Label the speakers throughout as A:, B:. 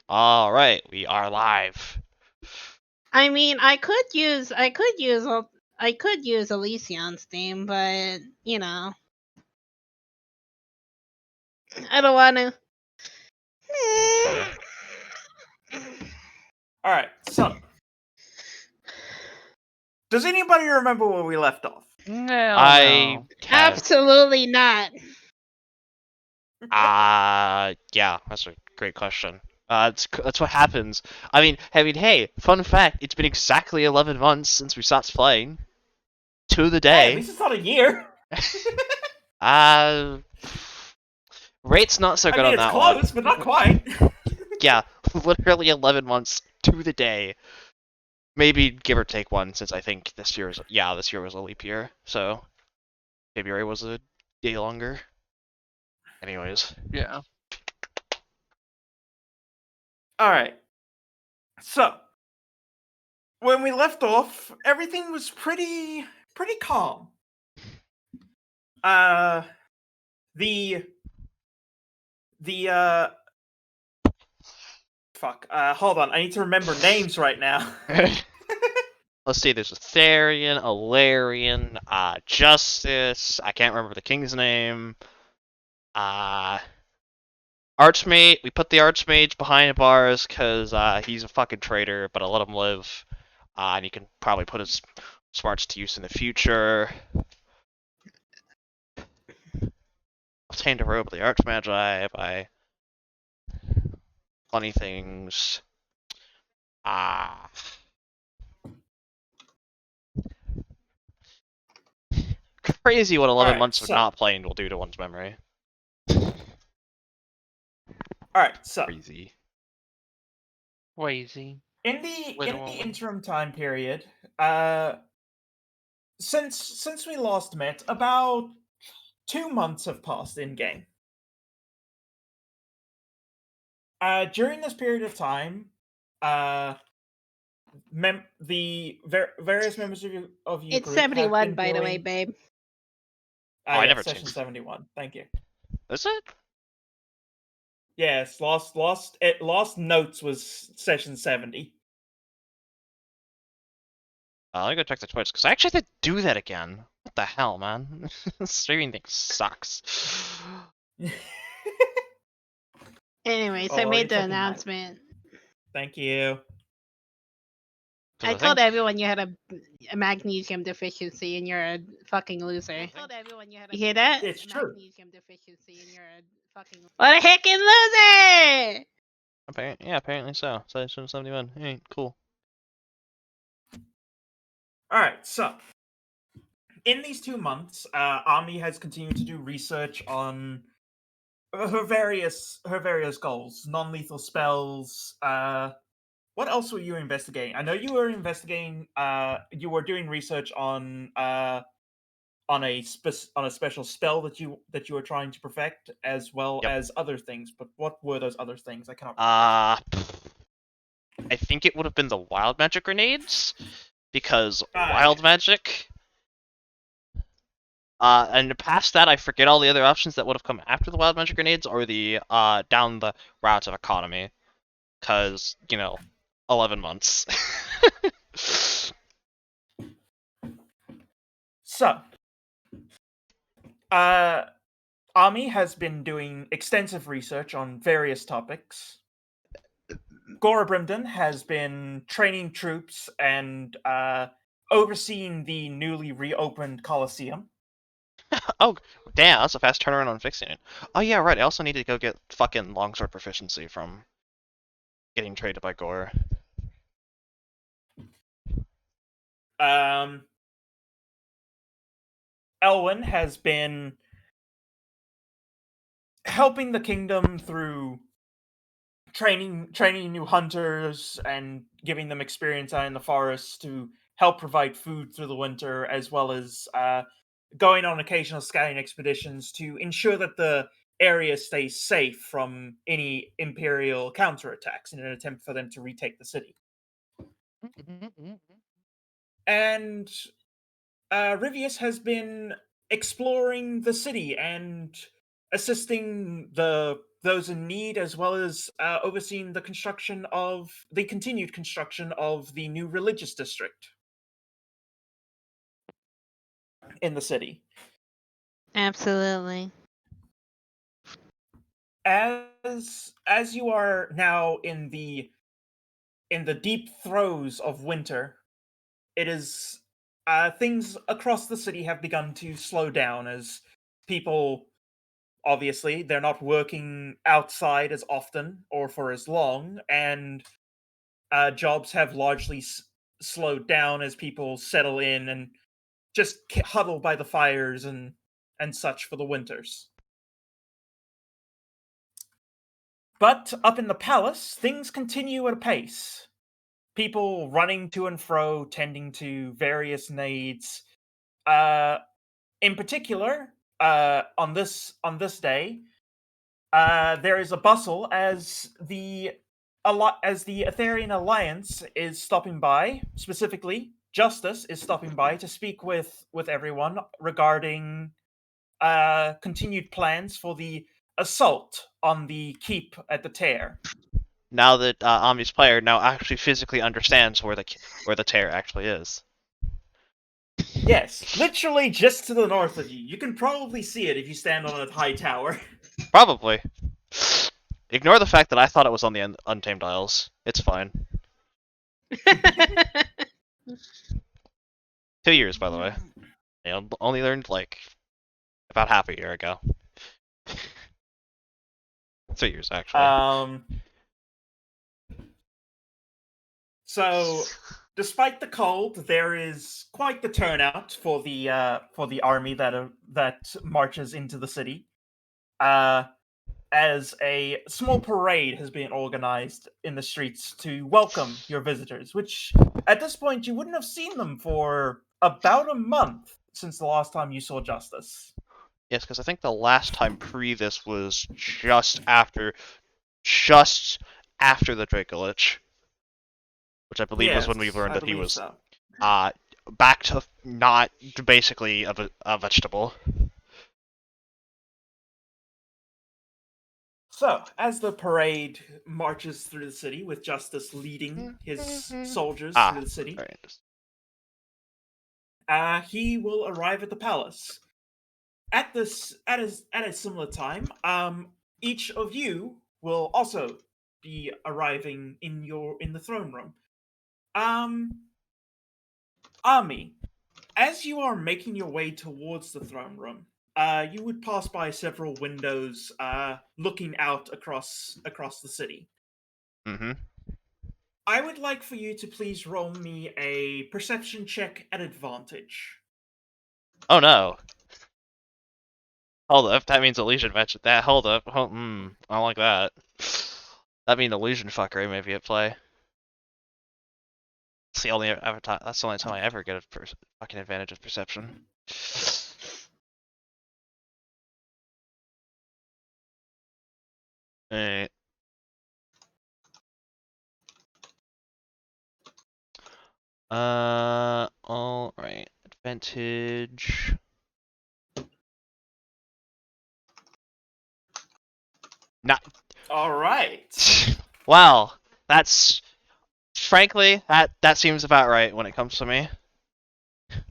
A: All right, we are live.
B: I mean, I could use Elysion's theme, but you know, I don't want to.
C: All right, so does anybody remember where we left off?
D: No.
A: I have.
B: Absolutely not.
A: Yeah, that's a great question. That's what happens. I mean, hey, fun fact, it's been exactly 11 months since we stopped playing. To the
C: Hey,
A: day.
C: at least it's not a year.
A: Rate's not so good on
C: it's
A: that
C: close,
A: one.
C: but not quite.
A: Yeah, literally 11 months to the day. Maybe give or take one, since I think this year was a leap year, so February was a day longer. Anyways.
D: Yeah.
C: All right. So, when we left off, everything was pretty calm. Hold on, I need to remember names right now.
A: Let's see, there's Elerian, Elerian, Justice, I can't remember the king's name, Archmage, we put the Archmage behind bars because he's a fucking traitor, but I let him live, and he can probably put his smarts to use in the future. Obtained a robe of the Archmagi by funny things. Crazy what 11 months of not playing will do to one's memory.
C: Alright, so
A: Crazy.
D: Crazy.
C: In the interim time period, since we last met, about 2 months have passed in game. During this period of time, the various members of your
B: It's
C: group
B: 71, by the way, babe.
A: I never
C: session
A: changed.
C: 71. Thank you.
A: Is it?
C: Yes, last notes was session 70.
A: Let me go check the Twitch, because I actually have to do that again. What the hell, man? Streaming thing sucks.
B: Anyways, I made the announcement.
C: Thank you.
B: I told everyone you had a magnesium deficiency and you're a fucking loser. You hear that?
C: It's true.
B: Magnesium deficiency and you're a fucking what a heckin' loser!
A: Apparently so. Session 71. Hey, cool.
C: Alright, so in these 2 months, Ami has continued to do research on her various goals, non-lethal spells. What else were you investigating? I know you were investigating. You were doing research on a special spell that you were trying to perfect, as well as other things. But what were those other things? I cannot remember.
A: I think it would have been the wild magic grenades, because wild magic. And past that, I forget all the other options that would have come after the wild magic grenades, or the down the route of economy, because 11 months.
C: So, Ami has been doing extensive research on various topics. Gora Brimden has been training troops and overseeing the newly reopened Coliseum.
A: Oh, damn, that's a fast turnaround on fixing it. Oh yeah, right, I also need to go get fucking longsword proficiency from getting traded by Gore.
C: Elwyn has been helping the kingdom through training new hunters and giving them experience out in the forest to help provide food through the winter, as well as going on occasional scouting expeditions to ensure that the area stays safe from any Imperial counterattacks in an attempt for them to retake the city. And Rivius has been exploring the city and assisting the those in need, as well as overseeing the continued construction of the new religious district in the city.
B: Absolutely.
C: As you are now in the deep throes of winter, it is things across the city have begun to slow down as people, obviously, they're not working outside as often or for as long, and jobs have largely slowed down as people settle in and just huddle by the fires and such for the winters. But up in the palace, things continue at a pace. People running to and fro, tending to various needs. In particular, on this day, there is a bustle as the Elerian Alliance is stopping by. Specifically, Justice is stopping by to speak with everyone regarding continued plans for the assault on the keep at the Tear.
A: Now that Omni's player now actually physically understands where the tear actually is.
C: Yes, literally just to the north of you. You can probably see it if you stand on a high tower.
A: Probably. Ignore the fact that I thought it was on the Untamed Isles. It's fine. 2 years, by the way. Only learned like about half a year ago. 3 years actually.
C: So, despite the cold, there is quite the turnout for the army that marches into the city. As a small parade has been organized in the streets to welcome your visitors, which at this point you wouldn't have seen them for about a month since the last time you saw Justice.
A: Yes, because I think the last time pre this was just after the Dracolich, which I believe was when we learned that he was
C: so.
A: back to not basically a vegetable.
C: So, as the parade marches through the city with Justice leading his soldiers through the city, he will arrive at the palace. At a similar time, each of you will also be arriving in the throne room. Ami, as you are making your way towards the throne room, you would pass by several windows, looking out across the city.
A: Mm-hmm.
C: I would like for you to please roll me a perception check at advantage.
A: Oh no. Hold up, that means illusion mentioned that. Hold up. I don't like that. That means illusion fuckery may be at play. It's the only that's the only time I ever get a fucking advantage of perception. Alright. Alright. Advantage. Not.
C: Alright.
A: Wow. That's. Frankly, that seems about right when it comes to me.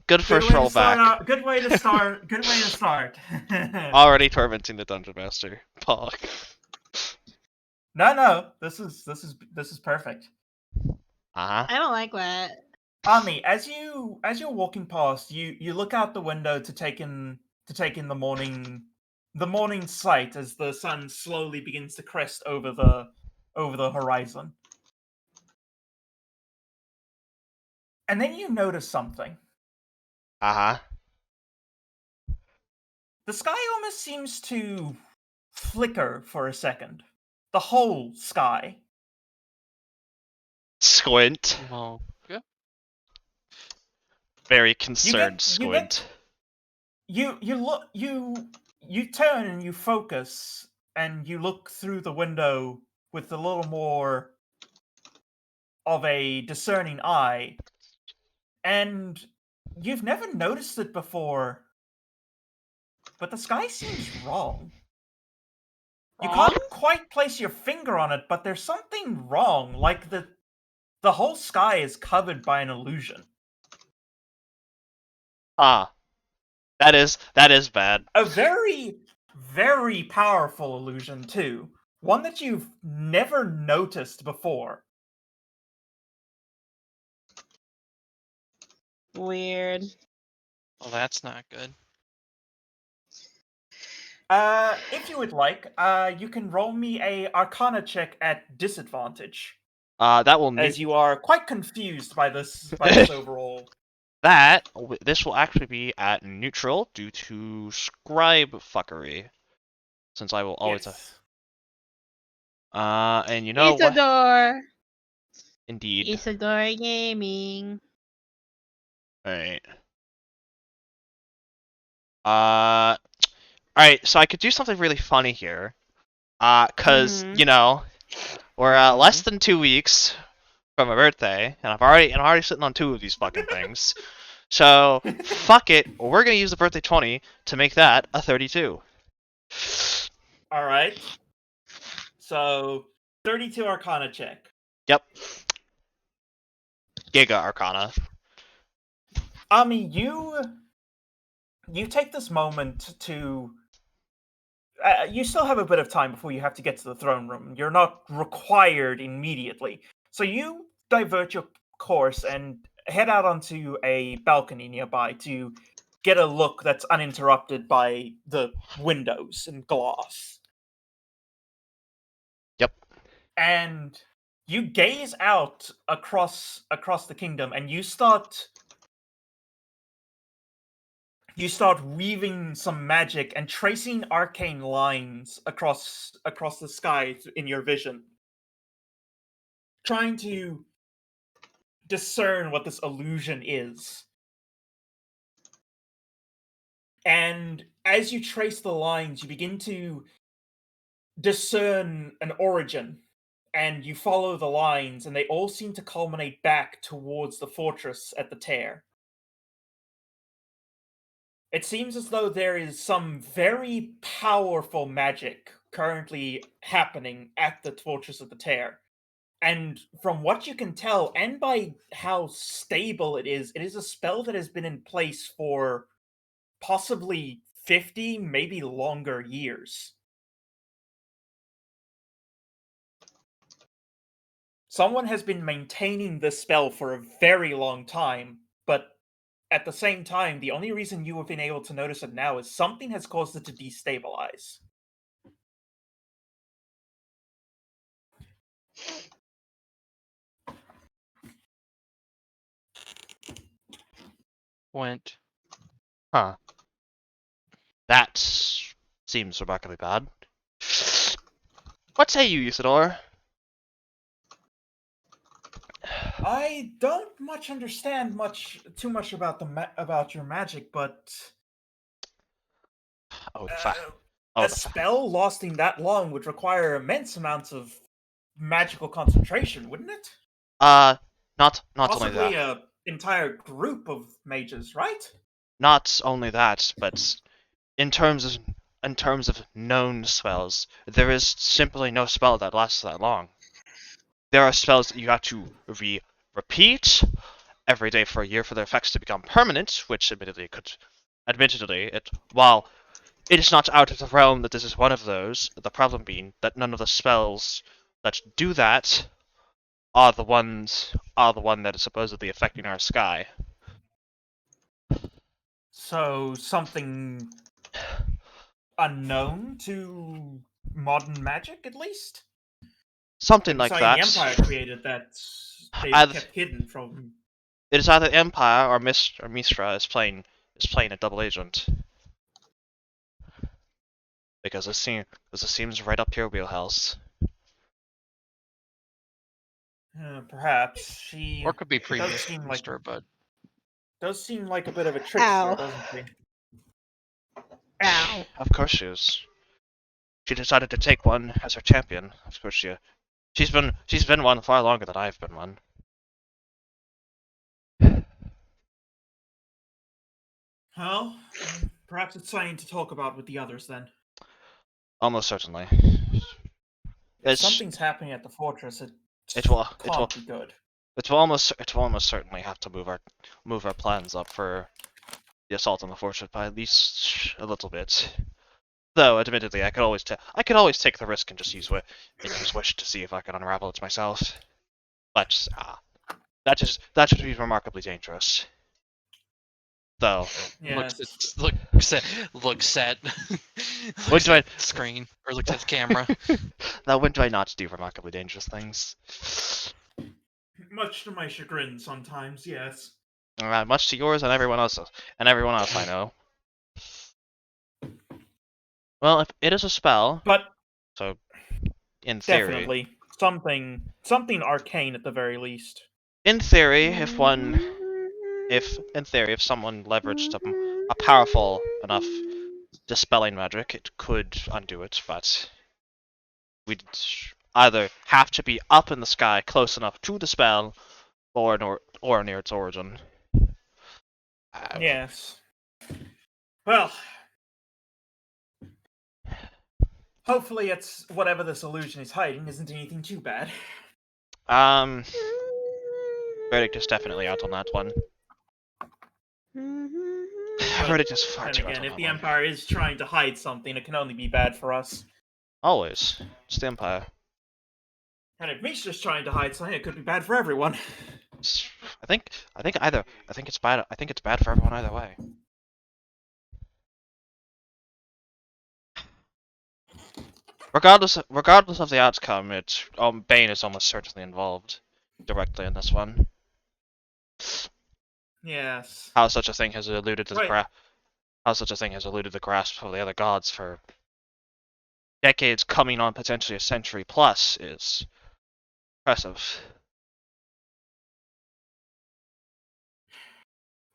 A: Good first roll back.
C: Good way to start. Good way to start.
A: Already tormenting the dungeon master. Pog.
C: No. This is perfect.
A: Uh-huh.
B: I don't like that.
C: Ami, as you're walking past, you look out the window to take in the morning sight as the sun slowly begins to crest over the horizon. And then you notice something.
A: Uh-huh.
C: The sky almost seems to flicker for a second. The whole sky.
A: Squint.
D: Well, yeah.
A: Very concerned squint.
C: You turn and you focus and you look through the window with a little more of a discerning eye, and you've never noticed it before, but the sky seems wrong. You
B: Wrong?
C: can't quite place your finger on it, but there's something wrong. Like the whole sky is covered by an illusion.
A: Ah, that is bad.
C: A very, very powerful illusion too. One that you've never noticed before.
B: Weird.
D: Well, that's not good.
C: If you would like, you can roll me a Arcana check at disadvantage,
A: That will
C: as
A: need
C: you are quite confused by this overall.
A: this will actually be at neutral due to scribe fuckery, since I will always have.
C: Yes.
A: And you know what?
B: Isidore.
A: Indeed.
B: Isidore Gaming.
A: Alright. Alright, so I could do something really funny here. Cause,
B: Mhm.
A: you know, we're less than 2 weeks from my birthday, and I'm already sitting on 2 of these fucking things. So, fuck it, we're gonna use the birthday 20 to make that a 32.
C: Alright. So, 32 Arcana check.
A: Yep. Giga Arcana.
C: Ami, you take this moment to. You still have a bit of time before you have to get to the throne room. You're not required immediately. So you divert your course and head out onto a balcony nearby to get a look that's uninterrupted by the windows and glass.
A: Yep.
C: And you gaze out across the kingdom and you start weaving some magic and tracing arcane lines across the sky in your vision, trying to discern what this illusion is. And as you trace the lines, you begin to discern an origin, and you follow the lines, and they all seem to culminate back towards the fortress at the Tear. It seems as though there is some very powerful magic currently happening at the Fortress of the Tear. And from what you can tell, and by how stable it is a spell that has been in place for possibly 50, maybe longer years. Someone has been maintaining this spell for a very long time, but at the same time, the only reason you have been able to notice it now is something has caused it to destabilize.
D: Went.
A: Huh. That seems remarkably bad. What say you, Usador?
C: I don't much understand too much about about your magic, but
A: Oh, the
C: uh,
A: fact. Oh,
C: a
A: the fact.
C: spell lasting that long would require immense amounts of magical concentration, wouldn't it?
A: Not only
C: Possibly
A: that.
C: a entire group of mages, right?
A: Not only that, but in terms of known spells, there is simply no spell that lasts that long. There are spells that you have to repeat every day for a year for their effects to become permanent, which while it is not out of the realm that this is one of those, the problem being that none of the spells that do that are the one that is supposedly affecting our sky.
C: So something unknown to modern magic, at least?
A: Something
C: I'm
A: like
C: sorry, the
A: that.
C: Empire created that they've
A: Either,
C: kept hidden from.
A: it is either Empire or Mistra is playing a double agent. Because it seems right up your wheelhouse.
C: Perhaps she
D: Or could be
C: does
D: previous
C: seem like
D: Mister, but
C: a bit of a trickster,
B: Ow.
C: doesn't she?
B: Ow.
A: Of course she is. She decided to take one as her champion. Of course she's been one far longer than I've been one.
C: Well, perhaps it's something to talk about with the others then.
A: Almost certainly.
C: If something's happening at the fortress, it
A: will
C: can't be good.
A: it will almost certainly have to move our plans up for the assault on the fortress by at least a little bit. Though, admittedly, I could always take the risk and just use wish to see if I could unravel it myself. But that should be remarkably dangerous. Though.
C: Yes.
D: Looks at screen or looks at the camera.
A: Now, when do I not do remarkably dangerous things?
C: Much to my chagrin, sometimes, yes.
A: Much to yours and everyone else I know. Well, if it is a spell,
C: But
A: so in theory,
C: definitely something arcane at the very least.
A: in theory, if someone leveraged a powerful enough dispelling magic, it could undo it, but we'd either have to be up in the sky close enough to the spell, or near its origin.
C: Yes. Well, hopefully it's whatever this illusion is hiding isn't anything too bad.
A: Verdict is definitely out on that one. Verdict is far too out on
C: If
A: that
C: the
A: one.
C: Empire is trying to hide something, it can only be bad for us.
A: Always. It's the Empire.
C: And if Mishra's trying to hide something, it could be bad for everyone.
A: I think it's bad. I think it's bad for everyone either way. Regardless of the outcome, Bane is almost certainly involved directly in this one.
C: Yes.
A: How such a thing has eluded the grasp of the other gods for decades, coming on potentially a century plus, is impressive.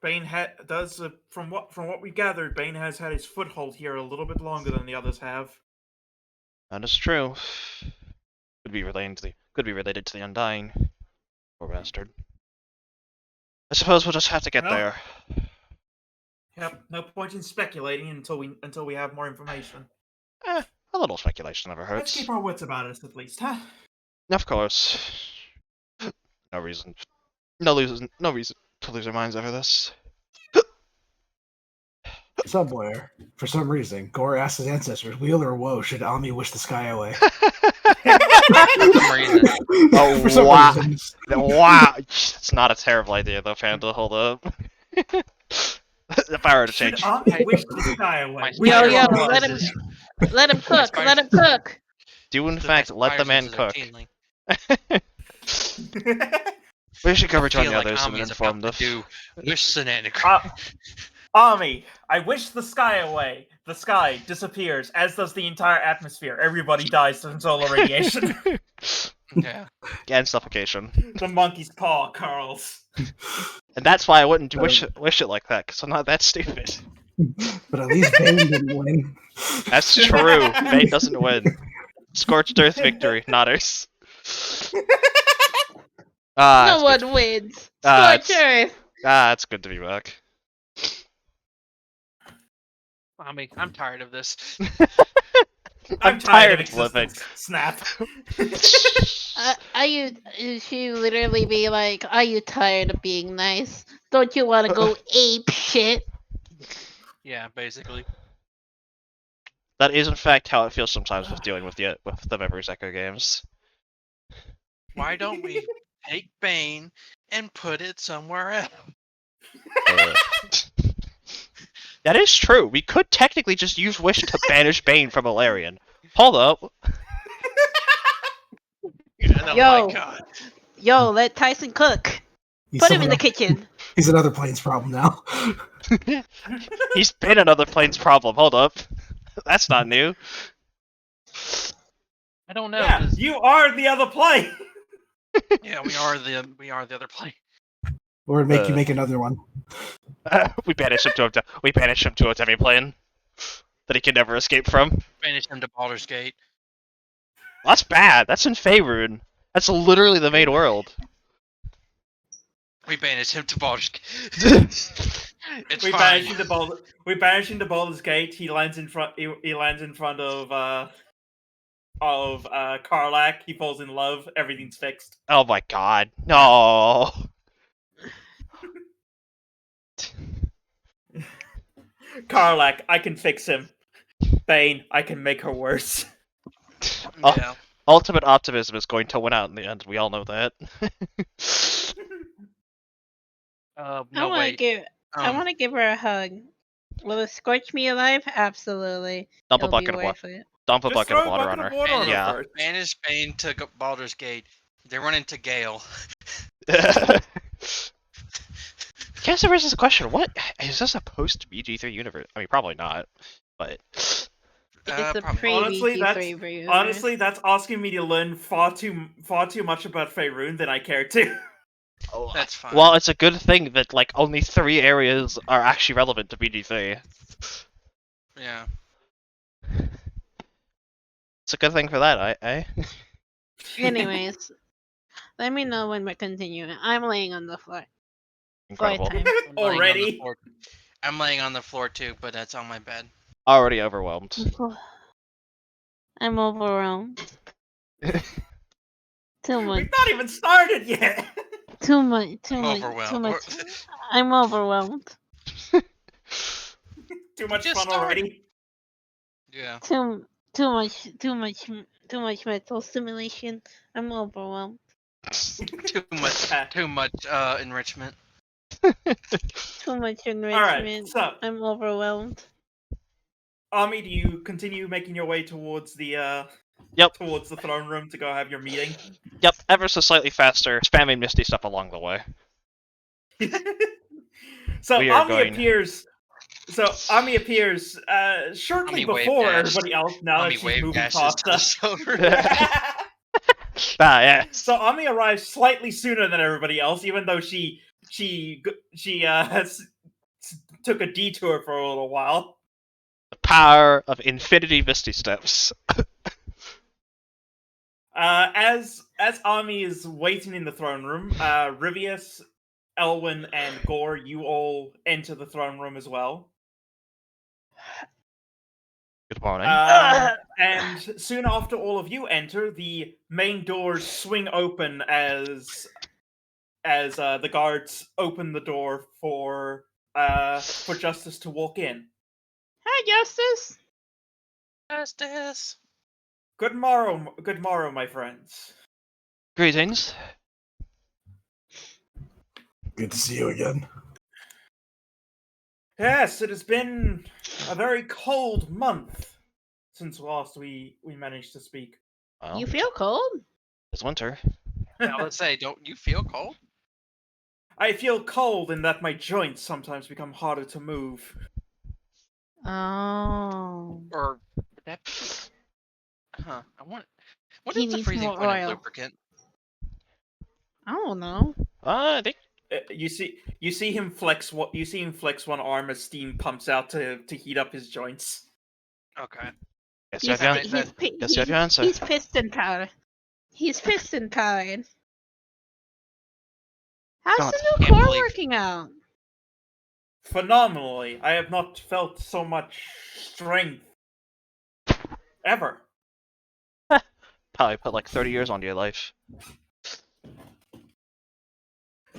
C: Bane does from what we gathered, Bane has had his foothold here a little bit longer than the others have.
A: That is true. Could be related to the Undying. Poor bastard. I suppose we'll just have to get there.
C: Yep. No point in speculating until we have more information.
A: A little speculation never hurts.
C: Let's keep our wits about us at least, huh?
A: Of course. No reason to lose our minds over this.
E: Somewhere, for some reason, Gore asked his ancestors, "Weal or woe, should Ami wish the sky away?"
A: Oh,
E: for some
A: wow.
E: reason.
A: Wow. It's not a terrible idea, though, Panda. Hold up. If I were to change.
C: Should Ami wish the sky away?
B: Yo, let him cook. Let him cook.
A: Do, in fact, let the man cook. We should go rejoin the others and inform them.
D: Wish scenario.
C: Ami, I wish the sky away. The sky disappears, as does the entire atmosphere. Everybody dies from solar radiation.
D: Yeah.
A: And suffocation.
C: The monkey's paw curls.
A: And that's why I wouldn't wish it like that, because I'm not that stupid.
E: But at least Bane didn't win.
A: That's true. Bane doesn't win. Scorched Earth victory, not ours.
B: No one wins. Scorched Earth.
A: It's good to be back.
D: I'm tired of this.
C: I'm tired of
A: living.
C: Snap.
B: She literally be like, "Are you tired of being nice? Don't you want to go ape shit?"
D: Yeah, basically.
A: That is, in fact, how it feels sometimes with dealing with the Memories Echo games.
D: Why don't we take Bane and put it somewhere else?
A: That is true. We could technically just use Wish to banish Bane from Elerian. Hold up.
B: Yo, let Tyson cook. Put him in the kitchen.
E: He's another plane's problem now.
A: He's been another plane's problem. Hold up. That's not new.
D: I don't know.
C: Yeah, you are the other plane.
D: Yeah, we are the other plane.
E: Or you make another one.
A: We banish him to a demi-plane that he can never escape from.
D: Banish him to Baldur's Gate.
A: That's bad. That's in Faerun. That's literally the main world.
D: We banish him to Baldur's Gate.
C: We banish him to Baldur's Gate. He lands in front. He lands in front of Karlak. He falls in love. Everything's fixed.
A: Oh my god. No.
C: Karlak, I can fix him. Bane, I can make her worse.
A: Oh,
D: Yeah.
A: ultimate optimism is going to win out in the end. We all know that.
D: No, wait.
B: I want to give her a hug. Will it scorch me alive? Absolutely.
A: Dump a
B: It'll be
A: bucket of
B: worth
A: water.
B: it.
A: Dump a
C: Just
A: bucket of
C: throw a
A: water
C: bucket
A: on
C: of
A: her.
C: water on her
A: Yeah.
C: first.
D: Banish Bane to Baldur's Gate. They run into Gale.
A: Guess there raises a question. What is this a post BG3 universe? I mean, probably not, but
B: It's a
D: Probably.
B: pre-BG3
C: Honestly, that's asking me to learn far too much about Faerun than I care to.
A: oh,
D: That's fine.
A: well, it's a good thing that like only 3 areas are actually relevant to BG3.
D: Yeah.
A: It's a good thing for that, eh?
B: Anyways, let me know when we're continuing. I'm laying on the floor.
A: Incredible.
B: Flight time.
D: I'm laying on the
C: Already?
D: floor. I'm laying on the floor too, but that's on my bed.
A: Already overwhelmed.
B: I'm overwhelmed. Too much.
C: We've not even started yet.
B: Too much.
D: I'm overwhelmed.
B: I'm overwhelmed.
C: Too much
D: Just
C: fun
D: started.
C: already.
D: Yeah.
B: Too much mental stimulation. I'm overwhelmed.
D: Too much enrichment.
B: Too much enrichment.
C: Alright, so,
B: I'm overwhelmed.
C: Ami, do you continue making your way towards the
A: Yep.
C: towards the throne room to go have your meeting?
A: Yep, ever so slightly faster, spamming Misty stuff along the way.
C: So
A: We are
C: Ami
A: going-
C: appears. So Ami appears shortly
D: Ami wave
C: before
D: dash.
C: everybody else. Now
D: Ami
C: that she's
D: wave
C: moving
D: dashes
C: past
D: to the
C: us.
D: silver.
A: Ah, yeah.
C: So Ami arrives slightly sooner than everybody else, even though she took a detour for a little while.
A: The power of infinity Misty steps.
C: As Ami is waiting in the throne room, Rivius, Elwyn, and Gore, you all enter the throne room as well.
A: Good morning.
C: And soon after all of you enter, the main doors swing open as the guards open the door for Justice to walk in.
B: Hi, Justice.
D: Justice.
C: Good morrow, my friends.
A: Greetings.
E: Good to see you again.
C: Yes, it has been a very cold month since last we managed to speak.
A: Well,
B: You feel cold?
A: it's winter.
D: Yeah, let's say, don't you feel cold?
C: I feel cold in that my joints sometimes become harder to move.
B: Oh.
D: Or would that be... Huh. What
B: He
D: is the
B: needs
D: freezing
B: more
D: point
B: oil.
D: of lubricant?
B: I don't know.
A: I think
C: You see him flex one arm as steam pumps out to heat up his joints.
D: Okay.
A: guess you have your, guess you have your answer.
B: He's piston powered. He's piston powered. How's
A: God,
B: the new
D: can't
B: core
D: believe-
B: working out?
C: Phenomenally. I have not felt so much strength ever.
A: Probably put like 30 years onto your life.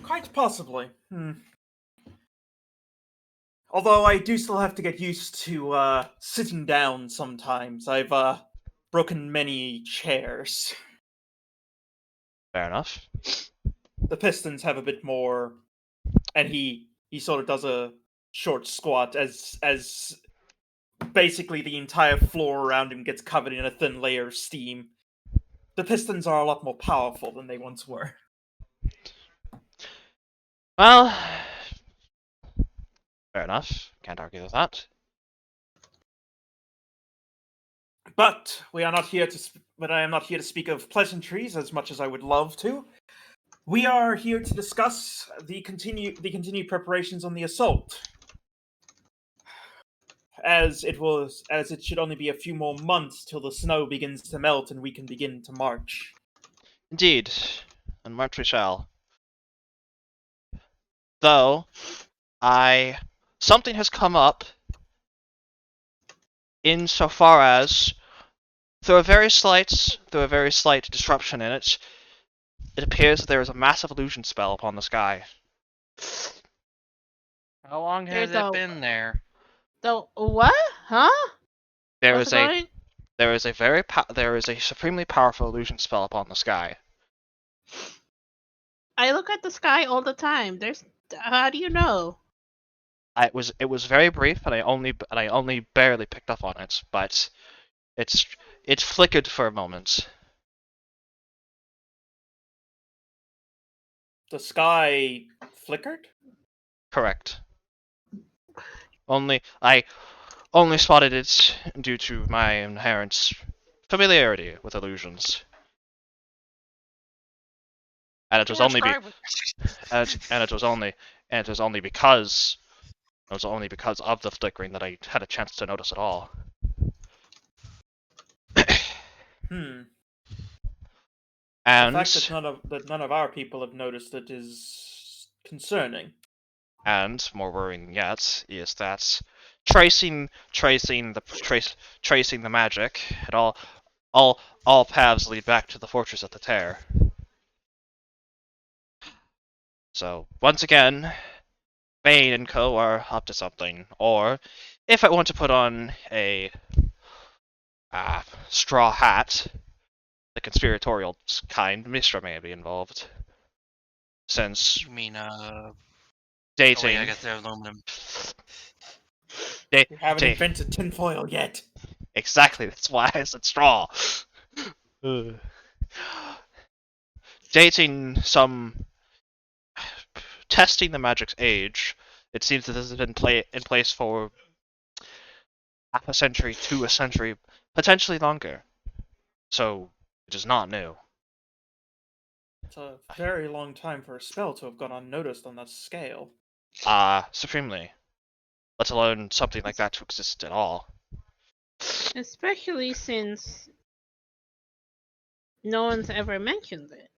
C: Quite possibly. Although I do still have to get used to sitting down sometimes. I've broken many chairs.
A: Fair enough.
C: The Pistons have a bit more, and he sort of does a short squat as basically the entire floor around him gets covered in a thin layer of steam. The Pistons are a lot more powerful than they once were.
A: Well, fair enough. Can't argue with that.
C: But we are not here to. But I am not here to speak of pleasantries as much as I would love to. We are here to discuss the continued preparations on the assault. As it should only be a few more months till the snow begins to melt and we can begin to march.
A: Indeed, and march we shall. Though, something has come up insofar as through a very slight disruption in it, it appears that there is a massive illusion spell upon the sky.
D: How long has
B: There's
D: it
B: a-
D: been there?
B: So what? Huh?
A: There
B: What's
A: is
B: it
A: a
B: going?
A: there is a supremely powerful illusion spell upon the sky.
B: I look at the sky all the time. How do you know?
A: It was very brief, and I only barely picked up on it, but it flickered for a moment.
C: The sky flickered?
A: Correct. I only spotted it due to my inherent familiarity with illusions. And it was
D: Yeah,
A: only be,
D: describe it.
A: and it was only because of the flickering that I had a chance to notice it all.
C: The
A: And
C: fact that none of our people have noticed it is concerning.
A: and more worrying yet is that tracing the magic, it all paths lead back to the fortress of the Tear. So once again, Bane and Co. are up to something. Or, if I want to put on a straw hat, the conspiratorial kind, Mishra may be involved. Since
D: You mean, oh
A: dating,
D: wait, I guess they're aluminum.
C: We haven't invented tinfoil yet.
A: Exactly, that's why I said straw. Dating some testing the magic's age. It seems that this has been in place for half a century to a century, potentially longer. So it is not new.
C: It's a very long time for a spell to have gone unnoticed on that scale.
A: Supremely. Let alone something like that to exist at all.
B: Especially since no one's ever mentioned it.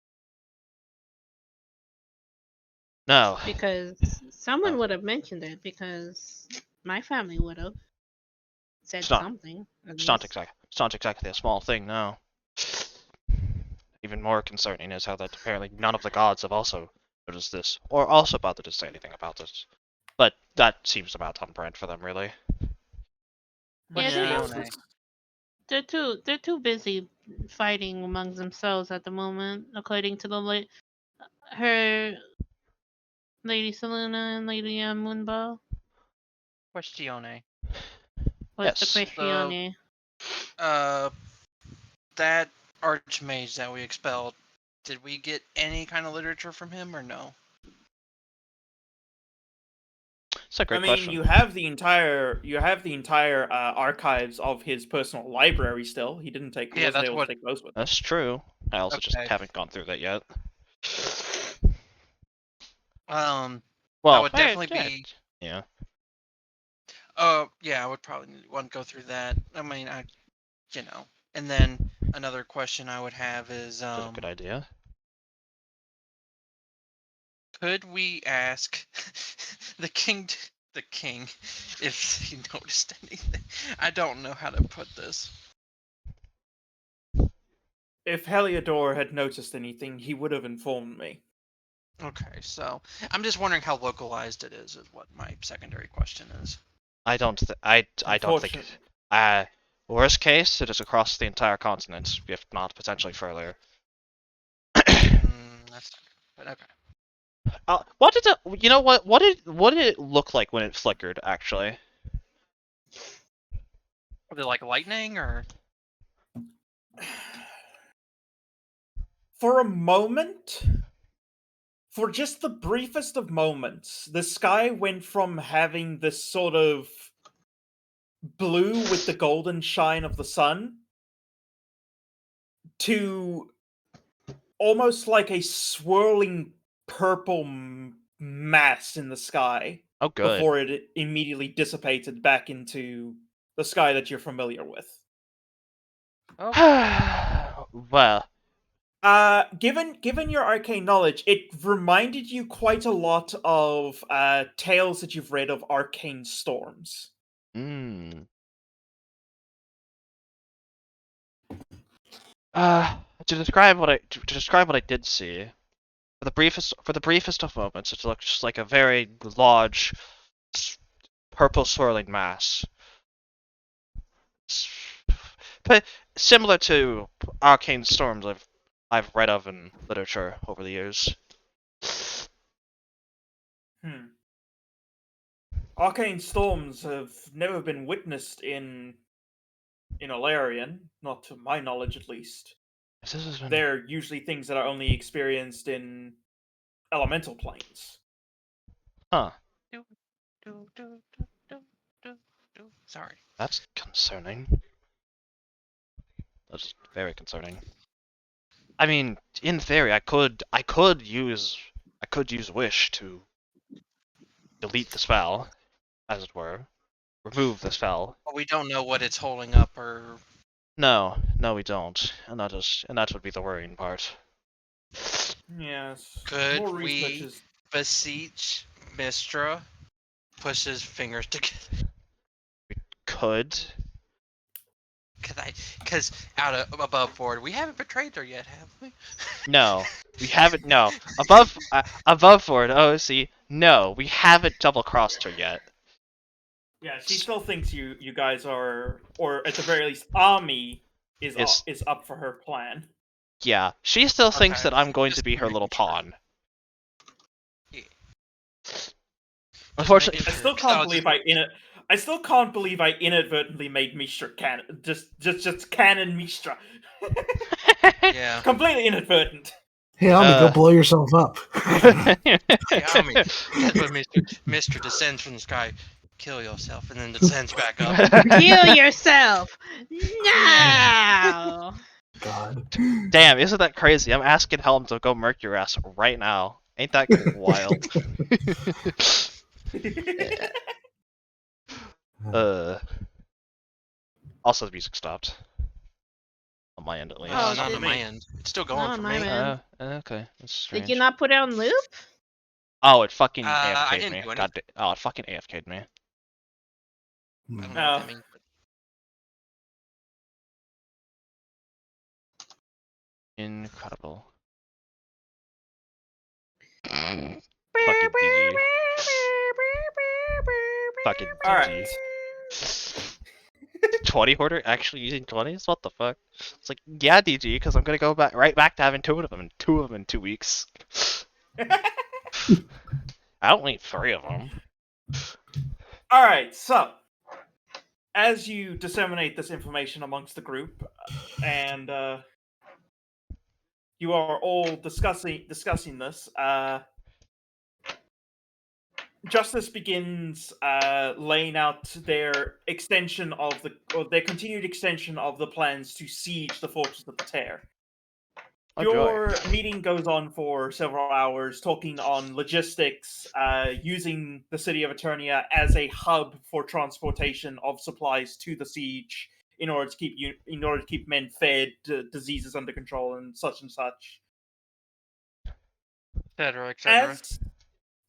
A: No.
B: Because someone
A: Oh.
B: would have mentioned it, because my family would have said
A: It's not-
B: something.
A: It's not exactly a small thing, no. Even more concerning is how that apparently none of the gods have also noticed this, or also bothered to say anything about this. But that seems about on brand for them, really.
B: Yeah, they
D: Yeah.
B: don't. They're too busy fighting among themselves at the moment, according to her Lady Selena and Lady Moonbow.
D: Questione.
B: What's
A: Yes.
B: the question?
D: That archmage that we expelled, did we get any kind of literature from him or no?
A: It's a great
C: I mean,
A: question.
C: you have the entire archives of his personal library still. He didn't take. He
D: Yeah,
C: wasn't
D: that's
C: able
D: what-
C: to take those with him.
A: That's true. I also just
D: Okay.
A: haven't gone through that yet.
D: That
A: Well,
D: would definitely be.
A: Yeah.
D: Yeah, I would probably want to go through that. I mean, and then another question I would have is,
A: That's a good idea.
D: could we ask the king, if he noticed anything? I don't know how to put this.
C: If Heliodor had noticed anything, he would have informed me.
D: Okay, so I'm just wondering how localized it is what my secondary question is.
A: I don't think. Worst case, it is across the entire continent, if not potentially further.
D: That's but okay.
A: What did it? You know what? What did it look like when it flickered? Actually,
D: Was it like lightning or?
C: For a moment, for just the briefest of moments, the sky went from having this sort of blue with the golden shine of the sun to almost like a swirling purple mass in the sky.
A: oh good.
C: Before it immediately dissipated back into the sky that you're familiar with.
A: Well,
C: Given your arcane knowledge, it reminded you quite a lot of tales that you've read of arcane storms.
A: To describe what I did see, for the briefest of moments, it looks just like a very large purple swirling mass. S- But similar to arcane storms I've read of in literature over the years.
C: Arcane storms have never been witnessed in Elerian, not to my knowledge at least.
A: This has been
C: They're usually things that are only experienced in elemental planes.
A: huh.
D: Do, do, do, do, do, do. Sorry.
A: That's concerning. That's very concerning. I mean, in theory, I could use wish to delete the spell, as it were, remove the spell.
D: But we don't know what it's holding up or.
A: No, we don't, and that would be the worrying part.
C: Yes.
D: Could
C: More research
D: we
C: is
D: beseech Mistra? Push his fingers together.
A: Could
D: Cause above board, we haven't betrayed her yet, have we?
A: no, we haven't. No, above board. Oh, see, no, we haven't double crossed her yet.
C: yeah, she still thinks you guys are, or at the very least, Ami is
A: Is
C: is up for her plan.
A: Yeah, she still thinks
D: Okay,
A: that I'm going to
D: just
A: be her
D: making
A: little
D: sure.
A: pawn.
D: Just
A: Unfortunately,
D: making
C: I still
D: sure.
C: can't
D: Oh,
C: believe I still can't believe I inadvertently made Mistra canon. Just canon Mistra.
D: Yeah.
C: Completely inadvertent.
E: Hey, Ami, go blow yourself up.
D: Hey, Ami, guess what Mr. descends from the sky? Kill yourself, and then descends back up.
B: Kill yourself! No!
E: God.
A: Damn, isn't that crazy? I'm asking Helm to go murk your ass right now. Ain't that wild? uh. Also, the music stopped. On my end, at least.
B: Oh,
D: Not
B: did
D: on my
C: it?
D: end. It's still going
B: Not
D: for
B: on my
D: me.
B: end.
A: Okay, that's strange.
B: Did you not put it on loop?
A: Oh, it fucking
D: I
A: AFK'd
D: didn't
A: me.
D: do anything.
A: God, oh, it fucking AFK'd me.
D: I don't know what
C: No.
D: that means.
A: Incredible. Fucking GG. Fucking
C: All right.
A: GG. 20 hoarder actually using 20s? What the fuck? It's like, yeah, DG, because I'm gonna go right back to having two of them in 2 weeks. I don't need 3 of them.
C: All right. So, as you disseminate this information amongst the group, and you are all discussing this, Justice begins laying out their continued extension of the plans to siege the Fortress of the Tear.
A: Oh,
C: Your
A: joy.
C: meeting goes on for several hours, talking on logistics, using the city of Eternia as a hub for transportation of supplies to the siege, in order to keep men fed, diseases under control, and such.
D: Etc. Etc.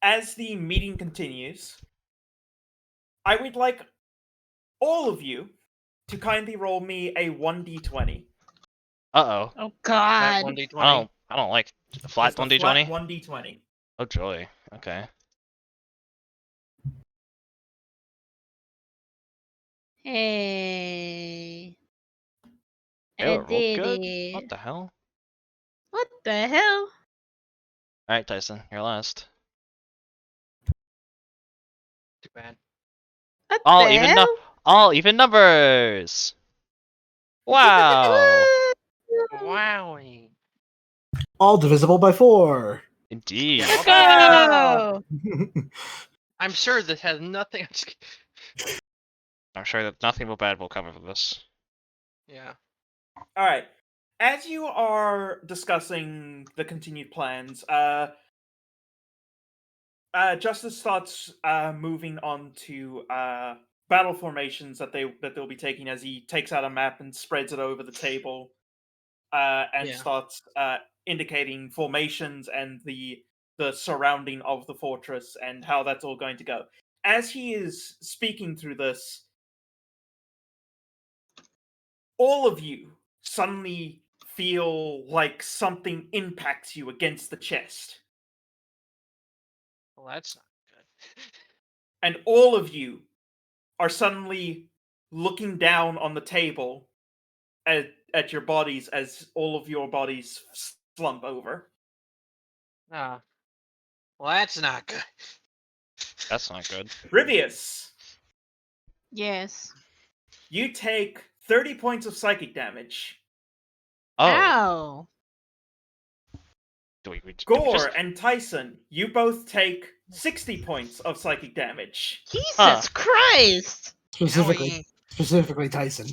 C: As the meeting continues, I would like all of you to kindly roll me a 1d20.
A: Uh-oh.
B: Oh
D: Flat
B: god.
D: 1d20.
A: I don't like flat
C: Just a flat
A: 1d20?
C: 1d20.
A: Oh, joy. Okay.
B: Hey.
A: Ew,
B: I
A: it rolled
B: did
A: good?
B: it.
A: What the hell?
B: What the hell?
A: Alright, Tyson, you're last.
D: Too bad.
B: What
A: All
B: the
A: even
B: hell?
A: all even numbers! Wow!
D: Wowie.
E: All divisible by 4.
A: Indeed.
D: Yeah.
B: Go!
D: I'm sure this has nothing.
A: I'm sure that nothing but bad will come of this.
D: Yeah.
C: All right. As you are discussing the continued plans, Justice starts moving on to battle formations that they'll be taking, as he takes out a map and spreads it over the table, and
D: Yeah.
C: starts indicating formations and the surrounding of the fortress and how that's all going to go. As he is speaking through this, all of you suddenly feel like something impacts you against the chest.
D: Well, that's not good.
C: And all of you are suddenly looking down on the table at your bodies as all of your bodies slump over.
D: Ah. Well, that's not good.
A: That's not good.
C: Rivius,
B: Yes.
C: you take 30 points of psychic damage.
A: Oh,
B: Ow.
A: do we just
C: Gore and Tyson, you both take 60 points of psychic damage.
B: Jesus Christ.
E: Specifically Tyson.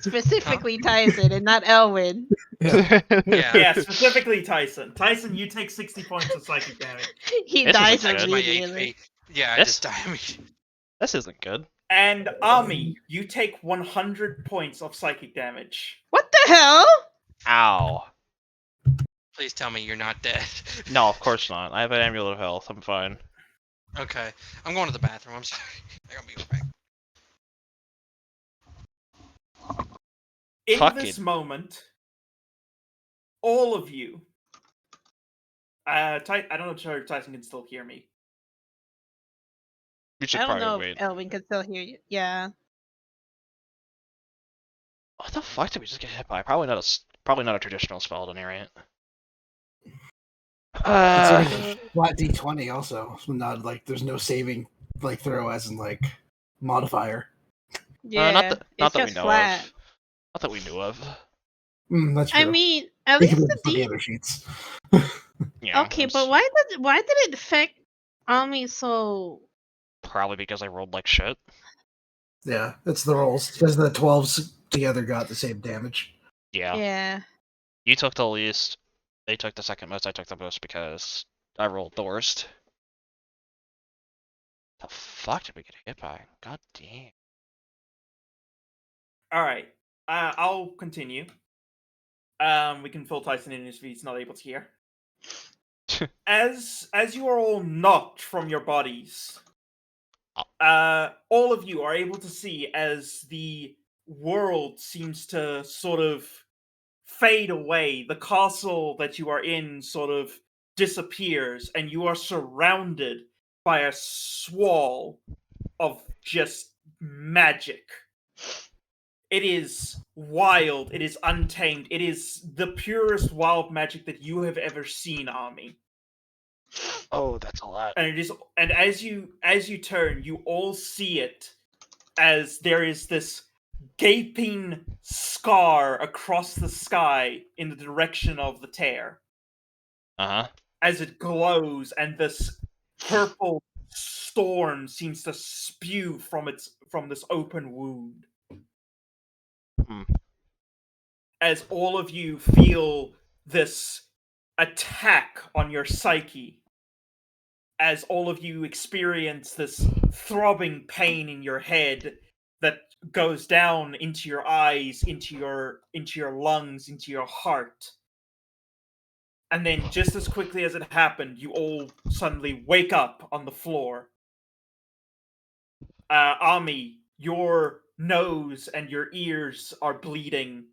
B: Specifically Tyson and not Elwin.
E: Yeah.
D: Yeah.
C: Yeah, specifically Tyson. Tyson, you take 60 points of psychic damage.
B: He
A: This
B: dies
A: isn't good.
D: My
B: immediately.
D: HP. Yeah, I
A: This-
D: just die immediately.
A: This isn't good.
C: And Ami, you take 100 points of psychic damage.
B: What the hell?
A: Ow.
D: Please tell me you're not dead.
A: No, of course not. I have an amulet of health. I'm fine.
D: Okay. I'm going to the bathroom. I'm sorry. I gotta be right back.
C: In
A: Fuck
C: this
A: it.
C: moment, all of you. I don't know if Tyson can still hear me.
A: We should
B: I don't
A: probably
B: know
A: wait.
B: if Elwin can still hear you. Yeah.
A: What the fuck did we just get hit by? Probably not a traditional spell at any rate.
E: It's like a flat D20 also. So not like there's no saving like throw as in like modifier.
B: Yeah.
A: not
B: it's
A: that we
B: just
A: know
B: flat.
A: of. Not that we knew of.
E: That's true.
B: I mean, at
E: We
B: least
E: can
B: the
E: look at the
B: D.
E: other sheets.
A: Yeah.
B: Okay,
A: it's
B: but why did it affect Ami so?
A: Probably because I rolled like shit.
E: Yeah, it's the rolls. Because the 12s together got the same damage.
A: Yeah.
B: Yeah.
A: You took the least. They took the second most. I took the most because I rolled the worst. The fuck did we get hit by? God damn.
C: All right, I'll continue. We can fill Tyson in if he's not able to hear. As you are all knocked from your bodies, all of you are able to see as the world seems to sort of fade away. The castle that you are in sort of disappears, and you are surrounded by a swall of just magic. It is wild. It is untamed. It is the purest wild magic that you have ever seen, Ami.
A: Oh, that's a lot.
C: And it is, and as you turn, you all see it as there is this gaping scar across the sky in the direction of the tear.
A: Uh-huh.
C: As it glows, and this purple storm seems to spew from this open wound.
A: Hmm.
C: As all of you feel this attack on your psyche, as all of you experience this throbbing pain in your head that goes down into your eyes, into your lungs, into your heart. And then just as quickly as it happened, you all suddenly wake up on the floor. Ami, your nose and your ears are bleeding.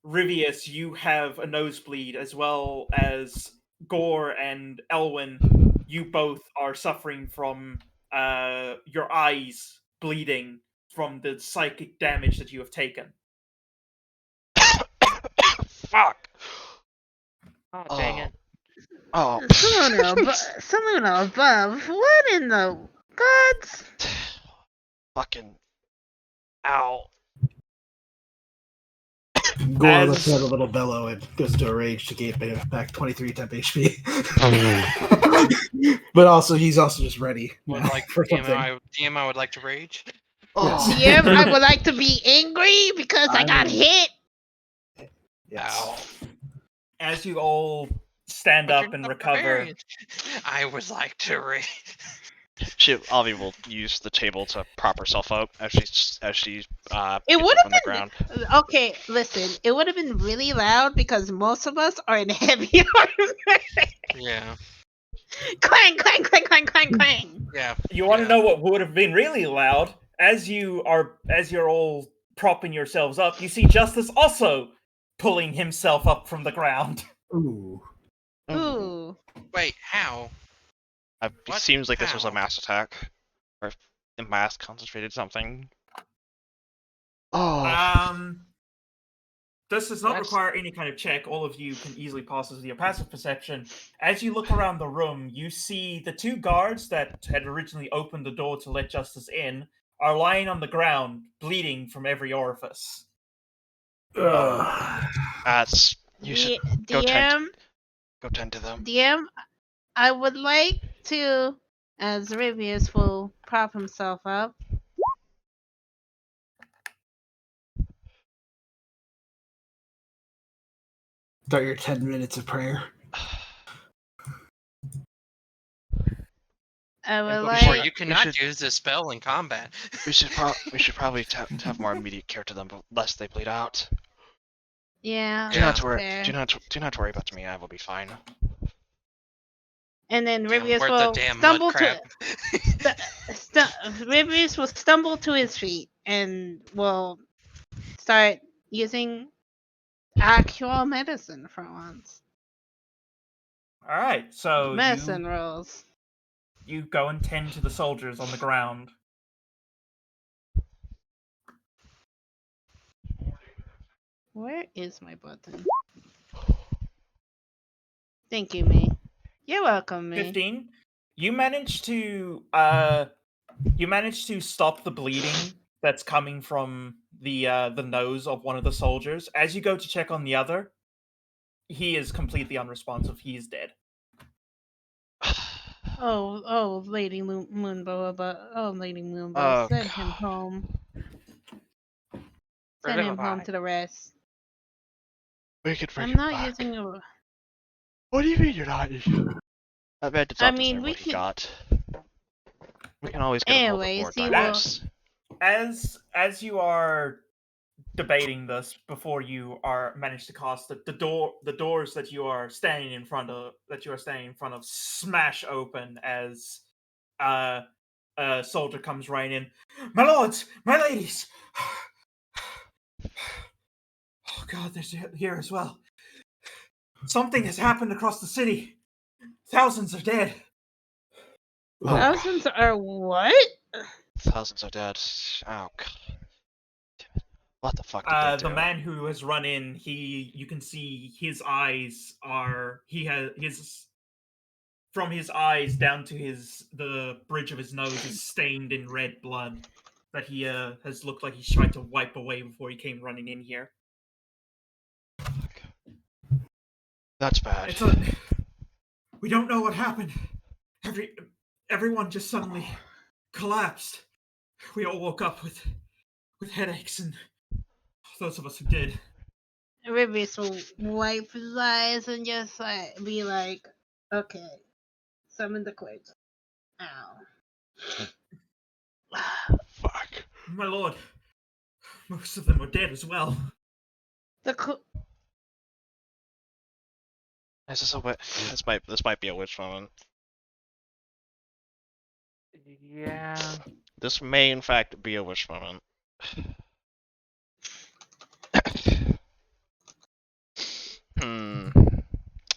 C: Rivius, you have a nosebleed, as well as Gore and Elwin. You both are suffering from your eyes bleeding from the psychic damage that you have taken.
A: Fuck.
D: Oh, dang it.
A: Oh.
B: Saluna above. What in the gods?
A: Fucking. Ow.
E: Gore lets out a little bellow and goes into a rage to gain back 23 temp HP. But also, he's also just ready
D: Would
E: now
D: like
E: for something.
D: DM, I would like to rage.
A: Oh.
B: Yeah, I would like to be angry because I got hit.
E: Yes.
D: Ow.
C: As you all stand
D: But
C: up
D: you're
C: and
D: not
C: recover,
D: barbarian. I would like to rage.
A: Avi will use the table to prop herself up as she
B: It
A: gets
B: would
A: up from the
B: have
A: ground.
B: been okay. Listen, it would have been really loud because most of us are in heavy armor.
D: Yeah.
B: Clang, clang, clang, clang, clang, clang.
D: Yeah.
C: you want to
D: Yeah.
C: know what would have been really loud? As you're all propping yourselves up, you see Justice also pulling himself up from the ground.
E: Ooh.
B: Ooh.
D: Wait, how?
A: It
D: What?
A: seems like this was a
D: How?
A: mass attack. Or a mass concentrated something. Oh.
C: This does not
D: That's-
C: require any kind of check. All of you can easily pass as your passive perception. As you look around the room, you see the two guards that had originally opened the door to let justice in are lying on the ground, bleeding from every orifice.
A: That's you should go
B: DM,
A: tend to them.
B: DM, I would like to, as Rivius will prop himself up.
E: Start your 10 minutes of prayer.
B: I would
D: Before
B: like.
D: you cannot use this spell in combat.
A: We should probably have more immediate care to them, but lest they bleed out.
B: Yeah,
A: Do not
B: that's
A: worry.
B: fair.
A: Do not worry about me. I will be fine.
B: And then
D: Damn,
B: Rivius
D: worth the
B: will
D: damn mud
B: stumble
D: crab.
B: to Rivius will stumble to his feet and will start using actual medicine for once.
C: All right, so
B: Medicine rolls.
C: you go and tend to the soldiers on the ground.
B: Where is my button? Thank you, May. You're welcome, May.
C: 15. You manage to stop the bleeding that's coming from the nose of one of the soldiers. As you go to check on the other, he is completely unresponsive. He is dead.
B: Lady Moonbow, Lady Moonbow,
A: Oh,
B: send him
A: God.
B: home. Send him home to the rest.
A: We could bring
B: I'm
A: him
B: not
A: back.
B: using a.
A: What do you mean you're not? I bet it's
B: I
A: not
B: mean, we
A: what he
B: can.
A: got. We can always get him home
B: Anyways,
A: before
B: he
A: it
B: will.
A: dies.
C: As you are debating this before you are managed to cast the doors that you are standing in front of smash open as a soldier comes right in. My lords, my ladies. Oh God, there's here as well. Something has happened across the city. Thousands are dead.
B: Thousands are what?
A: Thousands are dead. Oh, God. What the fuck did they do?
C: The man who has run in, you can see his eyes are from his eyes down to the bridge of his nose is stained in red blood that he has looked like he's tried to wipe away before he came running in here.
A: That's bad.
C: We don't know what happened. Everyone just suddenly collapsed. We all woke up with headaches, and those of us who did.
B: Rivius will wipe his eyes and just be like, okay, summon the quake. Ow.
A: Fuck.
C: My lord, most of them are dead as well.
A: This is this might be a witch moment. Yeah. This may in fact be a witch moment.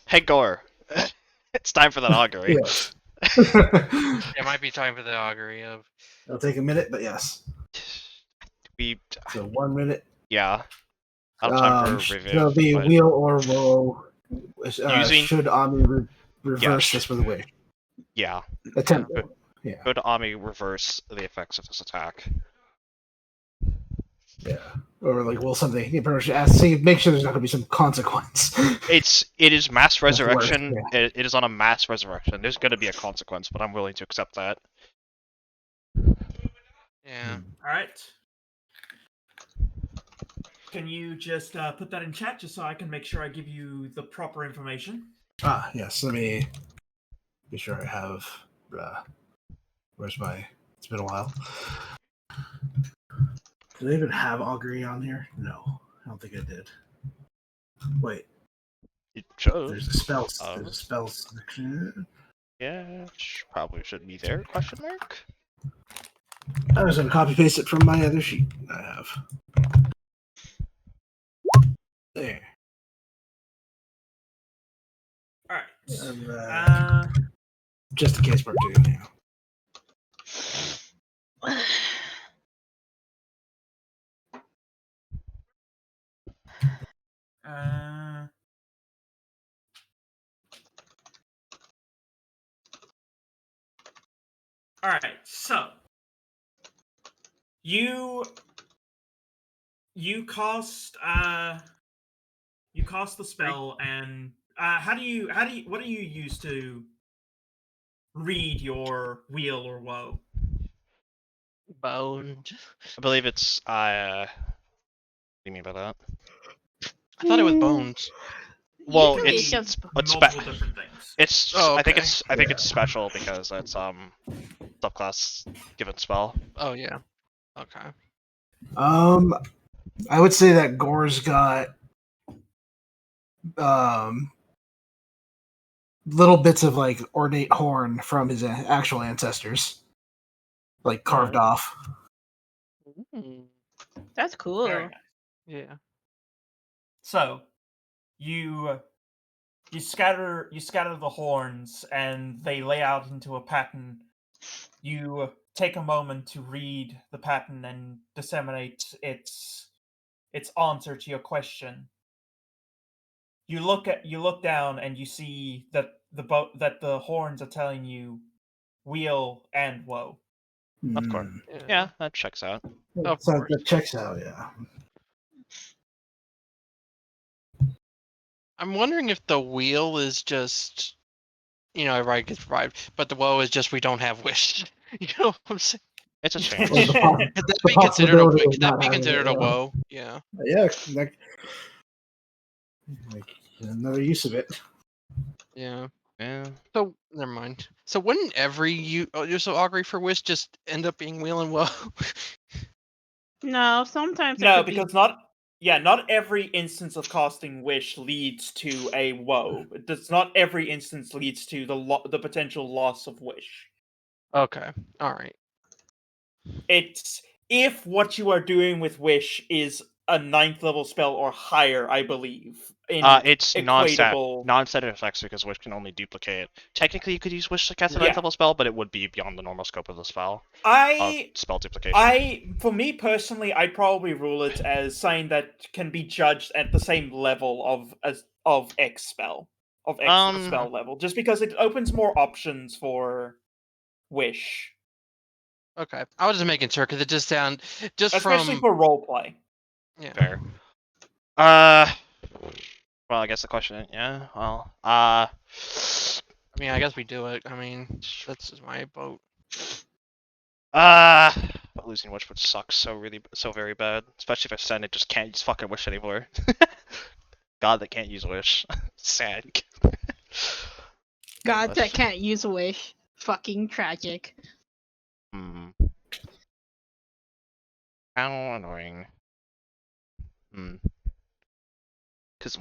A: Hey Gore. It's time for that augury.
E: Yes.
D: It might be time for the augury of.
E: It'll take a minute, but yes. So 1 minute.
A: Yeah. Out of time for review.
E: So the
A: but
E: wheel or woe
A: Using-
E: should Ami reverse this with a way.
A: yeah.
E: Attempt. Yeah.
A: Could Ami reverse the effects of this attack?
E: Yeah. Or like, will something? You pretty much ask, see, make sure there's not going to be some consequence.
A: It is mass
E: That's worse,
A: resurrection. It is on a mass resurrection. There's going to be a consequence, but I'm willing to accept that.
D: Yeah.
C: All right. Can you just put that in chat just so I can make sure I give you the proper information?
E: Yes. Let me be sure I have. Where's my? It's been a while. Did I even have augury on here? No, I don't think I did. Wait,
A: It should.
E: there's a spell. There's a spell section.
A: Yeah, probably should be there. Question mark.
E: I was gonna copy paste it from my other sheet I have. There. And,
C: Uh,
E: just in case we're doing now.
C: uh, all right. So you cast the spell, and how do you what do you use to read your wheel or woe?
D: Bone.
A: I believe it's what do you mean by that?
D: I thought it was bones.
A: Well,
B: Usually
C: It's
B: it's just
C: multiple different things.
D: Oh,
A: I think
D: okay.
A: it's special because it's subclass given spell.
D: Oh yeah. Okay.
E: I would say that Gore's got um little bits of like ornate horn from his actual ancestors, like carved off.
D: Mm,
B: that's cool.
C: Very nice.
D: yeah.
C: So you scatter the horns, and they lay out into a pattern. You take a moment to read the pattern and disseminate its answer to your question. You look down, and you see that the horns are telling you wheel and woe.
A: Of course. Yeah, that checks out.
D: Of
E: So
D: course.
E: that checks out, yeah.
D: I'm wondering if the wheel is just, everybody gets revived, but the woe is just we don't have wish. You know what I'm saying?
A: It's a
E: Well,
A: change.
D: Could that
E: the
D: be considered a
E: possibility
D: could
E: of
D: that
E: not
D: be
E: having
D: considered
E: it,
D: a
E: yeah.
D: woe? Yeah.
E: Yeah, like another use of it.
D: Yeah.
A: Yeah.
D: So never mind. So wouldn't every use of augury for wish just end up being wheel and woe?
B: No, sometimes it
C: No,
B: could be.
C: because not every instance of casting wish leads to a woe. It does not every instance leads to the potential loss of wish.
D: Okay. All right.
C: It's if what you are doing with wish is a 9th level spell or higher, I believe. In
A: It's
C: equatable.
A: non-standard effects because Wish can only duplicate. Technically, you could use Wish to cast a
C: Yeah.
A: 9th level spell, but it would be beyond the normal scope of the spell. Spell duplication.
C: For me personally, I'd probably rule it as something that can be judged at the same level of X spell, of X spell level, just because it opens more options for wish,
D: Okay. I was just making sure because it just
C: especially
D: from
C: for roleplay.
D: yeah.
A: Fair. Well, I guess the question, yeah. Well,
D: I mean, I guess we do it. I mean, that's just my boat.
A: but losing Wish would suck so very bad, especially if I send it just can't use fucking Wish anymore. God, they can't use Wish. Sad.
B: God that can't use wish. Fucking tragic.
A: Hmm. How annoying. Hmm. Because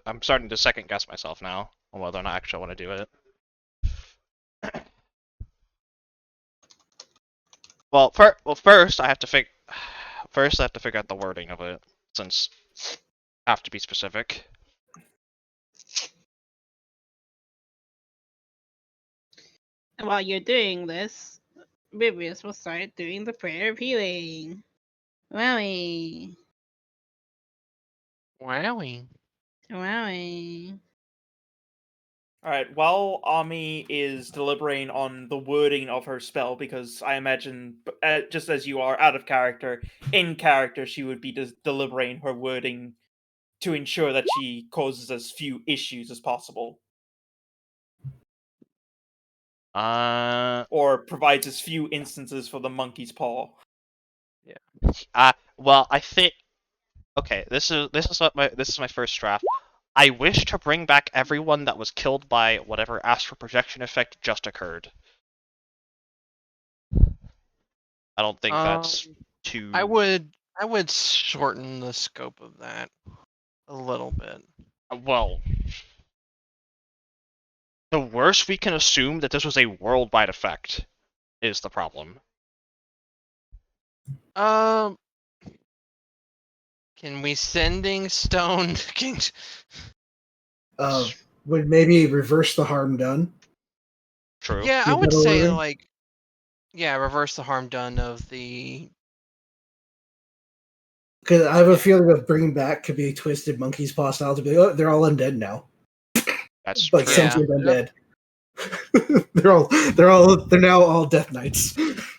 A: I'm starting to second guess myself now on whether or not I actually want to do it. Well, first I have to figure out the wording of it, since I have to be specific.
B: And while you're doing this, Vivius will start doing the prayer of healing. Wowie.
D: Wowie.
B: Wowie.
C: All right. While Ami is deliberating on the wording of her spell, because I imagine, just as you are out of character, in character, she would be deliberating her wording to ensure that she causes as few issues as possible, or provides as few instances for the monkey's paw.
A: Well, I think. Okay, this is my first draft. I wish to bring back everyone that was killed by whatever astral projection effect just occurred. I don't think that's too.
D: I would shorten the scope of that a little bit.
A: Well, the worst we can assume that this was a worldwide effect is the problem.
D: Can we sending stone kings?
E: would maybe reverse the harm done.
A: True.
D: Yeah,
E: Be
D: I
E: a
D: would
E: better
D: say
E: wording?
D: like, yeah, reverse the harm done of the.
E: Because I have a
D: Yeah.
E: feeling of bringing back could be twisted monkey's paw style to be, oh, they're all undead now,
A: That's
E: like
A: true.
D: Yeah.
E: sentient
D: Yep.
E: undead. they're now all death knights.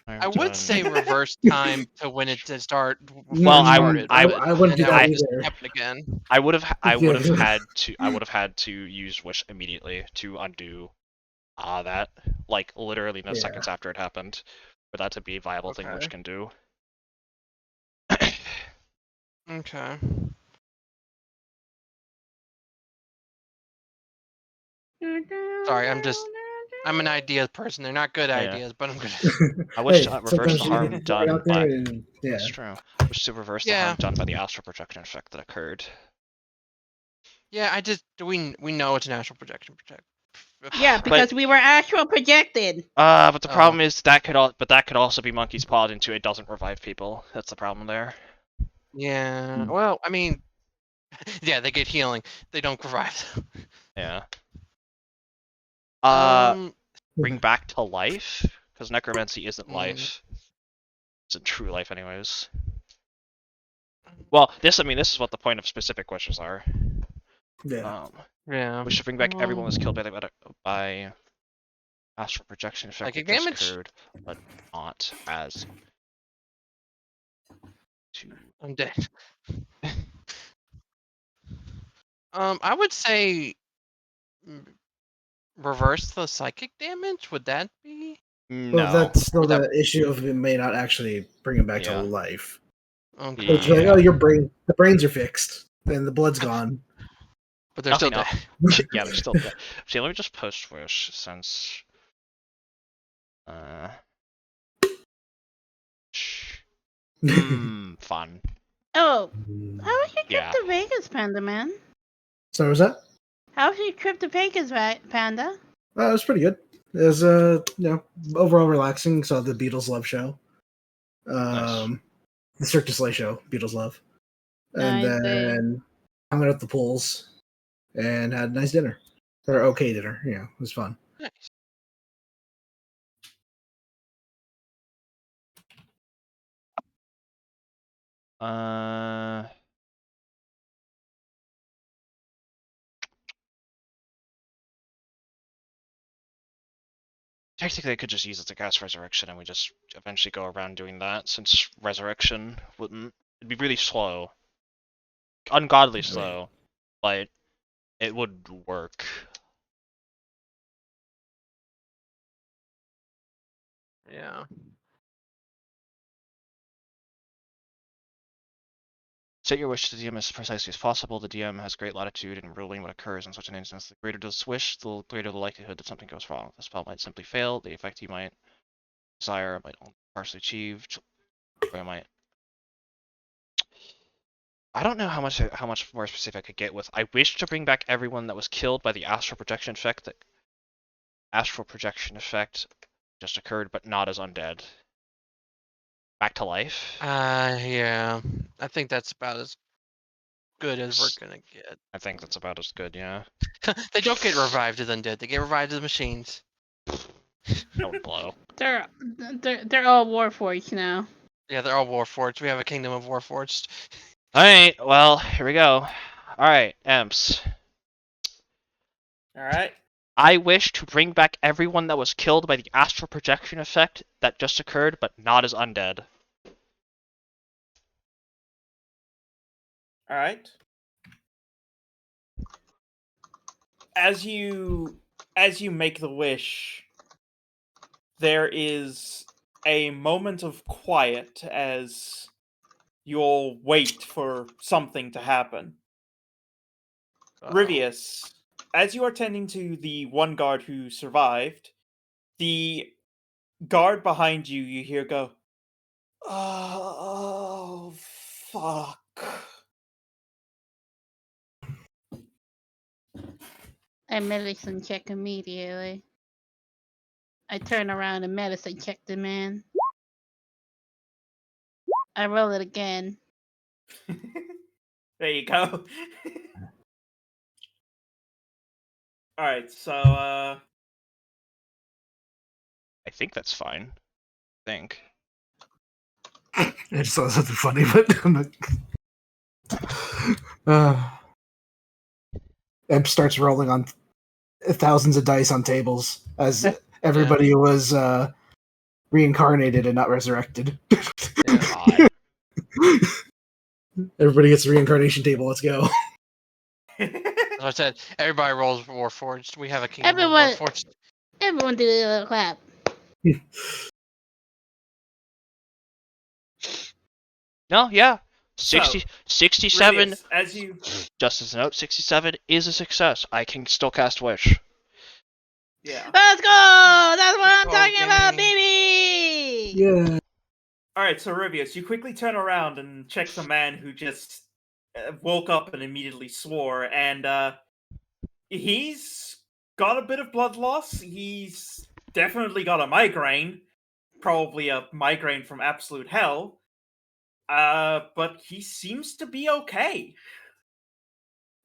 A: I'm
D: I would
A: done.
D: say reverse time to when it did start before
A: Well,
D: it started,
E: I
D: but
E: wouldn't
D: and
E: do
D: that
E: that
D: would just
E: either.
D: happen again.
A: I would have
E: Yeah.
A: had to use wish immediately to undo that, like literally in the
E: Yeah.
A: seconds after it happened, for that to be a viable thing
D: Okay.
A: Wish can do.
D: Okay. Sorry, I'm an idea person. They're not good
A: Yeah.
D: ideas, but I'm gonna.
A: I wish
E: Hey,
A: to reverse
E: sometimes
A: the
E: you
A: harm
E: need to throw it
A: done
E: out there
A: by.
E: and yeah.
A: That's true. Wish to reverse the
D: Yeah.
A: harm done by the astral projection effect that occurred.
D: Yeah, I just we know it's an astral projection.
B: Yeah, because we were astral projected.
A: But the
D: Oh.
A: problem is that could also be monkey's paw into it doesn't revive people. That's the problem there.
D: Yeah. Well, I mean, yeah, they get healing. They don't revive.
A: Yeah.
D: Um.
A: Bring back to life? Because necromancy isn't
D: Mm.
A: life. It's in true life, anyways. Well, this is what the point of specific wishes are.
E: Yeah.
D: Yeah.
A: Wish to bring back everyone who was killed by astral projection effect
D: Psychic
A: that just
D: damage?
A: occurred, but not as to.
D: I'm dead. I would say reverse the psychic damage. Would that be?
E: Well,
A: No.
E: that's still
D: Would that-
E: the issue of it may not actually bring him back to
A: Yeah.
E: life.
D: Okay.
E: It's like,
A: Yeah.
E: oh, the brains are fixed, and the blood's gone.
D: But they're still
A: Nothing
D: dead.
A: else. Yeah, they're still dead. See, let me just post wish since. Fun.
B: Oh, how was your trip
A: Yeah.
B: to Vegas, Panda Man?
E: So was that?
B: How was your trip to Vegas, Panda?
E: It was pretty good. It was overall relaxing. Saw the Beatles Love show,
A: Nice.
E: the Cirque du Soleil show, Beatles Love, and
B: Nice,
E: then hung out at the pools and had a nice dinner, or okay dinner. Yeah, it was fun.
D: Nice.
A: Technically, I could just use it to cast Resurrection, and we just eventually go around doing that, since Resurrection wouldn't. It'd be really slow. Ungodly slow. But it would work.
D: Yeah.
A: Set your wish to the DM as precisely as possible. The DM has great latitude in ruling what occurs in such an instance. The greater the wish, the greater the likelihood that something goes wrong. The spell might simply fail. The effect you might desire might only be partially achieved. Or it might. I don't know how much more specific I could get with. I wish to bring back everyone that was killed by the astral projection effect. That astral projection effect just occurred, but not as undead. Back to life.
D: Yeah. I think that's about as good as we're gonna get.
A: I think that's about as good, yeah.
D: They don't get revived as undead. They get revived as machines.
A: That would blow.
B: They're all Warforged now.
D: Yeah, they're all Warforged. We have a kingdom of Warforged.
A: Alright, well, here we go. Alright, Emps.
C: Alright.
A: I wish to bring back everyone that was killed by the astral projection effect that just occurred, but not as undead.
C: Alright. As you make the wish, there is a moment of quiet as you all wait for something to happen. Rivius, as you are tending to the one guard who survived, the guard behind you, you hear go, "Oh, fuck."
B: I medicine check immediately. I turn around and medicine check the man. I roll it again.
C: There you go. All right, so
A: I think that's fine. I think.
E: I just thought something funny, but I'm not. Emp starts rolling on thousands of dice on tables as everybody was reincarnated and not resurrected.
A: God.
E: Everybody gets a reincarnation table. Let's go.
D: As I said, everybody rolls Warforged. We have a king
B: Everyone-
D: of Warforged.
B: Everyone do a little clap.
A: No, yeah.
C: So,
A: 67.
C: Rivius, as you
A: Just as a note, 67 is a success. I can still cast Wish.
C: yeah.
B: Let's go! That's what I'm
D: Go,
B: talking about,
D: gang.
B: baby!
E: Yeah.
C: All right, so Rivius, you quickly turn around and check the man who just woke up and immediately swore, and he's got a bit of blood loss. He's definitely got a migraine, probably a migraine from absolute hell. But he seems to be okay.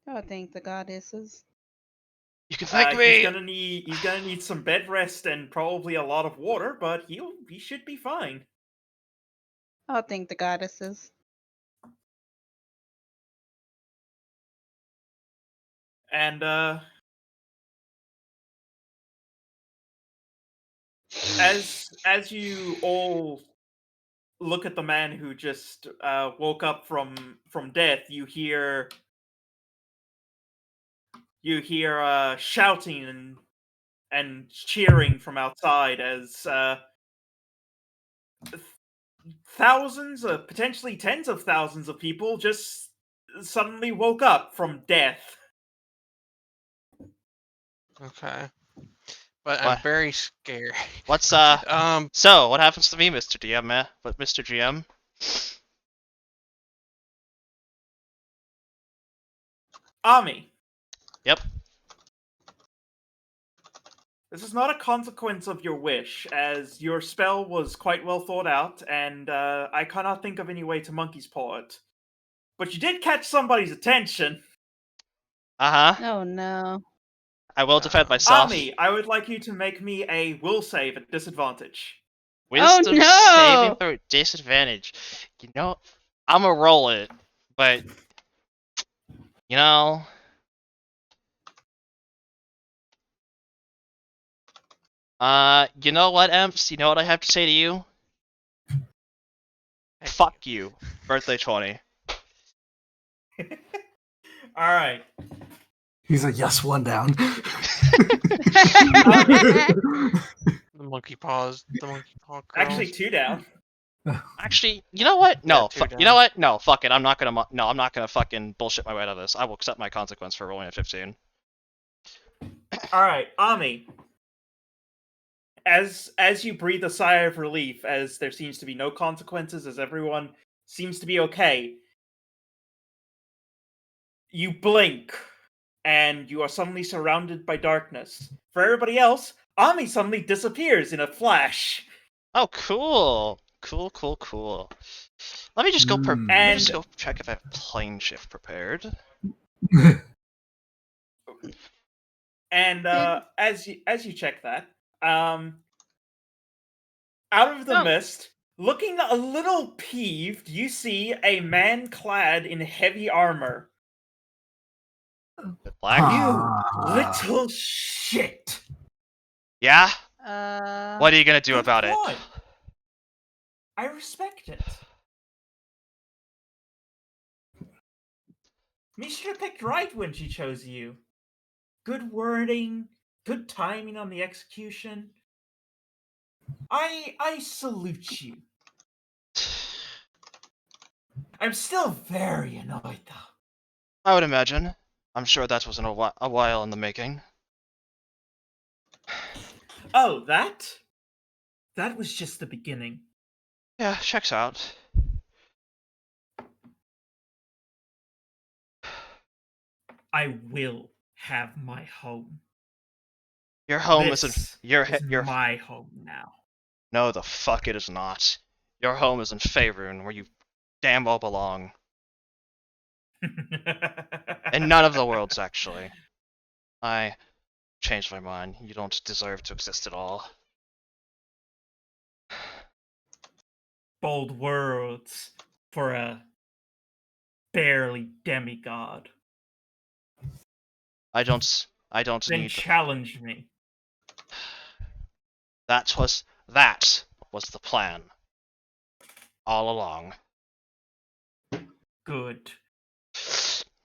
F: Oh, thank the goddesses.
A: You can thank
C: He's
A: me.
C: gonna need some bed rest and probably a lot of water, but he should be fine.
F: Oh, thank the goddesses.
C: And as you all look at the man who just woke up from death, you hear shouting and cheering from outside as thousands, potentially tens of thousands of people just suddenly woke up from death.
D: Okay. But I'm
A: What?
D: very scared.
A: What's So, what happens to me, Mr. DM? What, Mr. GM?
C: Ami,
A: Yep.
C: this is not a consequence of your wish, as your spell was quite well thought out, and I cannot think of any way to monkey's paw it. But you did catch somebody's attention.
A: Uh huh.
F: Oh no.
A: I will defend myself.
C: Ami, I would like you to make me a will save at disadvantage.
A: Wisdom
F: no!
A: saving throw disadvantage. You know, I'm gonna roll it, but you know, you know what, Emps? You know what I have to say to you? Fuck you, birthday 20.
C: All right.
E: He's like, yes, one down.
D: The monkey paws. The monkey paw
C: Actually,
D: curls.
C: 2 down.
A: Actually, you know what? No,
D: Yeah,
A: you know what? No, fuck it. I'm not gonna fucking bullshit my way out of this. I will accept my consequence for rolling a 15.
C: All right, Ami. As you breathe a sigh of relief, as there seems to be no consequences, as everyone seems to be okay, you blink, and you are suddenly surrounded by darkness. For everybody else, Ami suddenly disappears in a flash.
A: Oh, cool. Cool. Let me just go
E: Mm.
A: let me just go check if I have plane shift prepared.
C: And as you check that, out of the
B: Oh.
C: mist, looking a little peeved, you see a man clad in heavy armor.
A: Black?
C: You little shit!
A: Yeah?
F: Uh.
A: What are you gonna do
C: Good
A: about it?
C: one. I respect it. Me should have picked right when she chose you. Good wording, good timing on the execution. I salute you. I'm still very annoyed though.
A: I would imagine. I'm sure that wasn't a while in the making.
C: Oh, that? That was just the beginning.
A: Yeah, checks out.
C: I will have my home.
A: Your home
C: This
A: isn't
C: is
A: your
C: my home now.
A: No, the fuck it is not. Your home is in Faerun, where you damn well belong. And none of the worlds, actually. changed my mind. You don't deserve to exist at all.
C: Bold words for a barely demigod.
A: I don't
C: Then
A: need
C: challenge me.
A: that was the plan all along.
C: Good.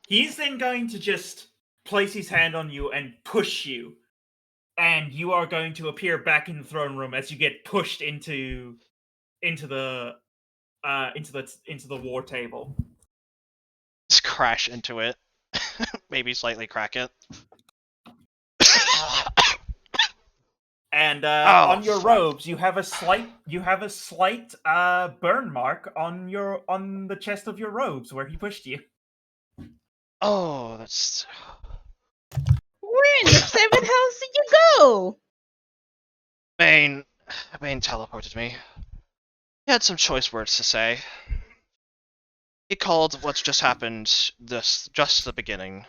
C: He's then going to just place his hand on you and push you, and you are going to appear back in the throne room as you get pushed into the war table.
A: Just crash into it. Maybe slightly crack it.
C: And
A: Oh,
C: on your
A: fuck.
C: robes, you have a slight burn mark on the chest of your robes where he pushed you.
A: Oh, that's
F: Where in the seventh house did you go?
A: Bane teleported me. He had some choice words to say. He called what's just happened just the beginning,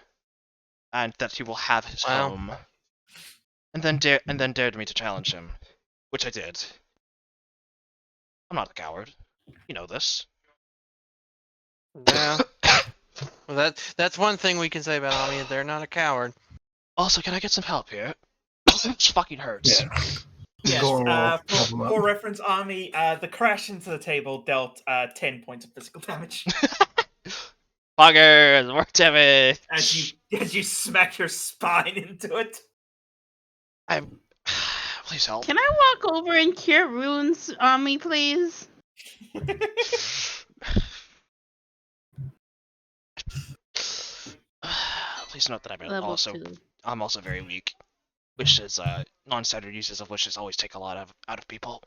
A: and that he will have his
D: Wow.
A: home. And then dared me to challenge him, which I did. I'm not a coward. You know this.
D: Yeah. Well, that's one thing we can say about Ami. They're not a coward.
A: Also, can I get some help here? This fucking hurts.
E: Yeah.
C: Yes.
E: Gore will help him
C: For
E: up.
C: reference, Army, the crash into the table dealt 10 points of physical damage
A: Buggers, more damage.
C: as you smack your spine into it.
A: Please help.
B: Can I walk over and cure wounds on me, please?
A: Please note that
B: Level 2.
A: I'm also very weak. Wishes, non-standard uses of wishes always take a lot out of people.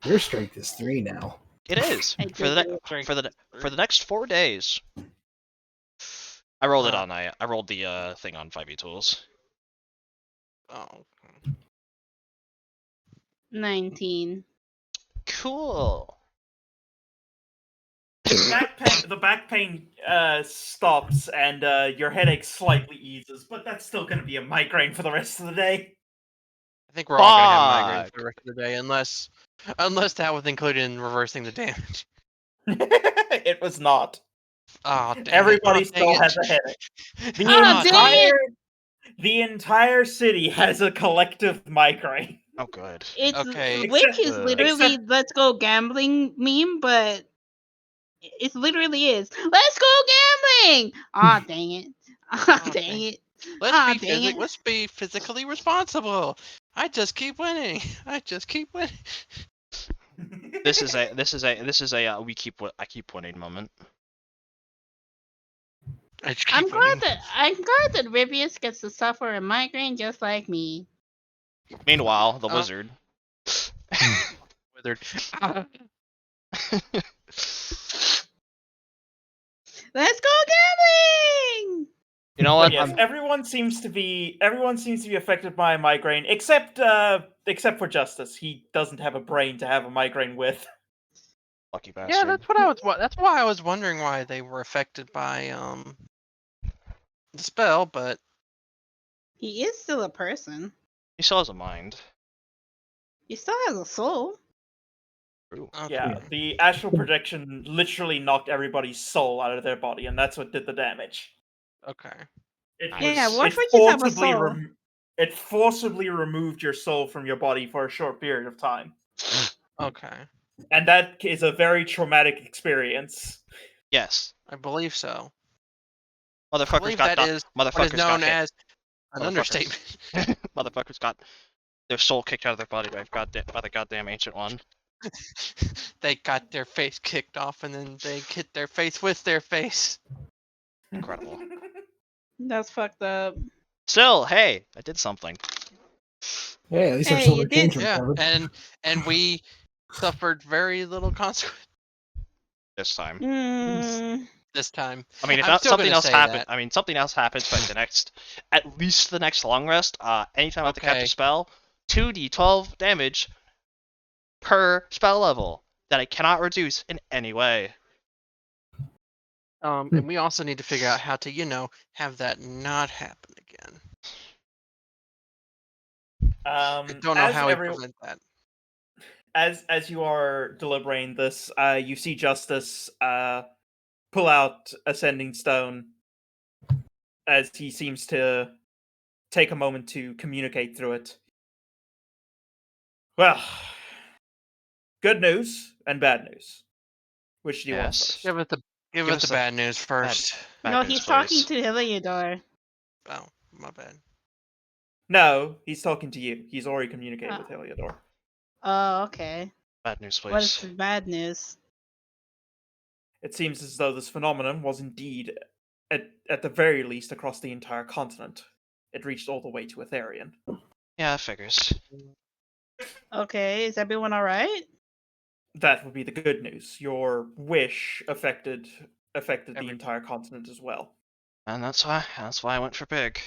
E: Your strength is 3 now.
A: It is
B: I
A: for the
B: did
A: for the next 4 days. I rolled it
D: Huh.
A: on I rolled the thing on 5e tools.
D: Oh.
B: 19.
A: Cool.
C: The back pain stops and your headache slightly eases, but that's still going to be a migraine for the rest of the day.
D: I think we're all gonna have migraines
A: Fuck.
D: for the rest of the day, unless that was included in reversing the damage.
C: It was not.
D: Oh, dang
C: Everybody
D: it.
C: still
D: Dang
C: has
D: it.
C: a headache. The
B: Oh, dang it!
C: the entire city has a collective migraine.
A: Oh, good.
B: It's
D: Okay.
B: which is
A: Except-
B: literally let's go gambling meme, but it literally is. Let's go gambling! Aw, dang it. Aw,
D: Aw,
B: dang
D: dang.
B: it. Aw, dang it.
D: Let's be physically responsible. I just keep winning. I just keep winning.
A: This is a I keep winning moment.
D: I just keep winning.
B: I'm glad that Rivius gets to suffer a migraine just like me.
A: Meanwhile, the
D: Oh.
A: wizard.
D: Withered.
B: Let's go gambling!
A: You know
C: But
A: what?
C: yes,
A: I'm
C: everyone seems to be affected by a migraine, except for Justice. He doesn't have a brain to have a migraine with.
A: lucky
D: Yeah,
A: bastard.
D: that's why I was wondering why they were affected by the spell, but
B: He is still a person.
A: He still has a mind.
B: He still has a soul.
A: True.
D: okay.
C: Yeah, the astral projection literally knocked everybody's soul out of their body, and that's what did the damage.
D: Okay.
C: It
A: Nice.
B: Yeah,
C: was-
B: what
C: it
B: would you have a
C: forcibly
B: soul?
C: it forcibly removed your soul from your body for a short period of time,
D: Okay.
C: and that is a very traumatic experience.
A: Yes.
D: I believe so. I
A: Motherfuckers
D: believe
A: got
D: that is what is
A: motherfuckers
D: known
A: got hit.
D: as an
A: Motherfuckers.
D: understatement.
A: Motherfuckers got their soul kicked out of their body by the goddamn ancient one.
D: They got their face kicked off and then they hit their face with their face.
A: Incredible.
B: That's fucked up.
A: Still, hey, I did something.
E: Hey, at least our
B: Hey,
E: silver
B: you
E: kings
B: did.
D: Yeah,
E: recovered.
D: and we suffered very little consequence
A: This time.
D: this time.
A: I mean, if
D: I'm
A: not
D: still
A: something
D: gonna
A: else
D: say
A: happened,
D: that.
A: I mean, something else happens, but at least the next long rest, anytime I have to cast
D: Okay.
A: a spell, 2d12 damage per spell level that I cannot reduce in any way.
D: And we also need to figure out how to, have that not happen again. don't know
C: as
D: how we
C: every
D: prevent that.
C: as you are deliberating this, you see Justice pull out Ascending Stone as he seems to take a moment to communicate through it. Well, good news and bad news. Which do you want
A: Yes.
C: first?
D: Give it
A: Give us
D: the
A: the
D: bad news first.
A: Bad
B: No,
A: news,
B: he's talking
A: please.
B: to Heliodor.
D: Oh, my bad.
C: No, he's talking to you. He's already communicated with
B: Ah.
C: Heliodor.
B: Oh, okay.
A: Bad news,
B: What is
A: please.
B: the bad news?
C: It seems as though this phenomenon was indeed, at the very least, across the entire continent. It reached all the way to Elerian.
A: Yeah, it figures.
B: Okay, is everyone alright?
C: That would be the good news. Your wish affected the
D: Every-
C: entire continent as well.
A: And that's why I went for big.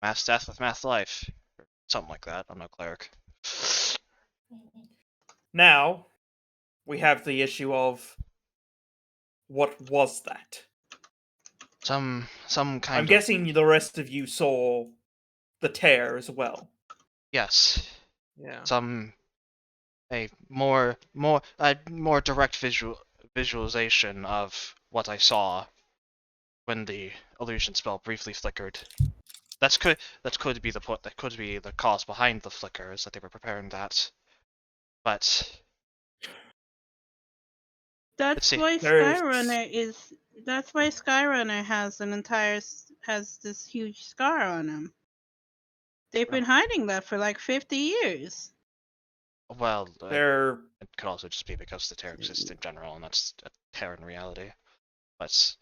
A: Mass death with mass life. Or something like that. I'm no cleric.
C: Now, we have the issue of what was that?
A: Some kind
C: I'm
A: of
C: guessing the rest of you saw the tear as well.
A: yes.
D: Yeah.
A: Some a more direct visualization of what I saw when the illusion spell briefly flickered. That could be the cause behind the flicker, is that they were preparing that. But let's
B: That's
A: see.
B: why
C: There's
B: Skyrunner has this huge scar on him. They've been hiding that for like 50 years.
A: Well,
C: there
A: it could also just be because the tear exists in general, and that's a tear in reality. But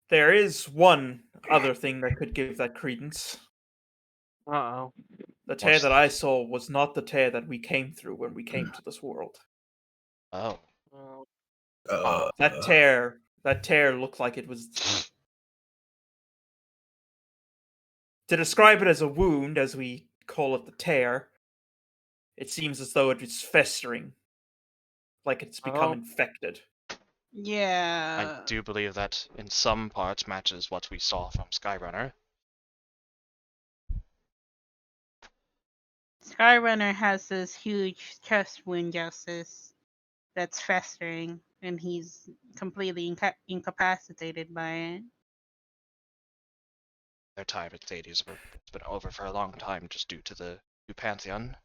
C: there is one other thing that could give that credence.
D: Uh-oh.
C: The tear
A: What's-
C: that I saw was not the tear that we came through when we came to this world.
A: oh,
C: That tear looked like it was. To describe it as a wound, as we call it the tear, it seems as though it is festering, like it's become
D: Oh.
C: infected.
B: Yeah.
A: I do believe that in some parts matches what we saw from Skyrunner.
B: Skyrunner has this huge chest wound, Justice, that's festering, and he's completely incapacitated by it.
A: Their time at Hades it's been over for a long time just due to the new Pantheon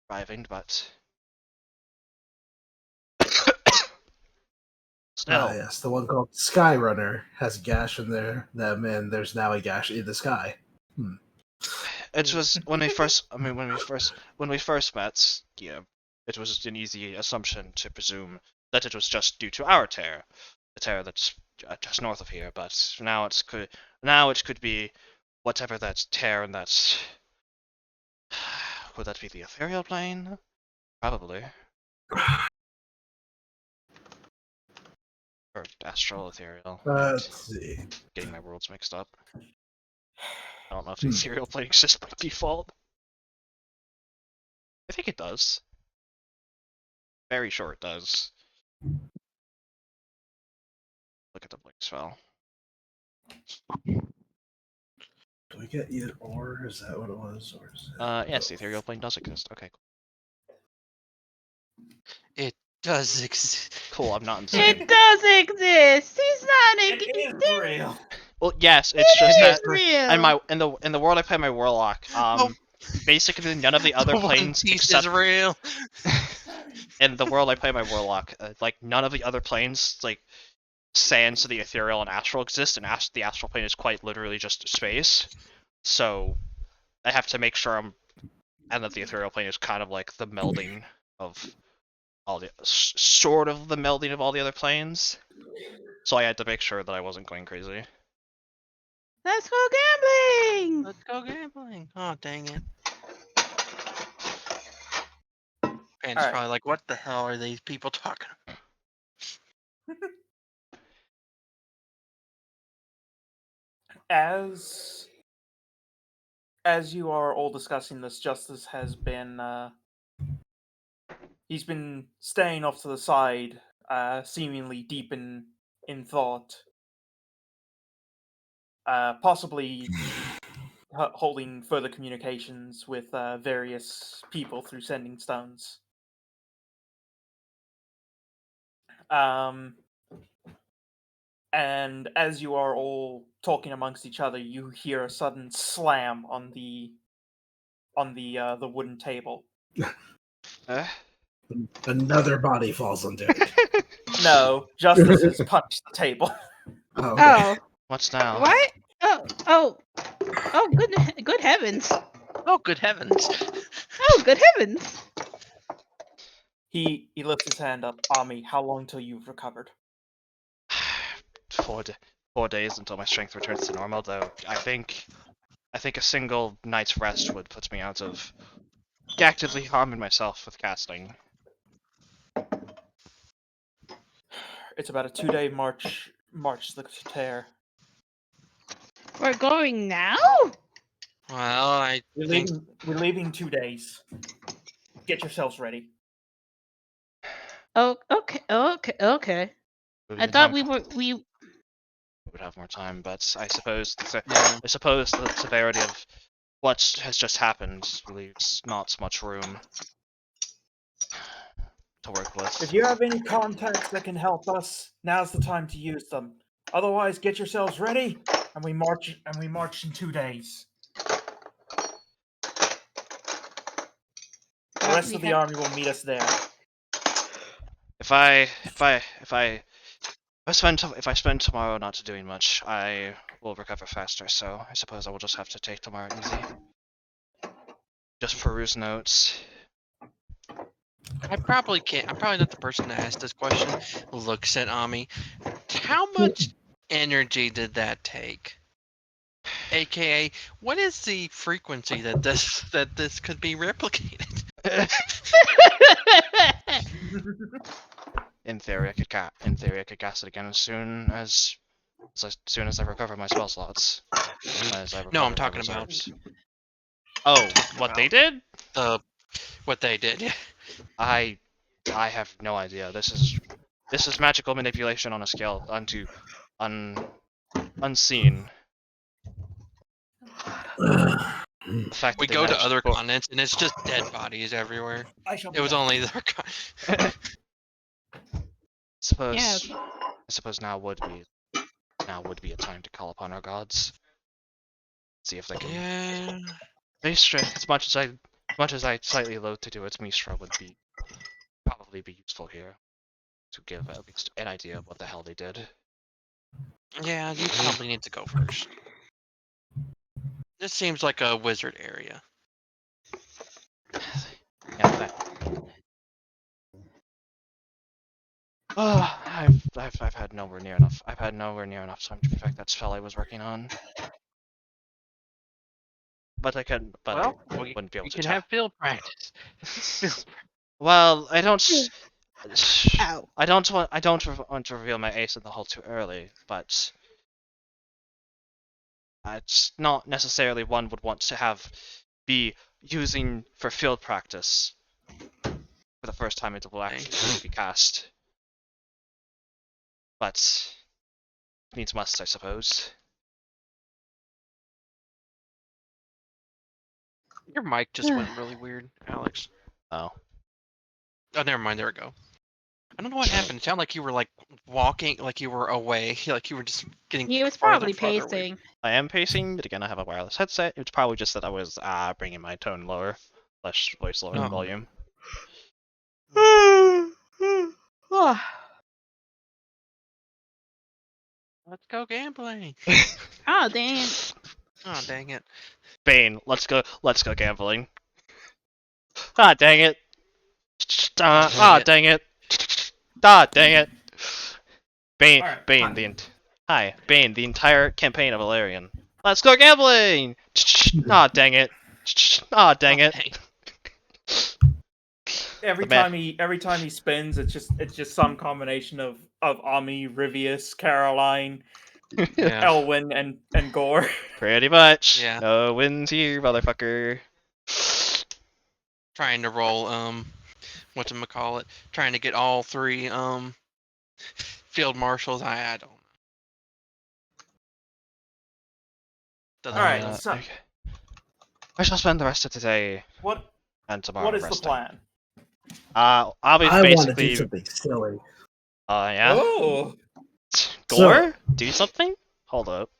A: arriving, but still.
E: Yes, the one called Skyrunner has a gash in them, and there's now a gash in the sky.
A: It was when we first met, yeah, it was an easy assumption to presume that it was just due to our tear, the tear that's just north of here. But now it could be whatever that tear and that's would that be the ethereal plane? Probably. Or astral ethereal.
E: Let's see.
A: Getting my worlds mixed up. I don't know if the ethereal plane exists by default. I think it does. Very sure it does. Look at the blink spell.
E: Do we get either or? Is that what it was? Or is it
A: Yes, the ethereal plane does exist. Okay,
D: It does exist.
A: cool. I'm not insane.
B: It does exist. He's not
C: It is real.
A: Well, yes, it's just
B: It
A: that
B: is real.
A: and in the world I play my warlock, basically none of the other
D: The One
A: planes
D: Piece
A: except
D: is real.
A: in the world I play my warlock, like none of the other planes like sans the ethereal and astral exist, and the astral plane is quite literally just space. So I have to make sure and that the ethereal plane is kind of like the melding of all the sort of the melding of all the other planes. So I had to make sure that I wasn't going crazy.
B: Let's go gambling.
D: Let's go gambling. Oh, dang it. And it's
C: Alright.
D: probably like, what the hell are these people talking about?
C: As you are all discussing this, Justice has been he's been staying off to the side, seemingly deep in thought. possibly holding further communications with various people through sending stones. And as you are all talking amongst each other, you hear a sudden slam on the wooden table.
A: Uh,
E: Another body falls onto it.
C: No, Justice has punched the table.
E: Oh, okay.
F: Oh,
A: what's now?
F: what? Oh, good heavens!
D: Oh, good heavens.
F: Oh, good heavens!
C: He lifts his hand up. Ami, how long till you've recovered?
A: 4 days until my strength returns to normal. Though I think a single night's rest would put me out of actively harming myself with casting.
C: It's about a 2-day march to Tear.
F: We're going now?
D: Well, I think
C: We're leaving 2 days. Get yourselves ready.
F: Oh, okay. I
A: Moving
F: thought
A: time
F: we
A: would have more time, but I suppose
D: yeah.
A: the severity of what has just happened leaves not much room to work with.
C: If you have any contacts that can help us, now's the time to use them. Otherwise, get yourselves ready, and we march in 2 days. The rest of the army will meet us there.
A: If I spend tomorrow not doing much, I will recover faster. So I suppose I will just have to take tomorrow easy. Just peruse notes.
D: I probably can't. I'm probably not the person to ask this question. Looks at Ami. How much energy did that take? AKA, what is the frequency that this could be replicated?
A: In theory, I could cast it again as soon as I recover my spell slots.
D: No, I'm talking about
A: reserves. Oh, what they did?
D: what they did. Yeah.
A: I have no idea. This is magical manipulation on a scale unseen. The fact
D: We
A: that they
D: go to
A: managed
D: other
A: to
D: continents and it's just dead bodies everywhere.
C: I shall.
D: It was only their.
A: suppose
F: Yeah.
A: I suppose now would be a time to call upon our gods. See if they can.
D: Yeah.
A: Mistra, as much as I slightly loathe to do it, Mistra would probably be useful here to give at least an idea of what the hell they did.
D: Yeah, you probably need to go first. This seems like a wizard area.
A: Yeah, that. Oh, I've had nowhere near enough. I've had nowhere near enough time to perfect that spell I was working on. But I wouldn't be able
D: You
A: to
D: can
A: tell.
D: have field practice. Field
A: Well, I don't.
F: Ow.
A: I don't want to reveal my ace in the hole too early, but it's not necessarily one would want to be using for field practice for the first time it will actually be cast. But needs must, I suppose.
D: Your mic just went really weird, Alex.
A: Oh.
D: Oh, never mind. There we go. I don't know what happened. It sounded like you were like walking, like you were away, like you were just getting.
F: He was
D: farther
F: probably
D: and farther away.
F: pacing.
A: I am pacing, but again, I have a wireless headset. It's probably just that I was bringing my tone lower, less voice lower in
D: Oh.
A: volume.
D: Let's go gambling.
F: Oh, dang.
D: Oh, dang it.
A: Bane, let's go gambling. Ah, dang it. Dang it. Dang it. Bane,
C: Alright,
A: Bane,
C: fine.
A: Bane, the entire campaign of Elerian. Let's go gambling! Dang it. Dang it.
D: Dang.
C: Every time he spins, it's just some combination of Ami, Rivius, Caroline,
D: Yeah.
C: Elwyn, and Gore.
A: Pretty much.
D: Yeah.
A: No wins here, motherfucker.
D: Trying to roll whatchamacallit, trying to get all three field marshals. I don't know. Doesn't
C: Alright,
D: feel-
C: so
A: Okay. I shall spend the rest of today
C: what
A: and tomorrow
C: what is
A: resting.
C: the plan?
A: I'll be
E: I want to do
A: basically.
E: something silly.
A: Yeah.
C: Oh,
A: Gore? Do something? Hold up.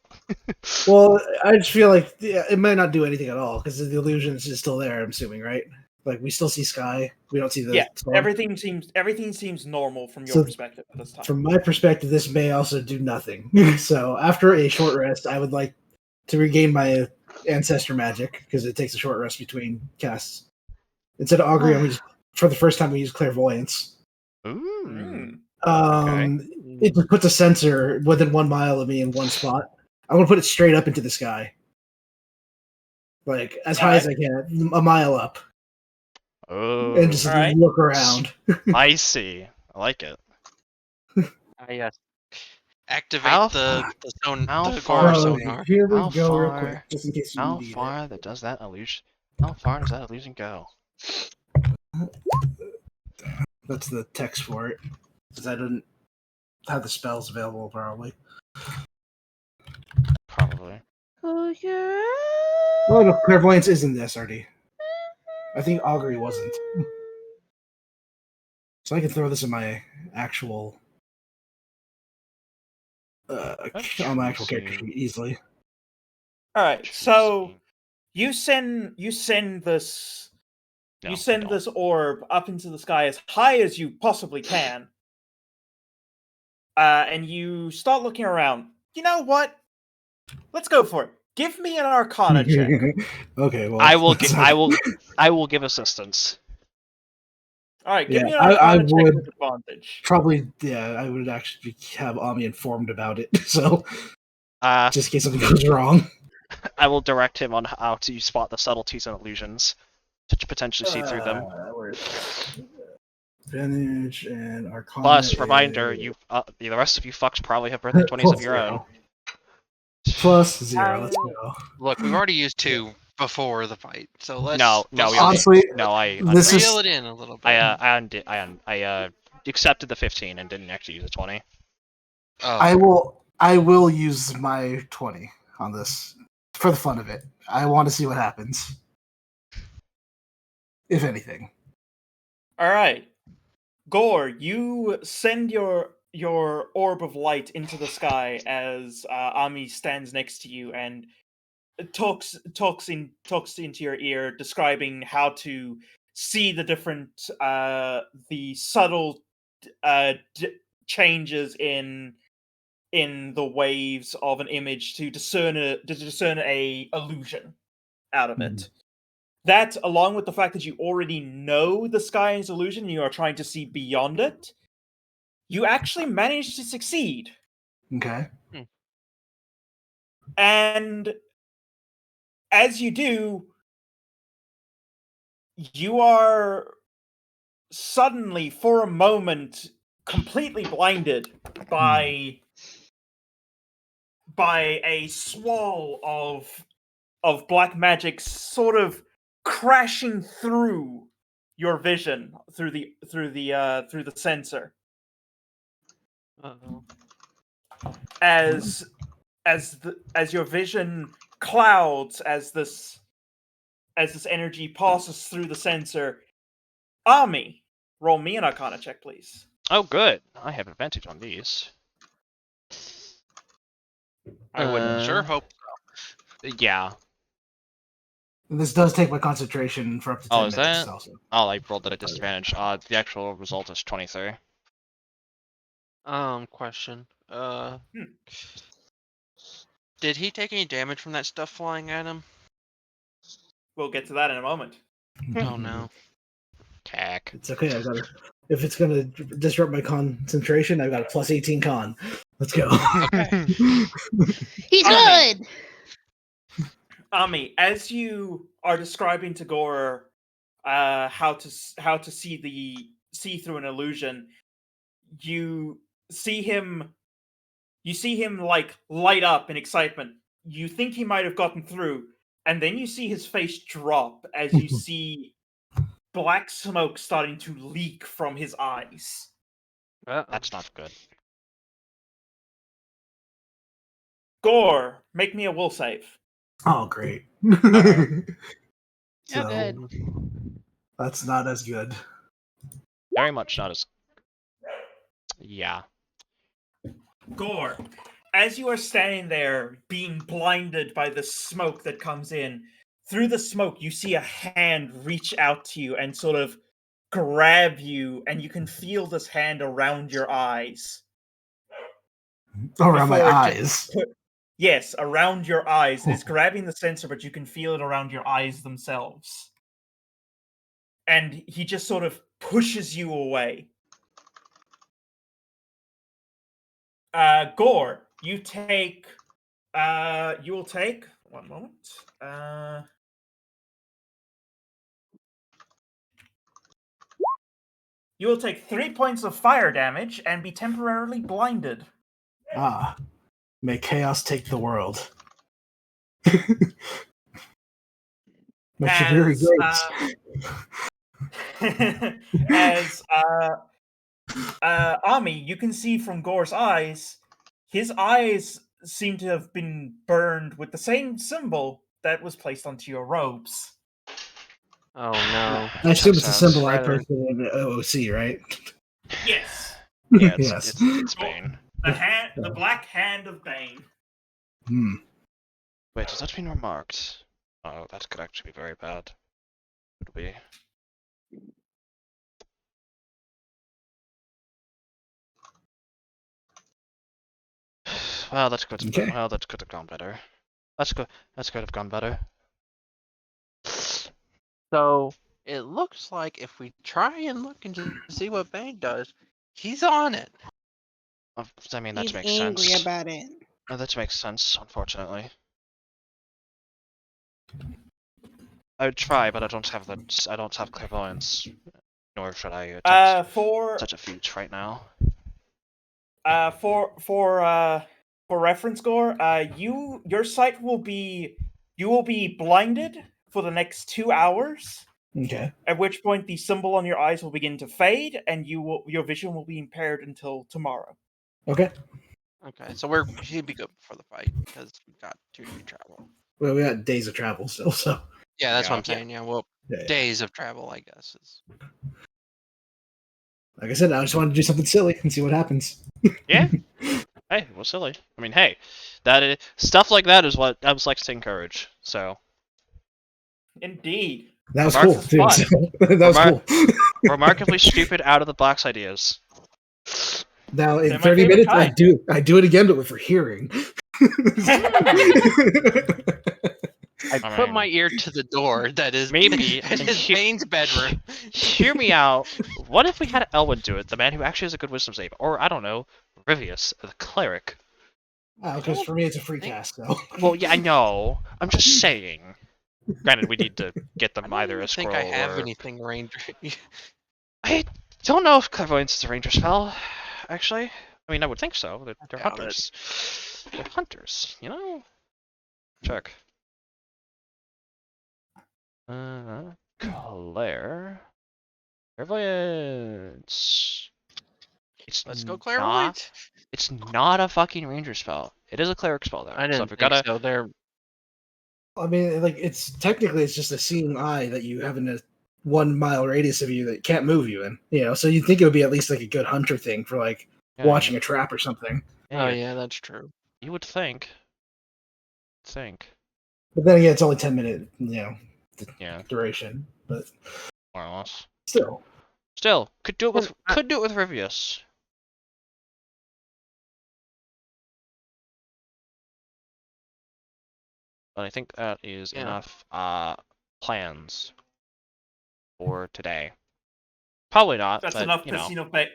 E: Well, I just feel like it might not do anything at all because the illusion is still there. I'm assuming, right? Like we still see sky. We don't see the
C: yeah.
E: storm.
C: Everything seems normal from your
E: So,
C: perspective at this time.
E: From my perspective, this may also do nothing. So after a short rest, I would like to regain my ancestor magic because it takes a short rest between casts. Instead of augury, I'm just for the first time we use clairvoyance.
A: Ooh.
C: Hmm.
E: It just puts a sensor within 1 mile of me in one spot. I want to put it straight up into the sky, like as high as I can, a mile up,
A: Oh.
E: and just
C: Alright.
E: look around.
A: I see. I like it.
D: Yes. Activate
A: How
D: the
A: how
D: the
A: far-
D: Gore
E: Oh,
D: sonar.
E: here we
A: How
E: go, real
A: far-
E: quick, just in case you
A: How
E: need
A: far does that illusion? How far does that illusion go?
E: it. That's the text for it, because I didn't have the spells available, probably.
A: Probably.
F: Oh, yeah.
E: Oh no, clairvoyance isn't the SRD. I think augury wasn't. So I can throw this in my actual on my actual character sheet easily.
C: Alright, so you send this
A: No,
C: you
A: I
C: send
A: don't.
C: this orb up into the sky as high as you possibly can. And you start looking around. You know what? Let's go for it. Give me an Arcana check.
E: Okay, well,
A: I will.
E: that's
A: I will give assistance.
C: All right, give
E: Yeah,
C: me an
E: I
C: Arcana check
E: would-
C: with advantage.
E: probably, yeah, I would actually have Ami informed about it, so just in case something goes wrong.
A: I will direct him on how to spot the subtleties and illusions to potentially see through them.
E: Where is this? Advantage and Arcana.
A: Plus, reminder,
E: is
A: the rest of you fucks probably have birthday 20s of
E: plus
A: your own.
E: 0. Plus 0. Let's go.
D: Look, we've already used 2 before the fight, so let's
A: No,
D: let's
A: we only-
E: Honestly,
A: No, I
E: this
D: reel
E: is
D: it in a little bit.
A: I accepted the 15 and didn't actually use a 20.
D: Oh,
E: I will use my 20 on this for the fun of it. I want to see what happens, if anything.
C: All right, Gore, you send your orb of light into the sky as Ami stands next to you and talks into your ear, describing how to see the different the subtle changes in the waves of an image to discern a illusion out of it. That, along with the fact that you already know the sky is illusion and you are trying to see beyond it, you actually managed to succeed.
E: Okay.
C: And as you do, you are suddenly, for a moment, completely blinded by a swirl of black magic sort of crashing through your vision through the sensor
D: uh-oh.
C: as your vision clouds as this energy passes through the sensor. Ami, roll me an Arcana check, please.
A: Oh, good. I have advantage on these.
D: I would sure hope.
A: Yeah.
E: And this does take my concentration for up to 10
A: Oh, is
E: minutes.
A: that?
E: Also,
A: Oh, I rolled at a disadvantage. The actual result is 23.
D: Question. Did he take any damage from that stuff flying at him?
C: We'll get to that in a moment.
D: Oh no.
A: Cack.
E: it's okay. I got it. If it's gonna disrupt my concentration, I've got a plus 18 con. Let's go.
F: He's
C: Ami.
F: good.
C: Ami, as you are describing to Gore how to see through an illusion, you see him like light up in excitement. You think he might have gotten through, and then you see his face drop as you see black smoke starting to leak from his eyes.
A: That's not good.
C: Gore, make me a will save.
E: Oh, great.
B: Oh,
E: So
B: good.
E: that's not as good.
A: Very much not as. Yeah.
C: Gore, as you are standing there being blinded by the smoke that comes in, through the smoke you see a hand reach out to you and sort of grab you, and you can feel this hand around your eyes.
E: Around my
C: Before it
E: eyes.
C: just yes, around your eyes. It's grabbing the sensor, but you can feel it around your eyes themselves. And he just sort of pushes you away. Gore, you will take one moment. You will take 3 points of fire damage and be temporarily blinded.
E: Ah, may chaos take the world. Makes you very
C: As
E: great.
C: as Ami, you can see from Gore's eyes, his eyes seem to have been burned with the same symbol that was placed onto your robes.
D: Oh no.
E: I assume it's a
A: Makes
E: symbol
A: sense.
E: I
D: Rather-
E: posted in OOC, right?
C: Yes,
A: Yeah,
E: Yes.
A: it's Bane.
C: the black hand of Bane.
E: Hmm.
A: Wait, has that been remarked? Oh, that could actually be very bad. Could be. Well, that could have
E: Okay.
A: that could have gone better. That could have gone better.
D: So it looks like if we try and look into see what Bane does, he's on it.
A: I mean, that
F: He's
A: makes
F: angry
A: sense.
F: about it.
A: That makes sense, unfortunately. I would try, but I don't have clairvoyance, nor should I attempt
C: For
A: such a feat right now.
C: for reference, Gore, your sight will be blinded for the next 2 hours.
E: Okay.
C: At which point the symbol on your eyes will begin to fade, and your vision will be impaired until tomorrow.
E: Okay.
D: Okay, so he'd be good for the fight because we got 2 day travel.
E: Well, we got days of travel still, so
D: Yeah, that's
A: Yeah.
D: what I'm saying. Yeah, well,
E: yeah.
D: days of travel, I guess. Is...
E: Like I said, I just wanted to do something silly and see what happens.
A: Yeah. Hey, well, silly. I mean, hey, stuff like that is what Evs likes to encourage. So
C: Indeed.
E: That was
A: Remark-
E: cool too.
C: fun.
E: So, that was
A: Remark-
E: cool.
A: remarkably stupid, out of the box ideas.
E: Now in
C: They're my
E: 30
C: favorite
E: minutes,
C: kind.
E: I do it again, but for hearing.
D: I
A: I
D: put
A: mean,
D: my ear to the door that is
A: maybe,
D: in
A: and
D: his Bane's bedroom.
A: hear me out. What if we had Elwyn do it, the man who actually has a good wisdom save, or I don't know, Rivius, the cleric?
E: Because for me, it's a free cast. So
A: Well, yeah, I know. I'm just saying. Granted, we need to get
D: I
A: them
D: don't
A: either
D: even
A: a
D: think
A: scroll
D: I have
A: or.
D: anything ranger.
A: I don't know if clairvoyance is a ranger spell. Actually, I mean, I would think so. They're
D: doubt it.
A: hunters. They're hunters, you know. Check. Claire. Clairvoyance. It's
D: Let's go
A: not.
D: clairvoyant.
A: It's not a fucking ranger spell. It is a cleric spell though.
D: I
A: So
D: didn't
A: if we
D: think
A: gotta.
D: so. They're
E: I mean, like it's technically it's just a seeing eye that you have in a 1 mile radius of you that can't move you in. You know, so you'd think it would be at least like a good hunter thing for like
A: Yeah,
E: watching a trap or something.
A: yeah,
D: oh yeah, that's true.
A: you would think. Think.
E: But then again, it's only 10-minute,
A: Yeah,
E: duration. But
A: more or less.
E: still,
A: Still, could do it with
D: Well,
A: Rivius. But I think that is
D: Yeah.
A: enough plans for today. Probably not.
C: That's
A: but,
C: enough
A: you know.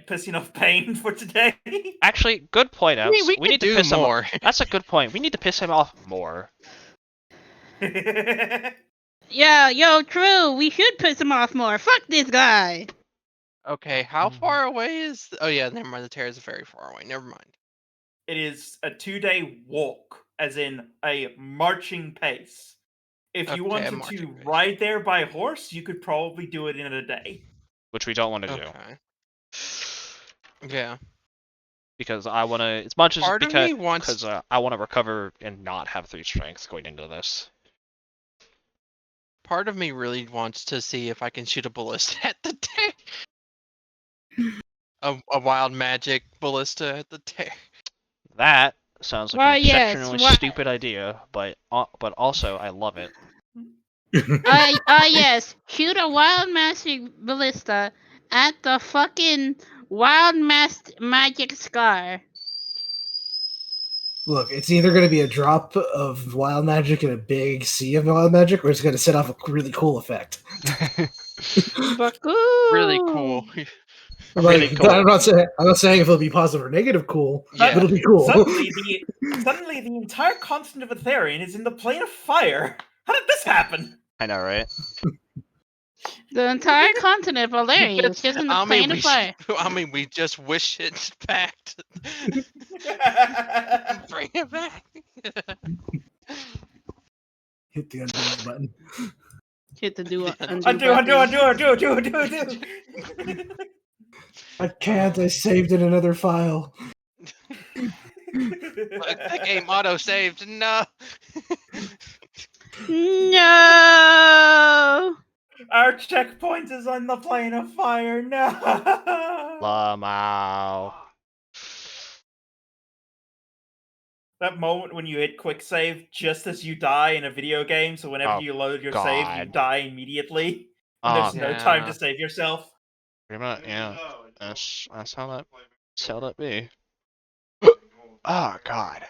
C: pissing off Bane for today.
A: Actually, good point,
D: I mean,
A: Evs.
D: we
A: need
D: could
A: to
D: do
A: piss
D: more.
A: him off. That's a good point. We need to piss him off more.
F: Yeah, yo, true. We should piss him off more. Fuck this guy.
D: Okay, how far away is? Oh yeah, never mind. The terrace is very far away. Never mind.
C: It is a 2-day walk, as in a marching pace. If you
D: Okay, a
C: wanted
D: marching
C: to
D: pace.
C: ride there by horse, you could probably do it in a day.
A: Which we don't want to do.
D: Okay. Yeah.
A: Because I want to, as much as
D: Part of me wants-
A: because I want to recover and not have 3 strength going into this.
D: Part of me really wants to see if I can shoot a ballista at the tear. A wild magic ballista at the tear.
A: That sounds like
F: Well,
A: an
F: yes,
A: exceptionally
F: why-
A: stupid idea, but also I love it.
F: Yes. Shoot a wild magic ballista at the fucking wild magic scar.
E: Look, it's either going to be a drop of wild magic in a big sea of wild magic, or it's going to set off a really cool effect.
D: Really cool.
A: Really
E: Like,
A: cool.
E: I'm not saying if it'll be positive or negative cool,
D: Yeah.
E: but it'll be cool.
C: Suddenly, the entire continent of Elerian is in the plane of fire. How did this happen?
A: I know, right?
F: The entire continent of Elerian is just in the plane of fire.
D: I mean, we just wish it back. Bring it back.
E: Hit the undo button.
F: Hit the do
C: Undo.
E: I can't. I saved in another file.
D: Look, the game auto saved. No.
F: No.
C: Our checkpoint is on the plane of fire. No.
A: Lamau.
C: That moment when you hit quick save just as you die in a video game, so whenever
A: Oh,
C: you load your save, you
A: God.
C: die immediately. And
A: Oh,
C: there's no time
D: yeah.
C: to save yourself.
A: pretty much, yeah. That's how that be. Oh God.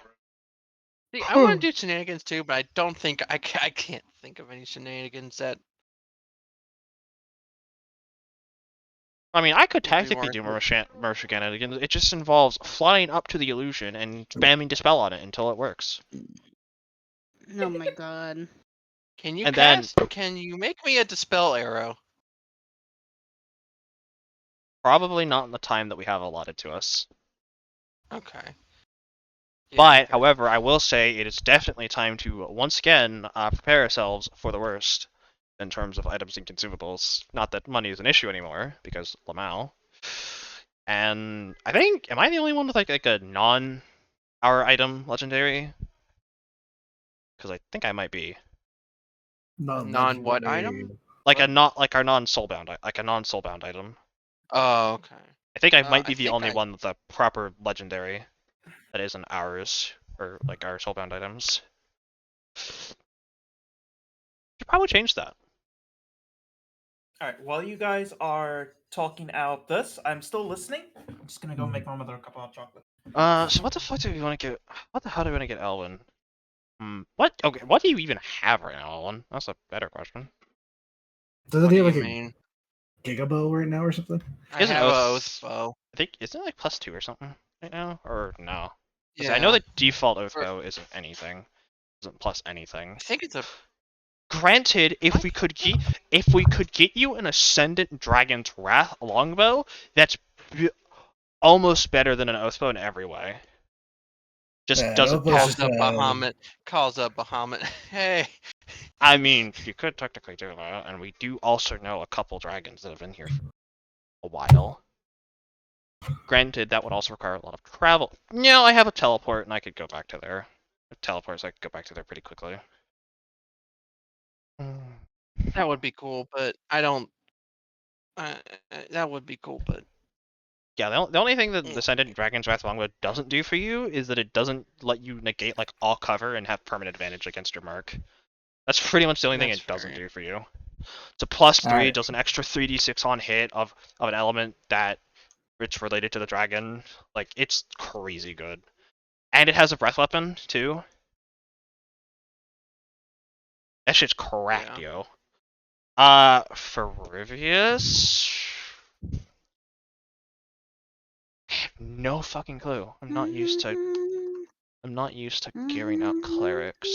D: See, I want to do shenanigans too, but I don't think I can't think of any shenanigans that.
A: I mean, I could
D: Would be
A: tactically do more shenanigans. It just involves flying up to the illusion and spamming dispel on it until it works.
F: Oh my god.
D: Can you
A: And then-
D: Can you make me a dispel arrow?
A: Probably not in the time that we have allotted to us.
D: Okay. Yeah,
A: But,
D: okay.
A: however, I will say it is definitely time to once again prepare ourselves for the worst in terms of items and consumables. Not that money is an issue anymore because Lamau. And I think, am I the only one with like a non-hour item legendary? Because I think I might be.
D: Non what item?
A: Like
D: What?
A: our non-soulbound item.
D: Oh, okay.
A: I think I
D: Uh,
A: might be
D: I
A: the
D: think
A: only
D: I-
A: one with a proper legendary that isn't ours, or like our soulbound items. Should probably change that.
C: Alright, while you guys are talking out this, I'm still listening. I'm just gonna go make my mother a cup of hot chocolate.
A: So what the fuck do we want to get? What the hell do we want to get Elwyn? What? Okay, what do you even have right now, Elwyn? That's a better question.
E: Doesn't
D: What
E: he
D: do
E: have
D: you
E: like a
D: mean?
E: gigabow right now or something?
D: I
A: He has an
D: have a
A: oath.
D: oath bow.
A: I think isn't it like +2 or something right now, or no? 'Cause
D: Yeah.
A: I know the default oath
D: For-
A: bow isn't anything, isn't plus anything.
D: I think it's a.
A: Granted, if we could get you an Ascendant Dragon's Wrath longbow, that's almost better than an oath bow in every way. Just
E: Yeah,
A: doesn't
E: oath bow's
A: have.
E: just,
D: Calls up Bahamut. Calls up Bahamut. Hey.
A: I mean, you could technically do that, and we do also know a couple dragons that have been here for a while. Granted, that would also require a lot of travel. No, I have a teleport, and I could go back to there. With teleports, I could go back to there pretty quickly.
D: That would be cool, but I don't. That would be cool, but
A: Yeah, the only thing that the Ascendant Dragon's Wrath Longbow doesn't do for you is that it doesn't let you negate like all cover and have permanent advantage against your mark. That's pretty much the only thing
D: That's
A: it doesn't
D: fair.
A: do for you. It's a +3,
E: Alright.
A: does an extra 3d6 on hit of an element that it's related to the dragon. Like, it's crazy good. And it has a breath weapon, too. That shit's cracked, yo. Ferivius? I have no fucking clue. I'm not used to gearing out clerics.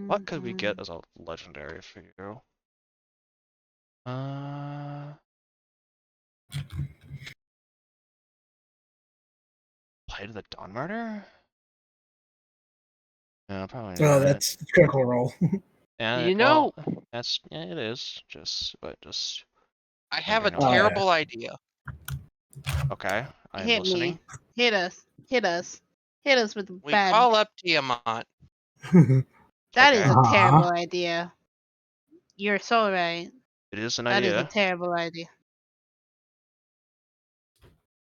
A: What could we get as a legendary for you? Blade of the Dawn Murder? No, probably
E: Oh,
A: not.
E: that's critical role.
A: Yeah,
D: You
A: well,
D: know,
A: it is. Just
D: I have a
A: wondering how-
D: terrible idea.
A: Okay, I am
F: Hit
A: listening.
F: me. Hit us. Hit us. Hit us with the
D: We
F: bad.
D: call up Tiamat.
F: That is
A: Okay.
F: a terrible idea. You're so right.
A: It is an
F: That is a
A: idea.
F: terrible idea.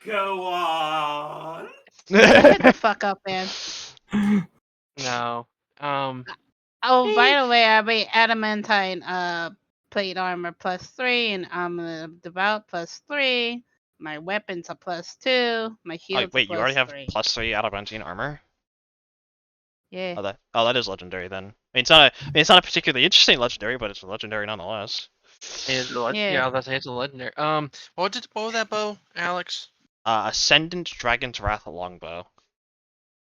C: Go on.
F: Shut the fuck up, man.
D: No.
F: Oh,
D: Eh.
F: by the way, I made adamantine plate armor +3 and armor of devout +3. My weapons are +2. My
A: Oh,
F: shields
A: wait, you
F: are
A: already have
F: +3.
A: +3 adamantine armor?
F: Yeah.
A: Oh, that is legendary then. I mean, it's not a particularly interesting legendary, but it's a legendary nonetheless.
F: Yeah.
D: That's it's a legendary. What was that bow, Alex?
A: Ascendant Dragon's Wrath longbow.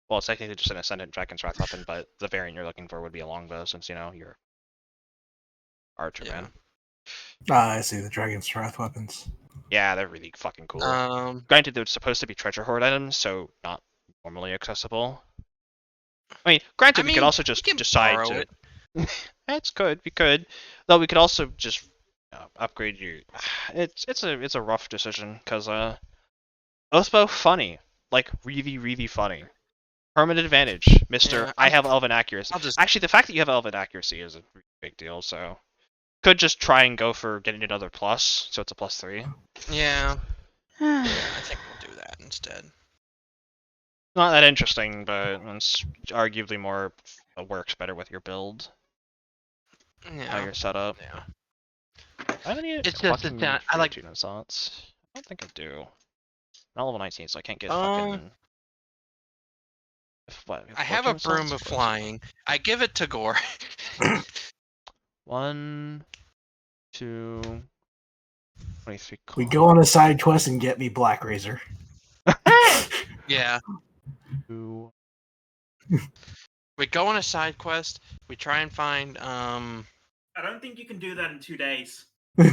A: Well, it's technically just an Ascendant Dragon's Wrath weapon, but the variant you're looking for would be a longbow, since you're archer
D: Yeah.
A: man.
E: I see the Dragon's Wrath weapons.
A: Yeah, they're really fucking cool. Granted, they're supposed to be treasure hoard items, so not normally accessible. I mean, granted, we could also just
D: you can
A: decide
D: borrow
A: to.
D: it.
A: It's good. We could, though. We could also just upgrade your. It's a rough decision because Oathbow funny, like really funny. Permanent advantage, Mister.
D: Yeah,
A: I have elven accuracy.
D: I'll just
A: Actually, the fact that you have elven accuracy is a big deal. So could just try and go for getting another plus, so it's a +3.
D: yeah. I think we'll do that instead.
A: Not that interesting, but it's arguably more works better with your build, how
D: Yeah.
A: you're set up.
D: Yeah.
A: I have any
D: It's just
A: fucking
D: that I like.
A: fortune slots? I don't think I do. Not level 19, so I can't get
D: Um,
A: fucking. What?
D: I have a
A: fortune slots?
D: broom of
A: What is it?
D: flying. I give it to Gore.
A: 1, 2, 23.
E: We go on a side quest and get me Black Razor.
D: Yeah.
A: 2.
D: We go on a side quest. We try and find
C: I don't think you can do that in 2 days.
A: Do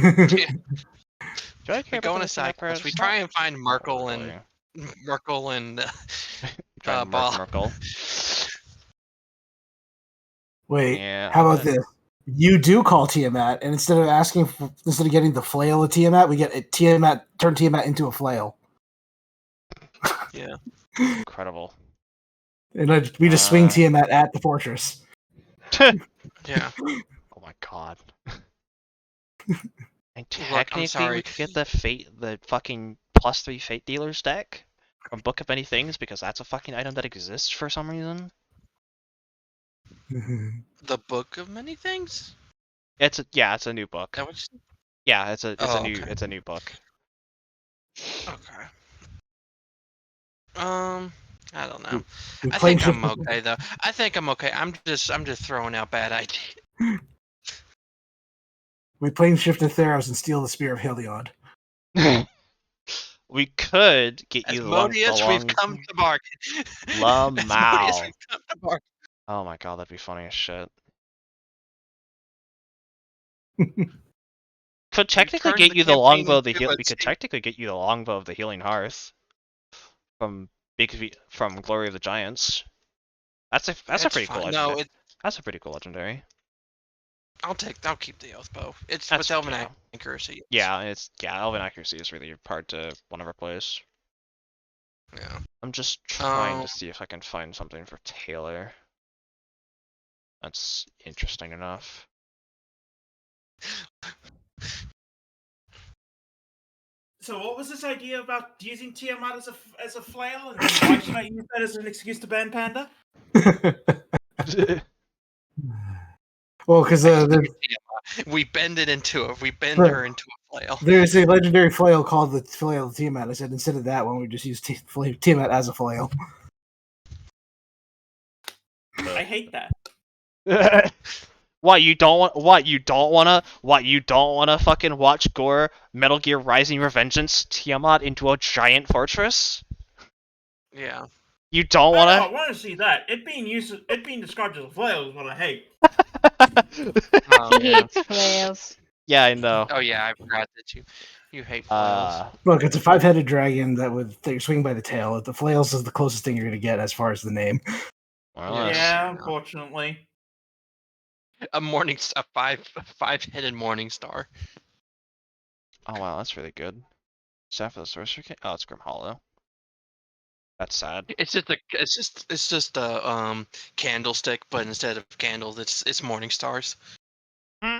A: I
D: we
A: care
D: go
A: about
D: on a
A: the
D: side
A: Necro's?
D: quest. We try and find Merkel
A: Really.
D: and
A: Try and
D: Ball.
A: Merkel.
E: Wait,
A: Yeah.
E: how about this? You do call Tiamat, and instead of getting the flail of Tiamat, we get turn Tiamat into a flail.
D: Yeah.
A: Incredible.
E: And we just swing Tiamat at the fortress.
D: Yeah.
A: Oh my god. And
D: Look, I'm
A: technically,
D: sorry.
A: we could get the fucking +3 Fate Dealers deck from Book of Many Things because that's a fucking item that exists for some reason.
D: The Book of Many Things?
A: It's a new book.
D: That was
A: Yeah, it's a
D: okay.
A: new book.
D: Okay. I don't know.
E: We
D: I
E: play
D: think I'm okay though. I think I'm okay. I'm just throwing out bad ideas.
E: We plane shift to Theros and steal the Spear of Heliod.
A: We could get
D: As
A: you the
D: Modius, we've come to bargain.
A: Lamau.
D: We've come to bargain.
A: Oh my god, that'd be funny as shit. Could technically
D: turned
A: get
D: the
A: you the
D: campaign
A: longbow of the
D: into a
A: we could
D: team.
A: technically get you the longbow of the Healing Hearth from from Glory of the Giants. That's a pretty cool
D: fine.
A: legendary.
D: No,
A: That's a pretty cool legendary.
D: I'll keep the oath bow. It's
A: That's
D: with elven
A: yeah.
D: accuracy.
A: Yeah, elven accuracy is really hard to one of our plays.
D: Yeah.
A: I'm just trying to see if I can find something for Taylor. That's interesting enough.
C: So what was this idea about using Tiamat as a flail? And why should I use that as an excuse to ban Panda?
E: Well, because
D: we bend her into a flail.
E: there's a legendary flail called the Flail of Tiamat. I said instead of that one, we just use Tiamat as a flail.
C: I hate that.
A: What you don't wanna fucking watch Gore Metal Gear Rising Revengeance Tiamat into a giant fortress?
D: Yeah.
A: You don't
C: I
A: wanna?
C: want to see that. It being described as a flail is what I hate.
D: Oh,
F: He
D: yeah.
F: hates flails.
A: Yeah, I know.
D: Oh yeah, I forgot that you hate flails.
E: Look, it's a 5-headed dragon that you swing by the tail. The flails is the closest thing you're going to get as far as the name.
A: Well,
D: Yes.
C: Yeah,
D: I know.
C: unfortunately.
D: A five-headed morning star.
A: oh wow, that's really good. Staff of the Sorcerer King? Oh, it's Grim Hollow. That's sad.
D: It's just a candlestick, but instead of candles, it's morning stars.
A: Hmm.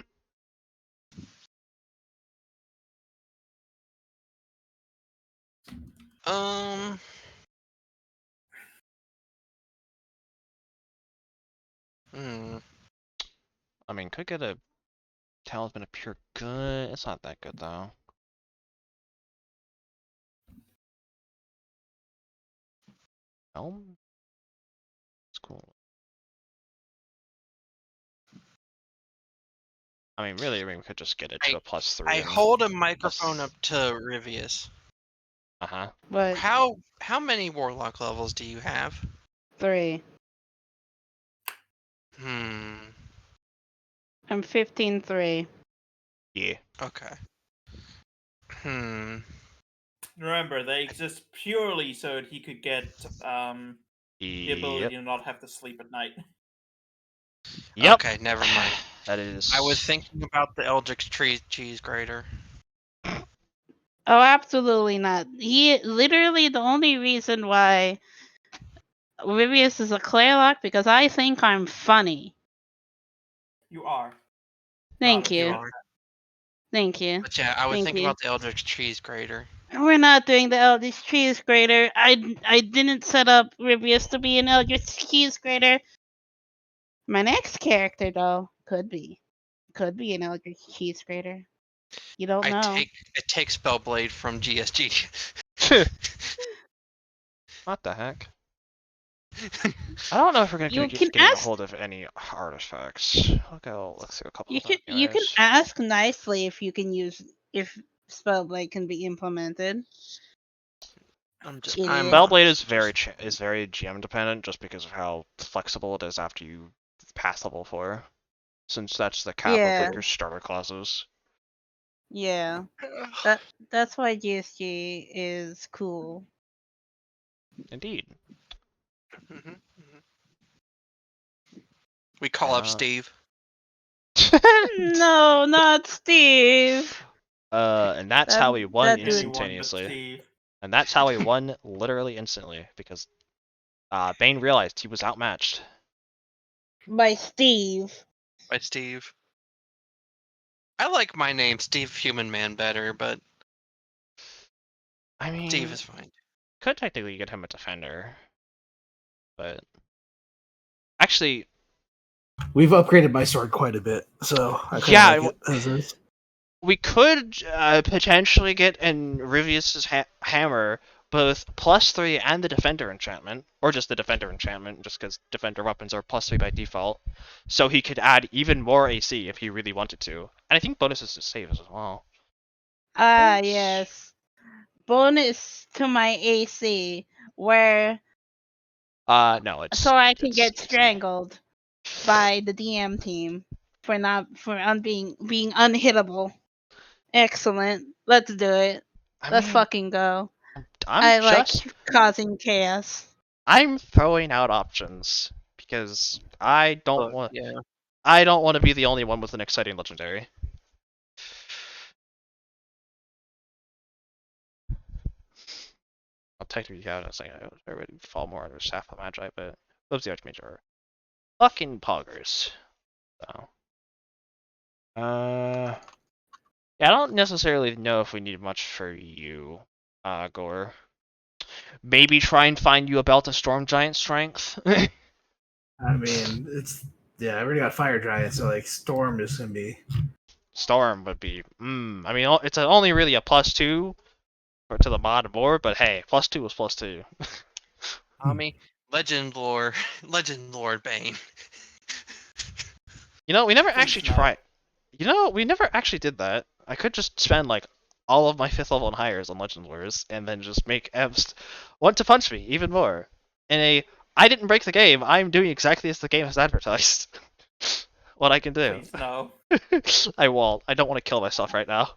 D: Um. Hmm.
A: I mean, could get a Talisman of Pure Good. It's not that good though. Helm? It's cool. I mean, really, we could just get it to a +3.
D: I hold a microphone up to Rivius.
A: Uh-huh.
F: But
D: How many warlock levels do you have?
F: 3.
D: Hmm.
F: I'm 15-3.
A: Yeah.
D: Okay. Hmm.
C: Remember, they exist purely so that he could get the
A: Yep.
C: ability to not have to sleep at night.
A: Yep.
D: Okay, never mind.
A: That is.
D: I was thinking about the Eldritch cheese grater.
F: Oh, absolutely not. He literally the only reason why Rivius is a Claylock because I think I'm funny.
C: You are.
F: Thank
C: Promise.
F: you.
D: are.
F: Thank you.
D: But yeah, I was
F: Thank
D: thinking
F: you.
D: about the Eldritch cheese grater.
F: We're not doing the Eldritch Cheese Grater. I didn't set up Rivius to be an Eldritch Cheese Grater. My next character though could be an Eldritch Cheese Grater. You don't
D: I
F: know.
D: take Spellblade from GSG.
A: What the heck? I don't know if we're gonna
F: You
A: keep
F: can
A: getting a
F: ask.
A: hold of any artifacts. Let's see a couple of them.
F: You can
A: Anyways.
F: ask nicely if you can use if Spellblade can be implemented.
D: I'm just.
F: It
D: I'm
F: is.
A: Spellblade is very GM dependent, just because of how flexible it is after you pass level 4, since that's the cap of
F: Yeah.
A: like your starter classes.
F: Yeah. That's why GSG is cool.
A: Indeed.
D: Mhm, mhm. We call up Steve.
F: No, not Steve.
A: And that's
F: That-
A: how we won
F: that dude-
C: Anyone but
A: instantaneously.
C: Steve.
A: And that's how we won literally instantly, because Bane realized he was outmatched.
F: By Steve.
D: By Steve. I like my name, Steve Human Man, better, but
A: I mean,
D: Steve is fine.
A: could technically get him a defender, but actually,
E: We've upgraded my sword quite a bit, so I kind
A: yeah,
E: of like it as is.
A: we could potentially get in Rivius's hammer both +3 and the defender enchantment, or just the defender enchantment, just because defender weapons are +3 by default, so he could add even more AC if he really wanted to. And I think bonuses to saves as well.
F: Ah, yes. Bonus to my AC, where
A: No, it's
F: so I can
A: it's
F: get
A: AC.
F: strangled by the DM team for being unhittable. Excellent. Let's do it. Let's
A: mean,
F: fucking go.
A: I'm
F: like
A: just
F: causing chaos.
A: I'm throwing out options because I don't want
D: Yeah.
A: to be the only one with an exciting legendary. I'll technically count as saying I would fall more under Staff of Magi, but those the Archmage are fucking poggers. So, yeah, I don't necessarily know if we need much for you, Gore. Maybe try and find you a belt of Storm Giant strength.
E: I mean, I already got Fire Giant, so like Storm is gonna be.
A: Storm would be, I mean, it's only really a +2 to the mod board, but hey, +2 is +2.
D: Tommy, Legend Lord Bane.
A: You know, we never
C: Please
A: actually
C: no.
A: tried. You know, we never actually did that. I could just spend like all of my 5th level and higher on Legend Lures, and then just make Evs want to punch me even more. I didn't break the game. I'm doing exactly as the game has advertised. What I can do.
C: Please no.
A: I won't. I don't want to kill myself right now.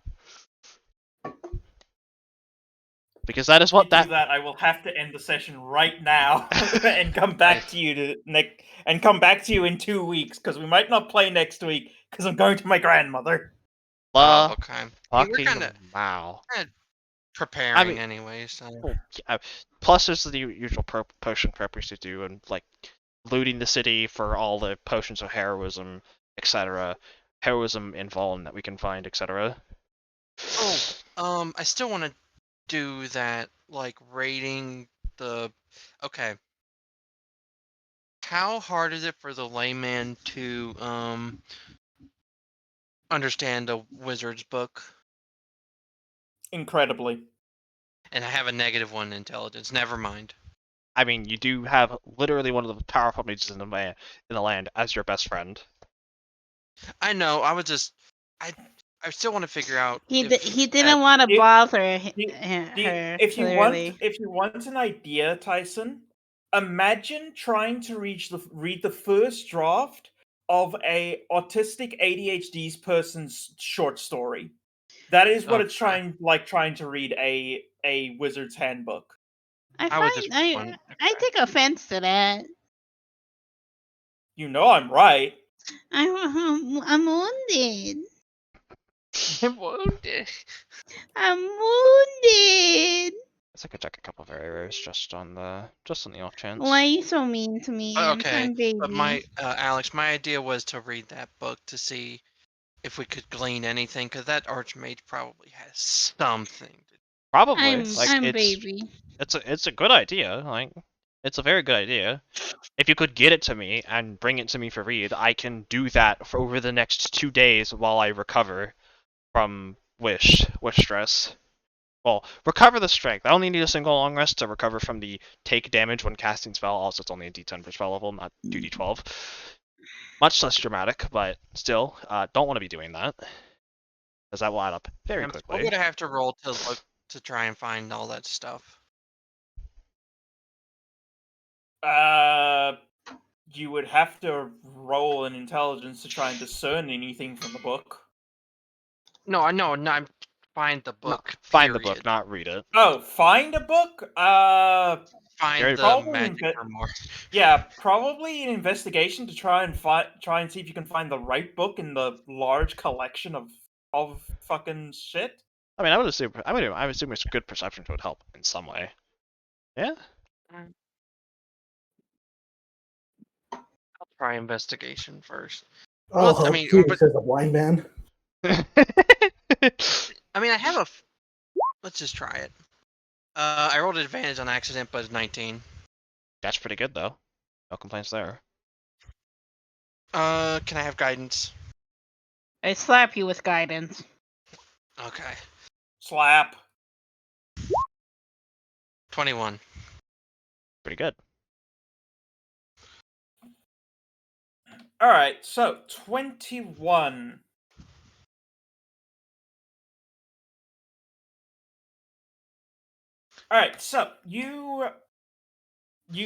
A: Because that is
C: If you
A: what
C: do that, I will have to end the session right now and come back to you in 2 weeks because we might not play next week because I'm going to my grandmother.
D: Okay. We're
A: fucking
D: kind of
A: wow.
D: preparing
A: mean-
D: anyway. So
A: Well, yeah, plus there's the usual potion prep we used to do, and like looting the city for all the potions of heroism, etc. Heroism in Vaughn that we can find, etc.
D: I still want to do that, like rating the. Okay. How hard is it for the layman to understand a wizard's book?
C: Incredibly.
D: And I have a -1 intelligence. Never mind.
A: I mean, you do have literally one of the powerful mages in the land as your best friend.
D: I know. I still want to figure out.
F: He
D: if
F: he
D: that-
F: didn't want to
C: If-
F: bother her.
C: If you
F: Clearly.
C: want an idea, Tyson, imagine trying to read the first draft of a autistic ADHD person's short story. That is what it's
D: Okay.
C: trying to read a wizard's handbook.
D: I would just want.
F: I take offense to that.
C: You know I'm right.
F: I'm wounded.
D: I'm wounded.
F: I'm wounded.
A: Guess I could check a couple of areas just on the off chance.
F: Why are you so mean to me?
D: Okay,
F: I'm baby.
D: but Alex, my idea was to read that book to see if we could glean anything, because that archmage probably has something.
A: Probably.
F: I'm
A: it's
F: baby.
A: it's a good idea. Like it's a very good idea. If you could get it to me and bring it to me for read, I can do that for over the next 2 days while I recover from wish stress. Well, recover the strength. I only need a single long rest to recover from the take damage when casting spell. Also, it's only a D10 per spell level, not 2D12. Much less dramatic, but still, don't want to be doing that, because that will add up very
D: What
A: quickly.
D: would I have to roll to look to try and find all that stuff?
C: You would have to roll an intelligence to try and discern anything from the book.
D: No, I know. No, I'm find the book.
A: Find the book,
D: period.
A: not read it.
C: Oh, find a book?
D: Find
A: Very
D: the
C: probably
D: magic
C: inve-
D: armor.
C: Yeah, probably an investigation to try and see if you can find the right book in the large collection of fucking shit.
A: I mean, I would assume it's good perception would help in some way. Yeah.
D: I'll try investigation first.
E: Oh,
D: Well, I mean,
E: Felix
D: but-
E: says a blind man.
D: I mean, I have a. Let's just try it. I rolled an advantage on accident, but it's 19.
A: That's pretty good though. No complaints there.
D: Can I have guidance?
F: I slap you with guidance.
D: Okay.
C: Slap.
D: 21.
A: Pretty good.
C: Alright, so 21. Alright, so you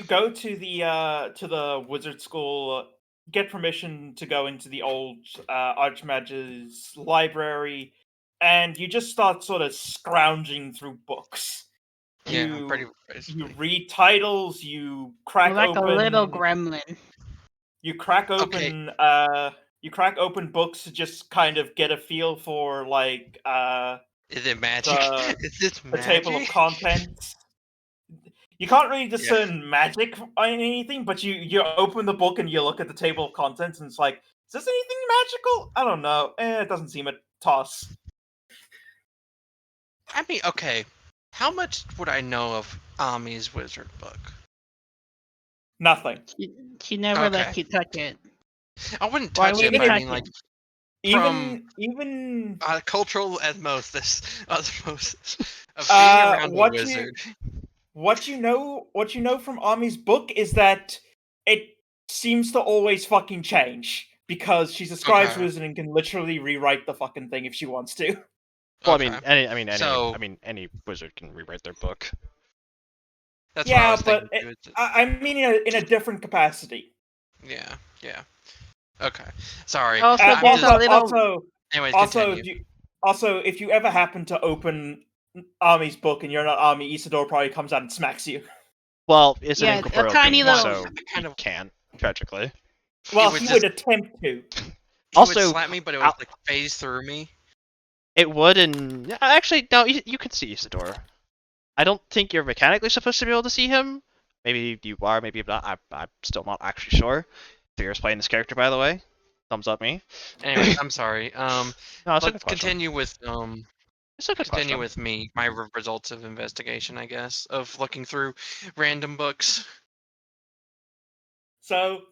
C: go to the wizard school, get permission to go into the old Archmage's library, and you just start sort of scrounging through books.
D: Yeah,
C: You
D: pretty.
C: you
D: Basically.
C: read titles, you crack
F: Like
C: open
F: a little gremlin.
C: you crack
D: Okay.
C: open books to just kind of get a feel for like
D: Is it magic?
C: the-
D: Is this
C: the
D: magic?
C: table of contents. You can't really discern magic on anything, but you open the book and you look at the table of contents, and it's like, is this anything magical? I don't know. It doesn't seem a toss.
D: I mean, okay. How much would I know of Ami's wizard book?
C: Nothing.
F: She never
D: Okay.
F: lets you touch it.
D: I wouldn't
F: Why
D: touch
F: would
D: it,
F: you
D: but I
F: touch
D: mean, like,
C: Even
D: cultural osmosis of being around a
C: what you-
D: wizard.
C: what you know from Ami's book is that it seems to always fucking change because she's a scribe's
D: Okay.
C: wizard and can literally rewrite the fucking thing if she wants to.
A: Well,
D: Okay.
A: I mean, any wizard can rewrite their book.
D: That's what I
C: Yeah,
D: was
C: but
D: thinking. too.
C: I mean in a different capacity.
D: Yeah. Okay. Sorry.
F: Also,
C: Uh,
F: there's
C: also,
F: a little.
C: also,
D: Anyways,
C: also,
D: continue.
C: if you ever happen to open Ami's book and you're not Ami, Isidore probably comes out and smacks you.
A: Well, it's
F: Yeah,
A: an
F: a
A: incorporeal
F: tiny
A: being,
F: little-
A: so
D: kind
A: he
D: of-
A: can't, tragically.
C: Well,
D: would
C: he
D: just-
C: would attempt to.
D: He
A: Also,
D: would slap me, but it would like phase through me.
A: It would, and actually, no, you can see Isidore. I don't think you're mechanically supposed to be able to see him. Maybe you are, maybe not. I'm still not actually sure. Figures playing this character, by the way. Thumbs up me.
D: Anyways, I'm sorry.
A: No, it's a good
D: Let's
A: question.
D: Continue
A: It's a good
D: continue
A: question.
D: with my results of investigation, I guess, of looking through random books.
C: So,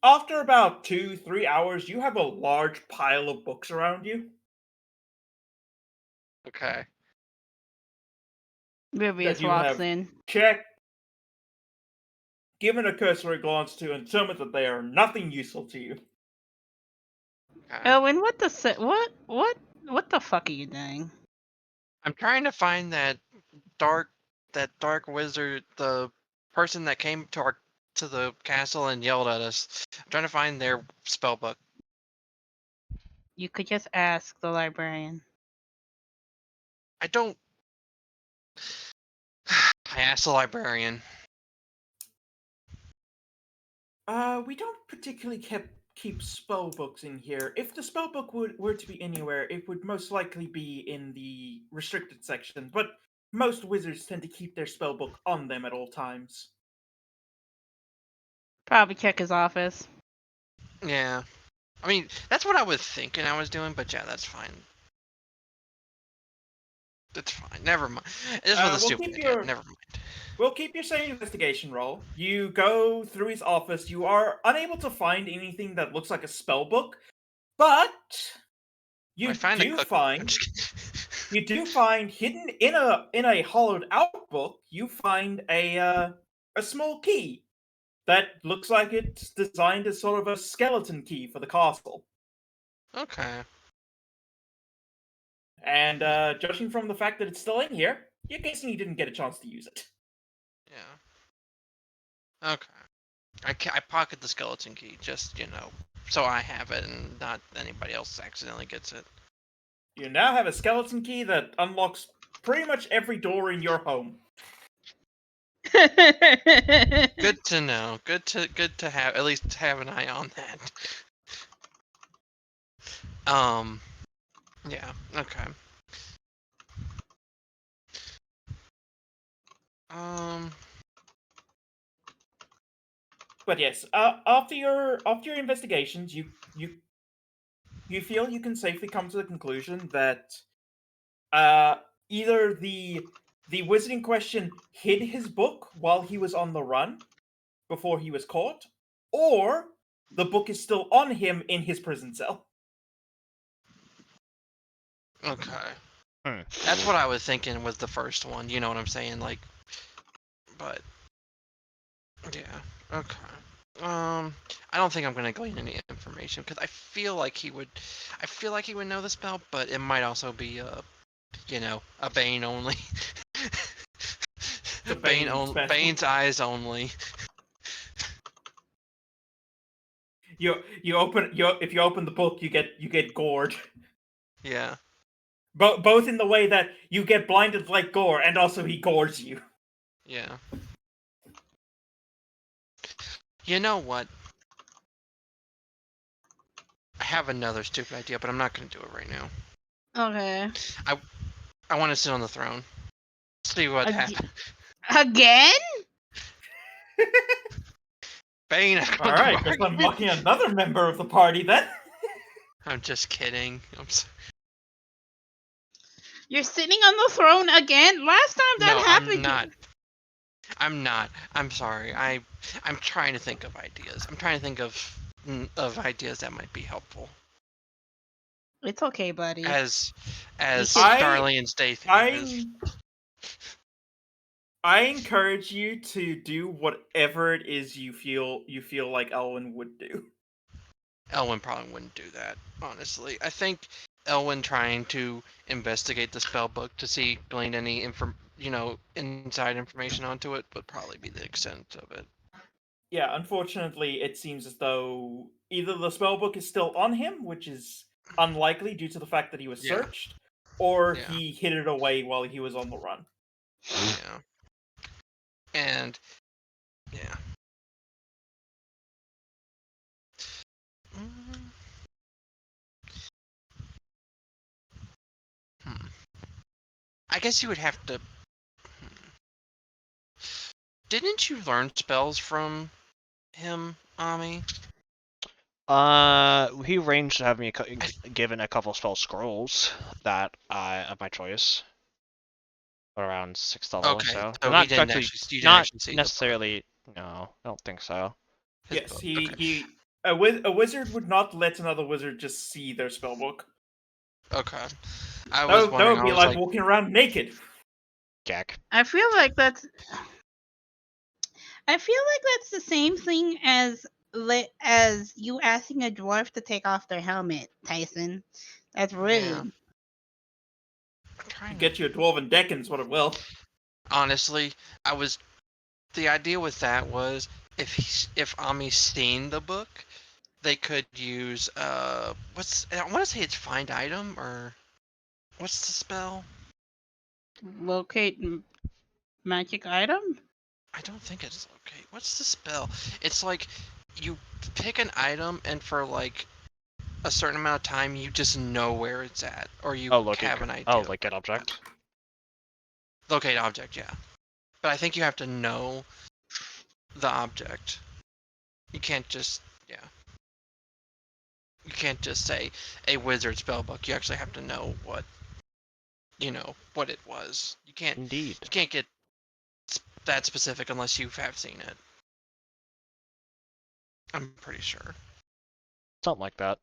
C: after about 2-3 hours, you have a large pile of books around you
D: Okay.
C: that
F: Vivius
C: you
F: walks
C: have
F: in.
C: checked, given a cursory glance to, and determined that they are nothing useful to you.
D: Okay.
F: Owen, what the what the fuck are you doing?
D: I'm trying to find that dark wizard, the person that came to the castle and yelled at us. I'm trying to find their spell book.
F: You could just ask the librarian.
D: I don't. I asked the librarian.
C: We don't particularly keep spell books in here. If the spell book were to be anywhere, it would most likely be in the restricted section, but most wizards tend to keep their spell book on them at all times.
F: Probably check his office.
D: Yeah. I mean, that's what I was thinking I was doing, but yeah, that's fine. That's fine. Never mind. This was a
C: We'll
D: stupid
C: keep
D: idea.
C: your
D: Never mind.
C: we'll keep your same investigation roll. You go through his office. You are unable to find anything that looks like a spell book, but you
D: I find a
C: do
D: cookbook. I'm
C: find
D: just
C: you do find hidden in a hollowed out book. You find a small key that looks like it's designed as sort of a skeleton key for the castle.
D: okay.
C: And judging from the fact that it's still in here, you're guessing you didn't get a chance to use it.
D: Yeah. Okay. I pocket the skeleton key, just so I have it and not anybody else accidentally gets it.
C: You now have a skeleton key that unlocks pretty much every door in your home.
D: Good to know. Good to have at least have an eye on that. Yeah. Okay. Um.
C: But yes, after your investigations, you feel you can safely come to the conclusion that either the wizard in question hid his book while he was on the run before he was caught, or the book is still on him in his prison cell.
D: Okay.
A: Hmm.
D: That's what I was thinking was the first one. You know what I'm saying? Like, but yeah. Okay. I don't think I'm gonna glean any information because I feel like he would. I feel like he would know the spell, but it might also be a Bane only.
C: The Bane spell.
D: Bane's eyes only.
C: If you open the book, you get gored.
D: Yeah.
C: Both in the way that you get blinded like Gore, and also he gores you.
D: Yeah. You know what? I have another stupid idea, but I'm not gonna do it right now.
F: Okay.
D: I want to sit on the throne. See what happens.
F: Again?
D: Bane.
C: All right, just unlocking another member of the party then.
D: I'm just kidding.
F: You're sitting on the throne again? Last time that
D: No,
F: happened.
D: I'm not. I'm not. I'm sorry. I'm trying to think of ideas. I'm trying to think of ideas that might be helpful.
F: It's okay, buddy.
D: As
C: I-
D: Darlene's daything is.
C: I encourage you to do whatever it is you feel like Elwyn would do.
D: Elwyn probably wouldn't do that, honestly. I think Elwyn trying to investigate the spell book to see glean any inside information onto it would probably be the extent of it.
C: Yeah, unfortunately, it seems as though either the spellbook is still on him, which is unlikely due to the fact that he was
D: Yeah.
C: searched, or
D: Yeah.
C: he hid it away while he was on the run.
D: Yeah. And yeah. Mm, I guess you would have to. Didn't you learn spells from him, Ami?
A: He arranged to have me given a couple spell scrolls that of my choice, around 6th level or
D: Okay,
A: so.
D: so
A: Not
D: you
A: actually,
D: didn't
A: not
D: actually see the book.
A: necessarily. No, I don't think so.
D: His
C: Yes,
D: book,
C: he
D: okay.
C: he. A wizard would not let another wizard just see their spellbook.
D: Okay. I was
C: That
D: wondering.
C: would
D: I
C: be
D: was
C: like
D: like,
C: walking around naked.
A: Gak.
F: I feel like that's the same thing as you asking a dwarf to take off their helmet, Tyson. That's rude.
D: Yeah. I'm trying to.
C: Get you a dwarven decken's what it will.
D: Honestly, I was. The idea with that was if Ami's seen the book, they could use what's I want to say it's find item or what's the spell?
F: Locate magic item.
D: I don't think it's okay. What's the spell? It's like you pick an item and for like a certain amount of time you just know where it's at or you
A: Oh, locate.
D: have an idea.
A: Oh, like get object.
D: Locate object, yeah. But I think you have to know the object. You can't just you can't just say a wizard spellbook. You actually have to know what what it was. You can't
A: Indeed.
D: get that specific unless you have seen it. I'm pretty sure.
A: Something like that.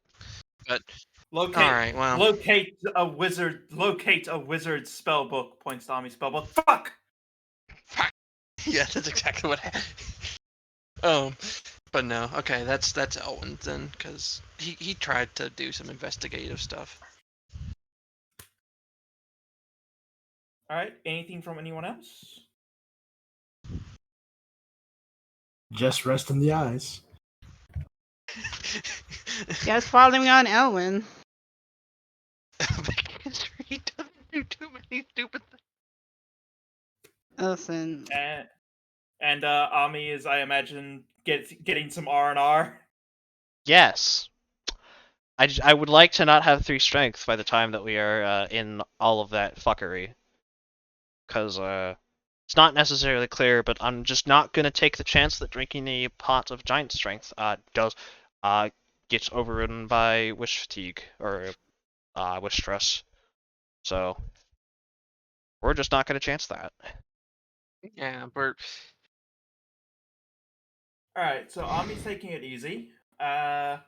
D: But
C: Locate.
D: all right, well,
C: Locate a wizard. Locate a wizard spellbook. Points to Ami spellbook. Fuck.
D: yeah, that's exactly what happened. But no, okay, that's Elwin then, because he tried to do some investigative stuff.
C: All right. Anything from anyone else?
E: Just rest in the eyes.
F: Just following on Elwin.
D: Because he doesn't do too many stupid things.
F: Listen,
C: And Ami is, I imagine, getting some R&R.
A: Yes. I would like to not have 3 strength by the time that we are in all of that fuckery. Because it's not necessarily clear, but I'm just not going to take the chance that drinking a pot of giant strength gets overridden by wish fatigue or wish stress. So we're just not going to chance that.
D: Yeah,
C: All right. So Ami's taking it easy.
A: Yep.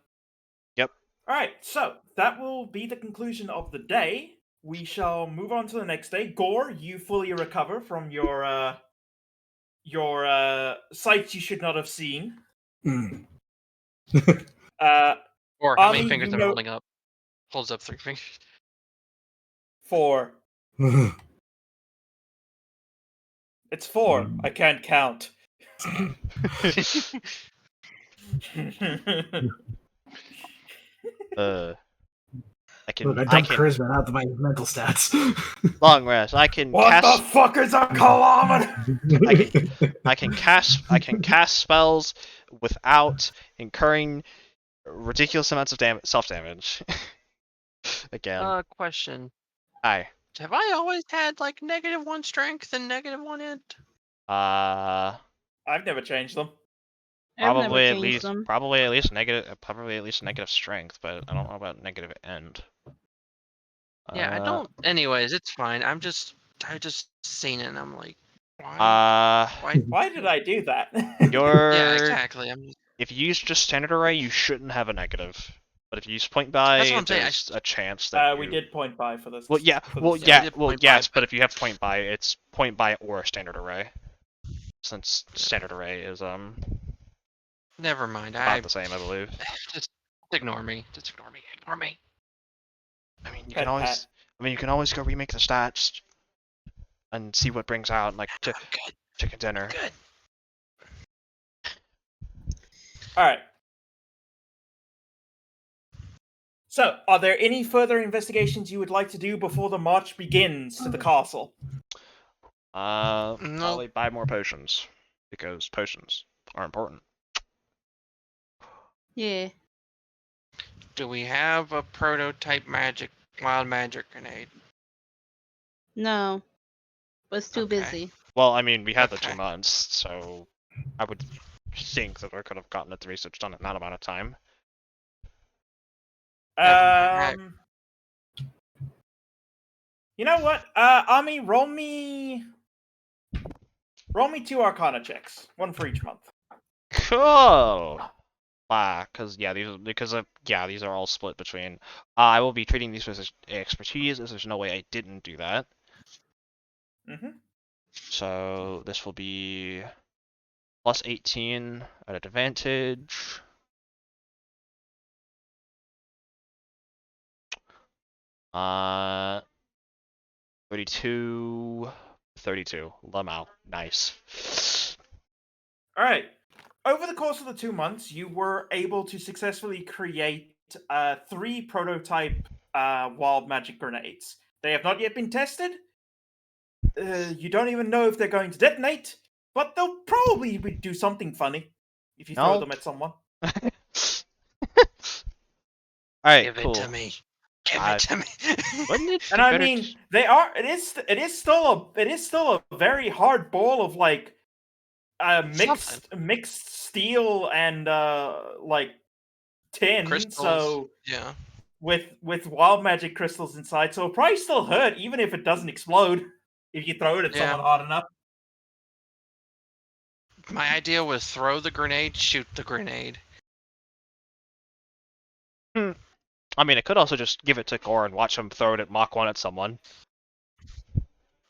C: All right. So that will be the conclusion of the day. We shall move on to the next day. Gore, you fully recover from your sights you should not have seen.
E: Mm.
D: or how many
C: Ami,
D: fingers
C: you
D: am I
C: know-
D: holding up? Holds up 3 fingers.
C: 4. It's 4. I can't count.
A: I can.
E: Look, I
A: I
E: dumped
A: can.
E: charisma out of my mental stats.
A: Long rest. I can
C: What
A: cast.
C: the fuck is a kilometer?
A: I can cast spells without incurring ridiculous amounts of self damage. Again.
D: Question.
A: Hi.
D: Have I always had like -1 strength and -1 int?
C: I've never changed them.
F: I've never
A: Probably at
F: changed
A: least
F: them.
A: probably at least negative strength, but I don't know about negative end.
D: Yeah, I don't. Anyways, it's fine. I just seen it and I'm like, why? Why?
C: Why did I do that?
D: Yeah,
A: Your
D: exactly.
A: if you use just standard array, you shouldn't have a negative. But if you use point by,
D: That's what I'm saying,
A: there's a chance that
C: we did point by for this.
A: Well, yeah,
C: for
A: well,
C: this
D: yeah, we
A: yeah,
D: did
A: well,
D: point by,
A: yes, but
D: but-
A: if you have point by, it's point by or a standard array. Since standard array is
D: Never mind.
A: about the same, I believe.
D: Just ignore me. Just ignore me. Ignore me.
A: I mean, you
C: Pat,
A: can always,
C: pat.
A: I mean, you can always go remake the stats and see what brings out like
D: I'm good.
A: chicken dinner.
D: Good.
C: All right. So, are there any further investigations you would like to do before the march begins to the castle?
D: No.
A: Probably buy more potions because potions are important.
F: Yeah.
D: Do we have a prototype wild magic grenade?
F: No, was too
D: Okay.
F: busy.
A: Well, I mean, we had the 2
D: Okay.
A: months, so I would think that I could have gotten the research done in that amount of time.
D: Right.
C: You know what? Ami, roll me 2 Arcana checks, one for each month.
A: Cool. Because these are all split between. I will be treating these as expertise, as there's no way I didn't do that.
C: Mm-hmm.
A: So this will be plus 18 at advantage. Uh, 32, 32. Lamau. Nice.
C: All right. Over the course of the 2 months, you were able to successfully create 3 prototype wild magic grenades. They have not yet been tested. You don't even know if they're going to detonate, but they'll probably do something funny if you throw
A: No.
C: them at someone.
A: Alright,
D: Give
A: cool.
D: it to me. Give
A: I-
D: it to me.
A: Wouldn't it
C: And
A: be
C: I
A: better
C: mean,
A: to-
C: they are. It is still a very hard ball of like mixed steel and like tin.
D: Crystals.
C: So
D: Yeah.
C: with wild magic crystals inside, so it'll probably still hurt even if it doesn't explode if you throw it at
D: Yeah.
C: someone hard enough.
D: My idea was throw the grenade, shoot the grenade.
A: I mean, I could also just give it to Gore and watch him throw it at Mach 1 at someone.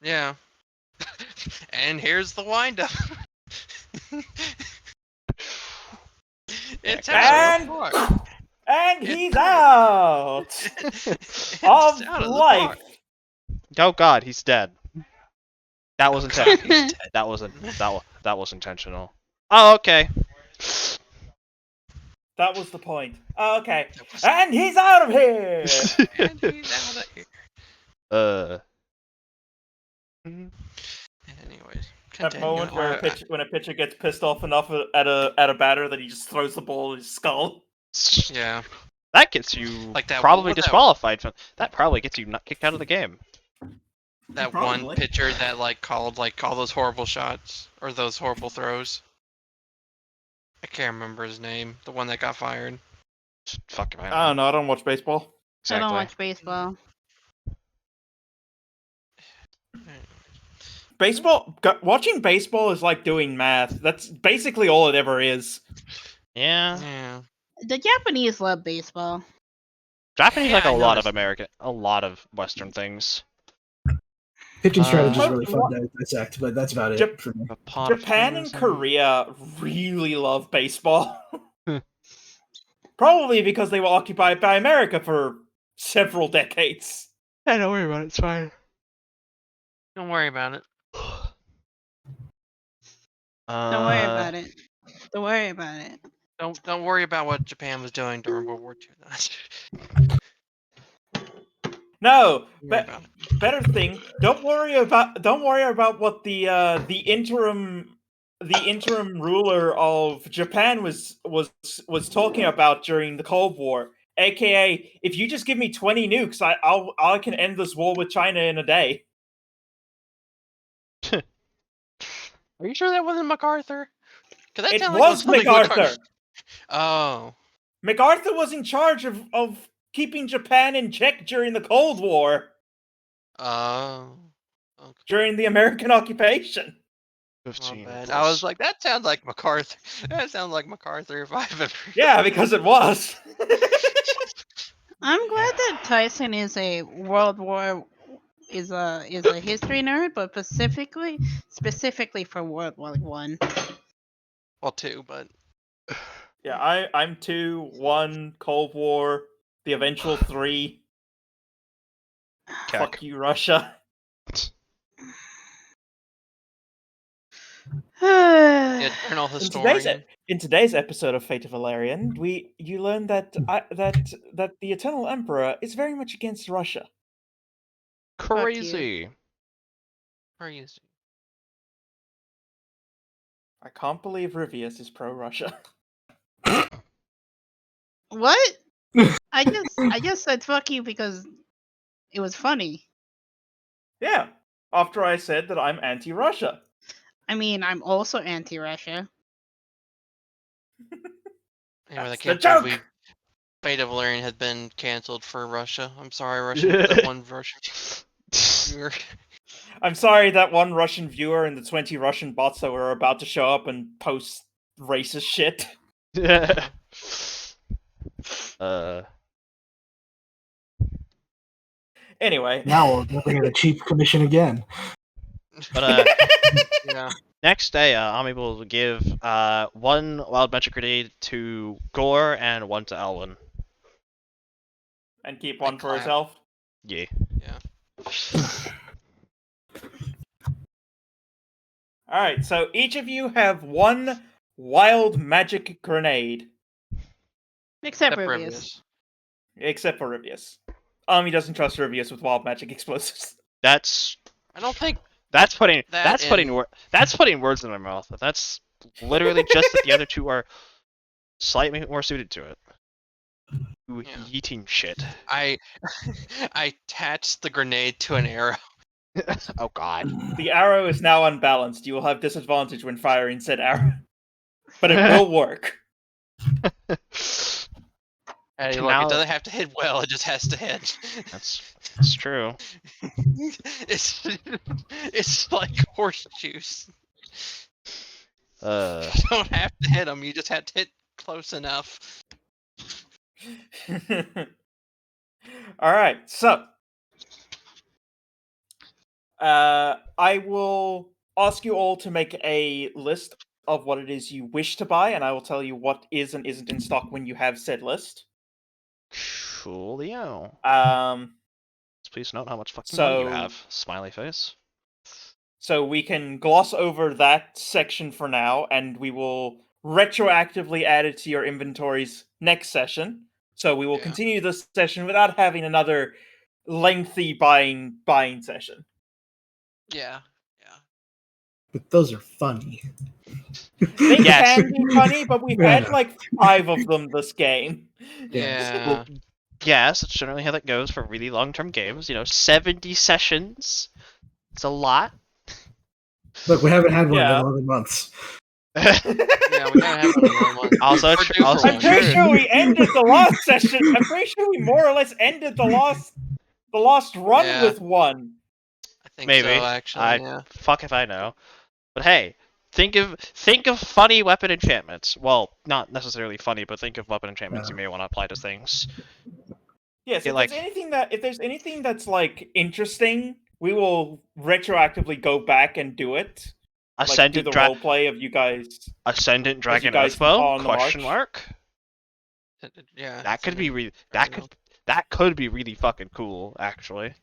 D: Yeah. And here's the windup. It's
A: Yeah,
C: And
D: out of the park.
C: and
D: It's
C: he's
D: out.
C: out
D: It's
C: of
D: out of the
C: life.
D: park.
A: Oh god, he's dead. That was
D: Oh God,
A: intentional.
D: he's dead.
A: That was intentional. Oh, okay.
C: That was the point. Okay,
D: That was-
C: and he's out of here.
D: And he's out of here.
A: Mhm.
D: Anyways,
C: That
D: continue.
C: moment where when a pitcher gets pissed off enough at a batter that he just throws the ball at his skull.
D: Yeah.
A: That gets you
D: Like that-
A: probably
D: what that-
A: disqualified from. That probably gets you kicked out of the game.
D: That
C: Probably.
D: one pitcher that called all those horrible shots or those horrible throws. I can't remember his name. The one that got fired.
A: Fuck if I
C: I don't know. I don't watch baseball.
F: I don't
A: Exactly.
F: watch baseball.
C: Watching baseball is like doing math. That's basically all it ever is.
A: Yeah.
D: Yeah.
F: The Japanese love baseball.
A: Japanese like
D: Yeah,
A: a
D: I
A: lot of
D: noticed.
A: a lot of Western things.
E: Pitching strategy is
A: Uh,
E: really fun to dissect, but that's about
C: Jap-
E: it for me.
A: A pot of
C: Japan and
A: tourism.
C: Korea really love baseball. Probably because they were occupied by America for several decades.
A: Yeah, don't worry about it. It's fine.
D: Don't worry about it.
F: Don't worry about it. Don't worry about it.
D: Don't worry about what Japan was doing during World War II.
C: No,
D: Don't worry about it.
C: better thing. Don't worry about what the interim ruler of Japan was talking about during the Cold War. AKA, if you just give me 20 nukes, I can end this war with China in a day.
D: Are you sure that wasn't MacArthur? 'Cause that
C: It
D: sounded
C: was
D: something
C: MacArthur.
D: Oh.
C: MacArthur was in charge of keeping Japan in check during the Cold War,
D: Oh. Okay.
C: during the American occupation.
D: My
A: 15
D: bad.
A: plus.
D: I was like, that sounds like MacArthur. That sounds like MacArthur if I've ever.
C: Yeah, because it was.
F: I'm glad that Tyson is a World War is a history nerd, but specifically for World War One.
D: Well, two, but
C: Yeah, I'm 2, 1, Cold War, the eventual 3. Fuck you, Russia.
D: the eternal historian.
C: In today's episode of Fate of Elerian, you learn that that the Eternal Emperor is very much against Russia.
A: Crazy.
D: Crazy.
C: I can't believe Rivius is pro-Russia.
F: What? I just said fuck you because it was funny.
C: Yeah, After I said that I'm anti-Russia.
F: I mean, I'm also anti-Russia.
D: Anyway, I
C: That's the
D: can't believe
C: joke!
D: Fate of Elerian had been canceled for Russia. I'm sorry, that one Russian viewer.
C: I'm sorry that one Russian viewer and the 20 Russian bots that were about to show up and post racist shit.
A: uh,
C: Anyway.
E: Now we'll never get a cheap commission again.
A: but
D: Yeah.
A: next day, Ami will give one wild magic grenade to Gore and one to Elwyn.
C: And keep
D: I
C: one for
D: clap.
C: herself.
A: Yeah.
D: Yeah.
C: Alright, so each of you have one wild magic grenade.
F: Except
D: Except
F: Rubius.
C: Except for Rivius. Ami doesn't trust Rivius with wild magic explosives.
A: That's
D: I don't think
A: putting
D: that
A: that's putting words in my mouth. That's literally just that the other two are slightly more suited to it. You
D: Yeah.
A: yeeting shit.
D: I attached the grenade to an arrow.
A: Oh god.
C: The arrow is now unbalanced. You will have disadvantage when firing said arrow. But it will work.
D: Hey,
A: To
D: look,
A: now-
D: it doesn't have to hit well, it just has to hit.
A: That's true.
D: It's like horse juice.
A: Uh,
D: You don't have to hit them, you just have to hit close enough.
C: Alright, so. I will ask you all to make a list of what it is you wish to buy, and I will tell you what is and isn't in stock when you have said list.
A: coolio. Please note how much fucking money you
C: So-
A: have. Smiley face.
C: So we can gloss over that section for now, and we will retroactively add it to your inventories next session. So we will
D: Yeah.
C: continue this session without having another lengthy buying session.
D: Yeah.
E: But those are funny.
C: They
A: Yes.
C: can be funny, but we've had like 5 of them this game.
E: Yes.
A: Well, yes, that's generally how that goes for really long-term games. 70 sessions. It's a lot.
E: Look, we haven't had one
C: Yeah.
E: in 11 months.
D: Yeah, we gotta have one.
A: Also
D: We're
A: tr-
D: due for
A: also
C: I'm
D: one.
C: pretty
A: true.
C: sure we ended the last session. I'm pretty sure we more or less ended the last run
D: Yeah.
C: with one.
D: I think
A: Maybe.
D: so, actually, yeah.
A: Fuck if I know. But hey, think of funny weapon enchantments. Well, not necessarily funny, but think of weapon enchantments you may want to apply to things.
C: Yes,
A: Yeah,
C: if there's anything that's like interesting, we will retroactively go back and do it. Like do
A: Ascendant
C: the roleplay of you guys.
A: Ascendant Dragon
C: guys keep
A: Earthbow?
C: on the
A: Question
C: march.
A: mark.
D: Yeah.
A: That could be
D: really.
A: that could be really fucking cool, actually.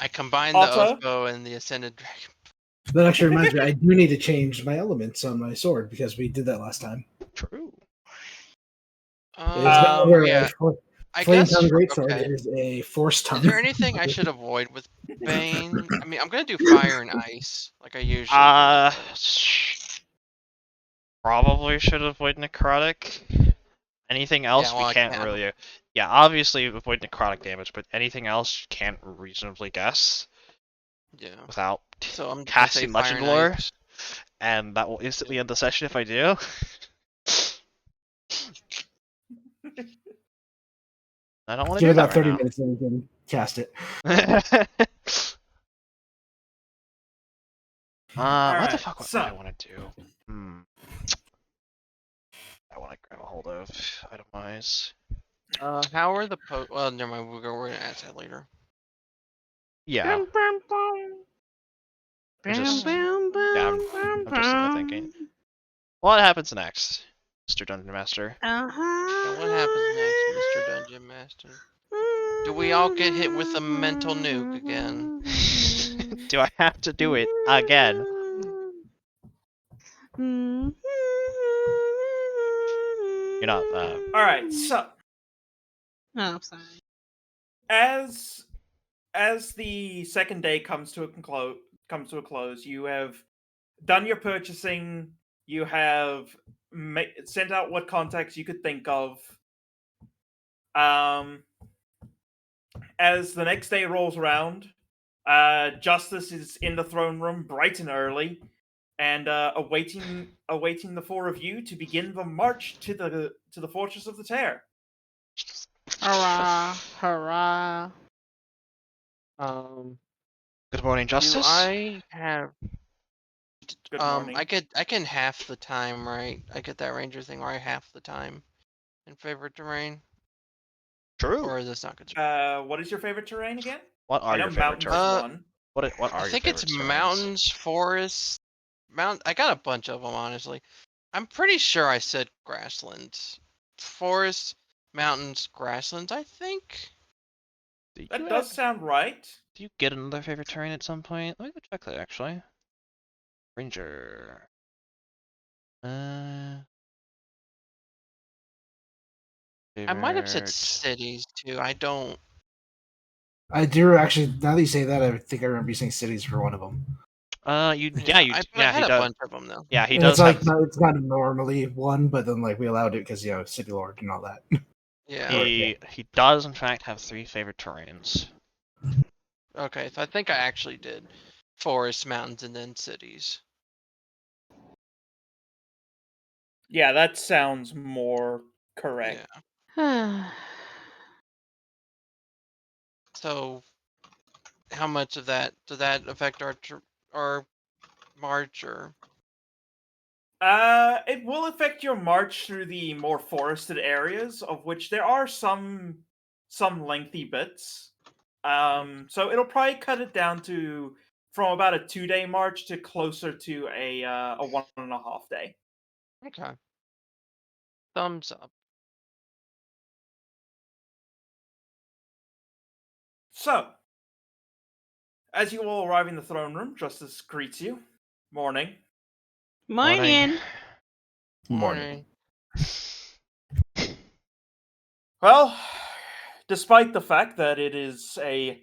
D: I combined the
C: Also-
D: Oathbow and the Ascended Dragon.
E: That actually reminds me, I do need to change my elements on my sword because we did that last time.
A: True.
E: It's no longer
D: Yeah.
E: a
D: I
E: flame
D: guess.
E: tongue greatsword.
D: Okay.
E: It is a force tongue.
D: Is there anything I should avoid with Bane? I mean, I'm gonna do fire and ice, like I usually
A: Probably should avoid necrotic. Anything else
D: well,
A: we
D: I
A: can't
D: can't.
A: really. Yeah, obviously avoid necrotic damage, but anything else you can't reasonably guess
D: do. Yeah.
A: without
D: So I'm
A: casting
D: gonna say
A: Legend
D: fire
A: Lore,
D: and ice.
A: and that will instantly end the session if I do. I don't want to
E: Give
A: do
E: it about
A: that
E: 30
A: right
E: minutes and we can cast it.
A: now. What the
C: Alright,
A: fuck? What
C: so-
A: do I want to do? I want to grab a hold of itemize.
D: How are the well, never mind. We're gonna ask that later.
A: Yeah.
F: Bum, bum, bum.
A: I'm just-
F: Bum, bum,
A: yeah,
F: bum,
A: I'm just
F: bum.
A: thinking. What happens next, Mr. Dungeon Master?
F: Uh-huh.
D: Yeah, what happens next, Mr. Dungeon Master? Do we all get hit with a mental nuke again?
A: Do I have to do it again? You're not.
C: Alright, so
F: Oh, sorry.
C: as the second day comes to a close, you have done your purchasing. You have sent out what contacts you could think of. As the next day rolls around, Justice is in the throne room bright and early, and awaiting the four of you to begin the march to the fortress of the Tear.
B: Hurrah! Hurrah!
D: Um,
A: Good morning,
D: do
A: Justice.
D: I have?
C: Good morning.
D: I can half the time, right? I get that ranger thing where I half the time in favorite terrain,
A: True.
D: or is this not good?
C: What is your favorite terrain again?
A: What are
C: I know
A: your favorite
C: mountains is
A: terrains?
C: one.
A: What are
D: I
A: your
D: think
A: favorite
D: it's
A: terrains?
D: mountains, forests, I got a bunch of them, honestly. I'm pretty sure I said grasslands, forests, mountains, grasslands. I think.
C: That does sound right.
A: Do you get another favorite terrain at some point? Let me go check that actually. Ranger.
D: I might have said
A: Favorite.
D: cities too. I don't.
E: I do actually. Now that you say that, I think I remember you saying cities for one of them.
D: I
A: He
D: had a
A: does.
D: bunch of them though.
A: Yeah, he
E: And
A: does
E: it's like
A: have.
E: it's not normally one, but then like we allowed it because City Lord and all that.
D: Yeah.
A: He does in fact have 3 favorite terrains.
D: Okay, so I think I actually did forests, mountains, and then cities.
C: Yeah, that sounds more correct.
D: Yeah. So, how much of that does that affect our march or?
C: It will affect your march through the more forested areas, of which there are some lengthy bits. So it'll probably cut it down to from about a 2-day march to closer to a 1.5 day.
D: Okay. Thumbs up.
C: So, as you all arrive in the throne room, Justice greets you. Morning.
B: Morning.
D: Morning.
C: Well, despite the fact that it is a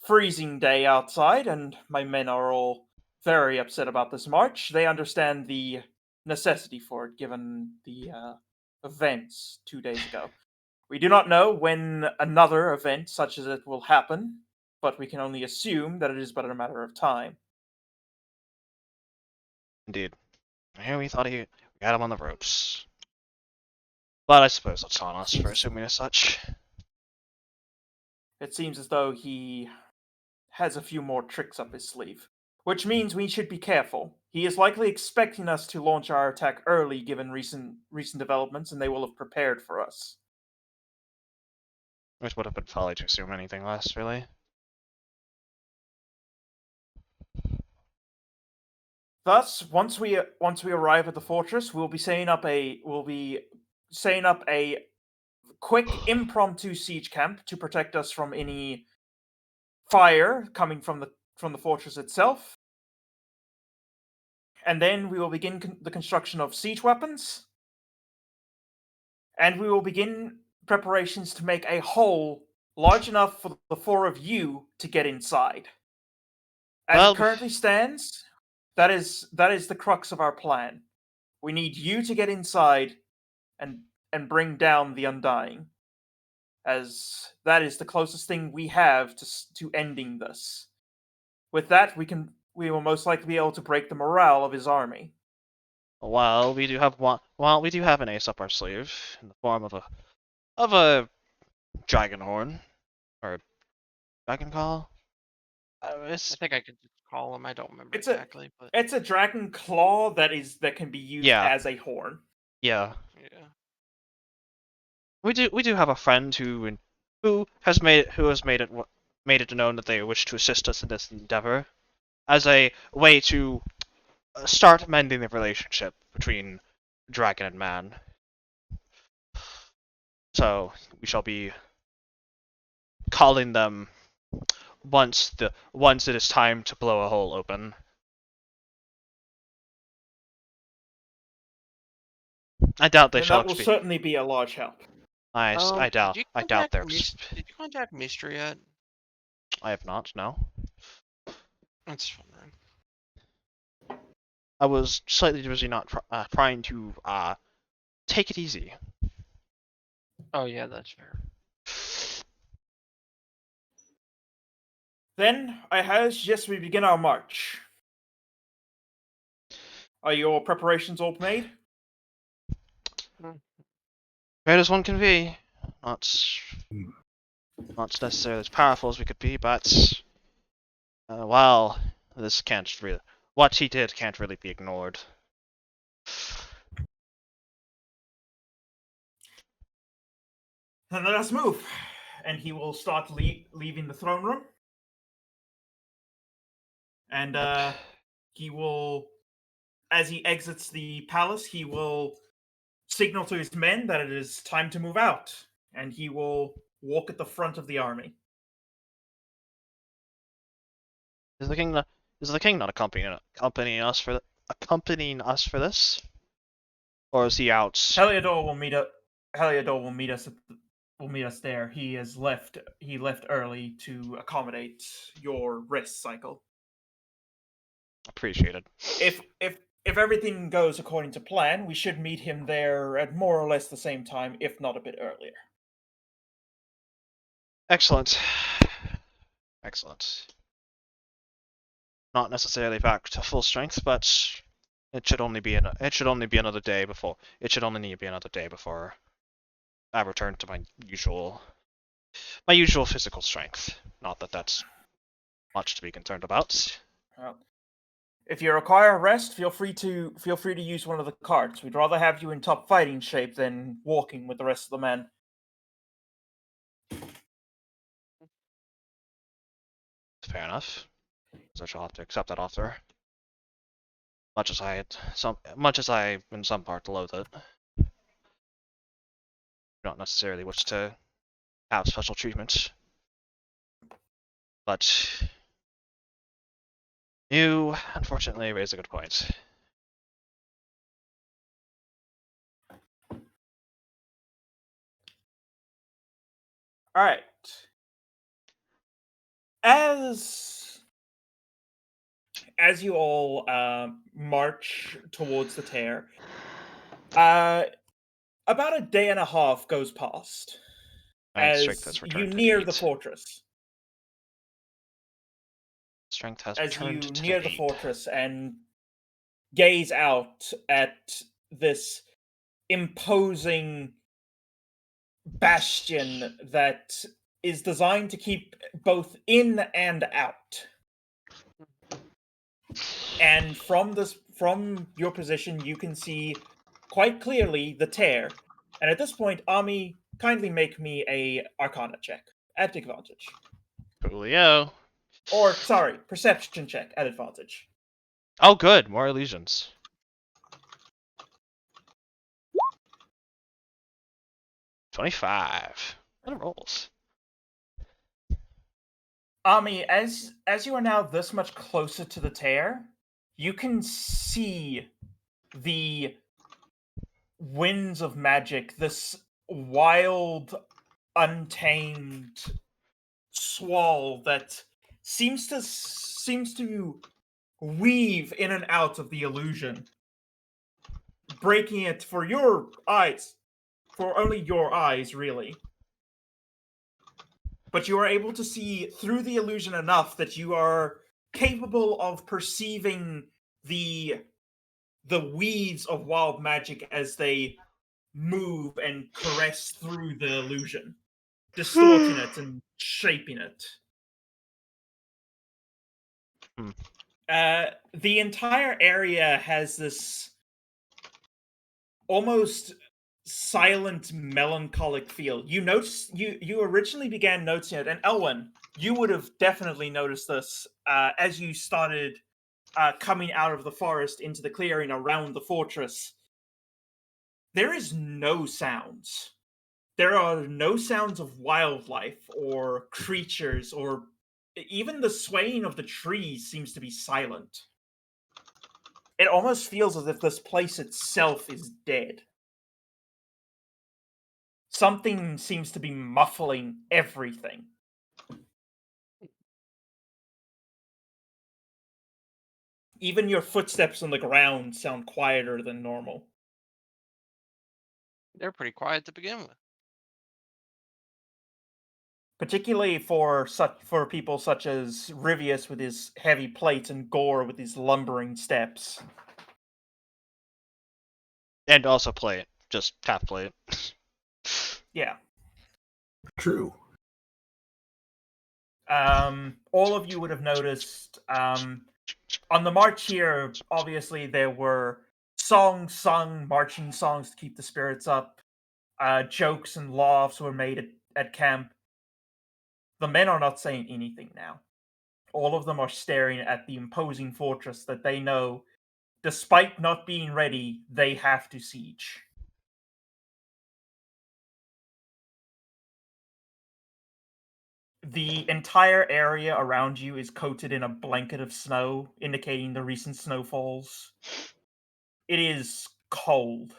C: freezing day outside and my men are all very upset about this march, they understand the necessity for it given the events 2 days ago. We do not know when another event such as it will happen, but we can only assume that it is but a matter of time.
A: Indeed. Yeah, we thought we got him on the ropes. But I suppose that's on us for assuming as such.
C: It seems as though he has a few more tricks up his sleeve, which means we should be careful. He is likely expecting us to launch our attack early given recent developments, and they will have prepared for us.
A: Which would have been folly to assume anything less, really.
C: Thus, once we arrive at the fortress, we'll be setting up a quick impromptu siege camp to protect us from any fire coming from the fortress itself. And then we will begin the construction of siege weapons, and we will begin preparations to make a hole large enough for the 4 of you to get inside. As
A: Well,
C: it currently stands, that is the crux of our plan. We need you to get inside and bring down the Undying, as that is the closest thing we have to ending this. With that, we will most likely be able to break the morale of his army.
A: well, we do have one. Well, we do have an ace up our sleeve in the form of a dragon horn or dragon call.
D: I think I could just call them. I don't remember
C: It's
D: exactly, but
C: It's a dragon claw that can be used
A: Yeah.
C: as a horn.
A: Yeah,
D: yeah.
A: we do have a friend who has made it known that they wish to assist us in this endeavor as a way to start mending the relationship between dragon and man. So we shall be calling them once it is time to blow a hole open. I doubt they
C: Then
A: shall
C: that will
A: be.
C: certainly be a large help.
A: I doubt.
D: Did you
A: I doubt
D: contact
A: they're.
D: Did you contact Mystery yet?
A: I have not. No.
D: That's wondering.
A: I was slightly busy not trying to take it easy.
D: Oh yeah, that's fair.
C: Then I suggest we begin our march. Are your preparations all made?
A: Great as one can be. Not necessarily as powerful as we could be, but well, this can't really. What he did can't really be ignored.
C: Then let us move. And he will start leaving the throne room. And he will, as he exits the palace, he will signal to his men that it is time to move out. And he will walk at the front of the army.
A: Is the king not accompanying us for this, or is he out?
C: Heliodor will meet us. Heliodor will meet us. Will meet us there. He has left. He left early to accommodate your rest cycle.
A: Appreciated.
C: If everything goes according to plan, we should meet him there at more or less the same time, if not a bit earlier.
A: Excellent. Excellent. Not necessarily back to full strength, but it should only be another day before. It should only need to be another day before I return to my usual physical strength. Not that that's much to be concerned about.
C: Well, if you require rest, feel free to use one of the carts. We'd rather have you in top fighting shape than walking with the rest of the men.
A: Fair enough. So I shall have to accept that offer. Much as I in some part loathe it. Not necessarily wish to have special treatment. But you unfortunately raise a good point.
C: Alright. As you all march towards the tear, about a day and a half goes past
A: My strength
C: as
A: has
C: you
A: returned to
C: near the
A: 8.
C: fortress.
A: Strength has
C: As you
A: returned to
C: near the
A: 8.
C: fortress and gaze out at this imposing bastion that is designed to keep both in and out. And from your position, you can see quite clearly the tear. And at this point, Ami, kindly make me a Arcana check at advantage.
A: Coolio.
C: Or, sorry, perception check at advantage.
A: Oh, good. More illusions. 25. What rolls?
C: Ami, as you are now this much closer to the tear, you can see the winds of magic, this wild, untamed swirl that seems to weave in and out of the illusion, breaking it for your eyes, for only your eyes, really. But you are able to see through the illusion enough that you are capable of perceiving the weaves of wild magic as they move and caress through the illusion, distorting it and shaping it. The entire area has this almost silent, melancholic feel. You originally began noticing it, and Elwyn, you would have definitely noticed this as you started coming out of the forest into the clearing around the fortress. There is no sounds. There are no sounds of wildlife or creatures, or even the swaying of the trees seems to be silent. It almost feels as if this place itself is dead. Something seems to be muffling everything. Even your footsteps on the ground sound quieter than normal.
D: They're pretty quiet to begin with.
C: particularly for people such as Rivius with his heavy plates and Gore with his lumbering steps.
A: And also play it. Just half play it.
C: Yeah.
E: True.
C: All of you would have noticed on the march here, obviously there were songs sung, marching songs to keep the spirits up. Jokes and laughs were made at camp. The men are not saying anything now. All of them are staring at the imposing fortress that they know, despite not being ready, they have to siege. The entire area around you is coated in a blanket of snow, indicating the recent snowfalls. It is cold.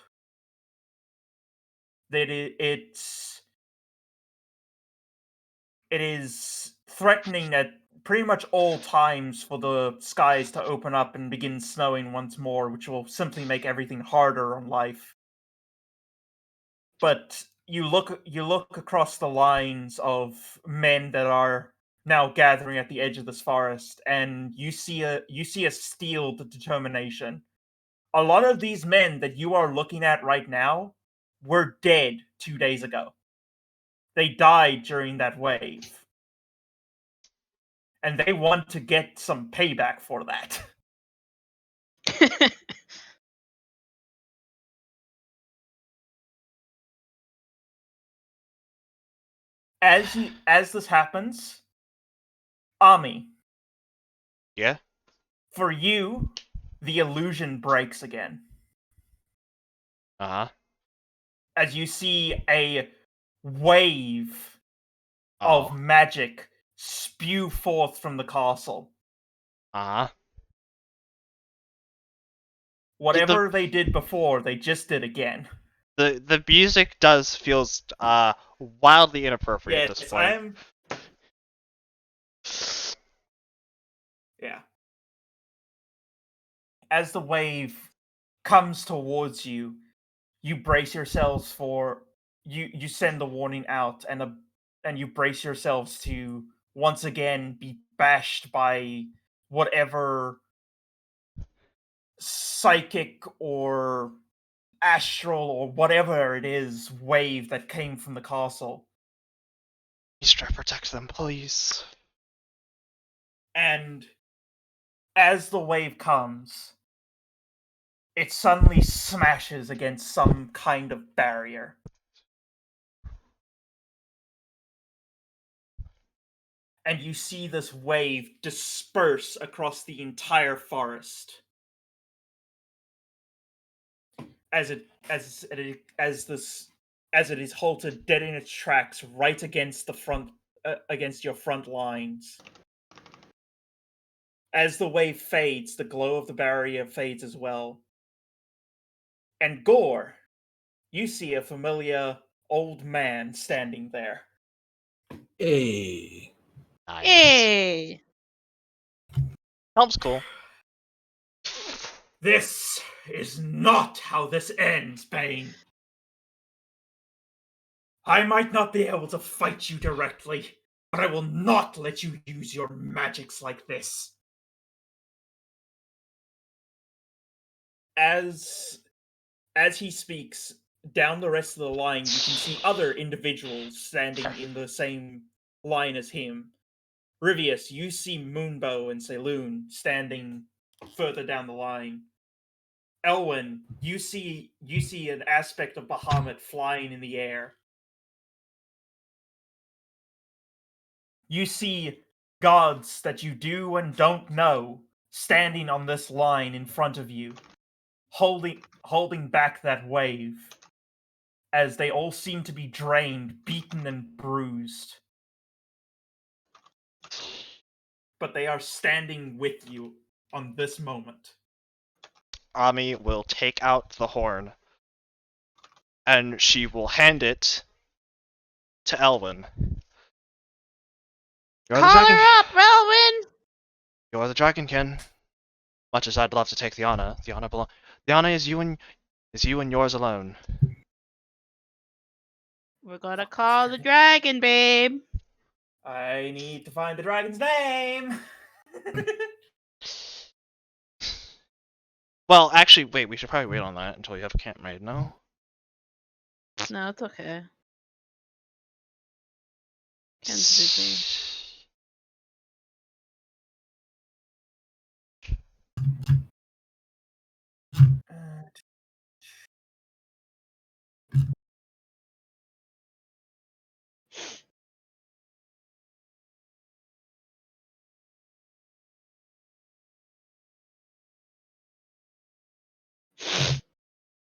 C: It is threatening at pretty much all times for the skies to open up and begin snowing once more, which will simply make everything harder on life. But you look across the lines of men that are now gathering at the edge of this forest, and you see a steeled determination. A lot of these men that you are looking at right now were dead 2 days ago. They died during that wave. And they want to get some payback for that. As this happens, Ami,
A: Yeah?
C: for you, the illusion breaks again.
A: Uh-huh.
C: As you see a wave
A: Oh.
C: of magic spew forth from the castle.
A: Uh-huh.
C: Whatever they did before, they just did again.
A: The music feels wildly inappropriate at this point.
C: Yeah. As the wave comes towards you, you brace yourselves for you send the warning out, and you brace yourselves to once again be bashed by whatever psychic or astral or whatever it is wave that came from the castle.
A: Please try to protect them, please.
C: And as the wave comes, it suddenly smashes against some kind of barrier. And you see this wave disperse across the entire forest as it is halted dead in its tracks right against the front against your front lines. As the wave fades, the glow of the barrier fades as well. And Gore, you see a familiar old man standing there.
E: Hey.
A: Nice.
F: Hey!
A: Helm's cool.
C: This is not how this ends, Bane. I might not be able to fight you directly, but I will not let you use your magics like this. As he speaks, down the rest of the line, you can see other individuals standing in the same line as him. Rivius, you see Moonbow and Saloon standing further down the line. Elwyn, you see an aspect of Bahamut flying in the air. You see gods that you do and don't know standing on this line in front of you, holding back that wave, as they all seem to be drained, beaten, and bruised. But they are standing with you on this moment.
A: Ami will take out the horn, and she will hand it to Elwyn. You're the
F: Call
A: dragon.
F: her up, Elwyn!
A: You're the dragonkin. Much as I'd love to take the honor is you and yours alone.
F: We're gonna call the dragon, babe.
C: I need to find the dragon's name.
A: Well, actually, wait. We should probably wait on that until you have camp made. No.
B: No, it's okay. Ken's busy.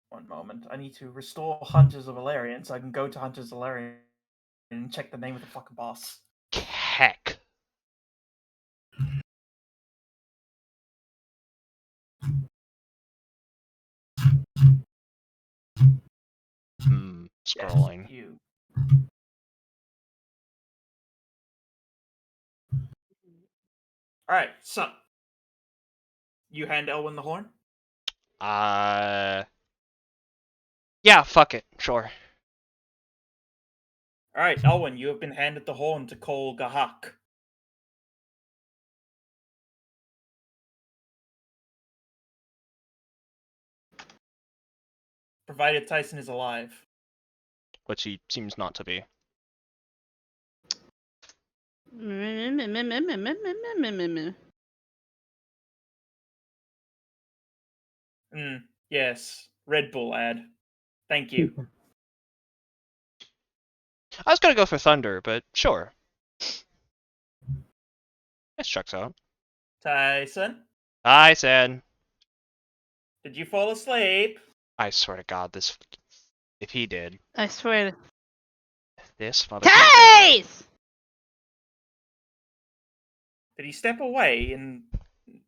C: One moment. I need to restore Hunters of Elerian so I can go to Hunters of Elerian and check the name of the fucking boss.
A: Heck. Scrolling.
C: Yes, you. Alright, so. You hand Elwyn the horn?
A: Yeah, fuck it. Sure.
C: Alright, Elwyn, you have been handed the horn to call Gahak. Provided Tyson is alive.
A: Which he seems not to be.
C: Yes. Red Bull ad. Thank you.
A: I was gonna go for Thunder, but sure. This checks out.
C: Tyson,
A: I said.
C: did you fall asleep?
A: I swear to God, this. If he did,
B: I swear.
A: this motherfucker.
B: Tice!
C: Did he step away and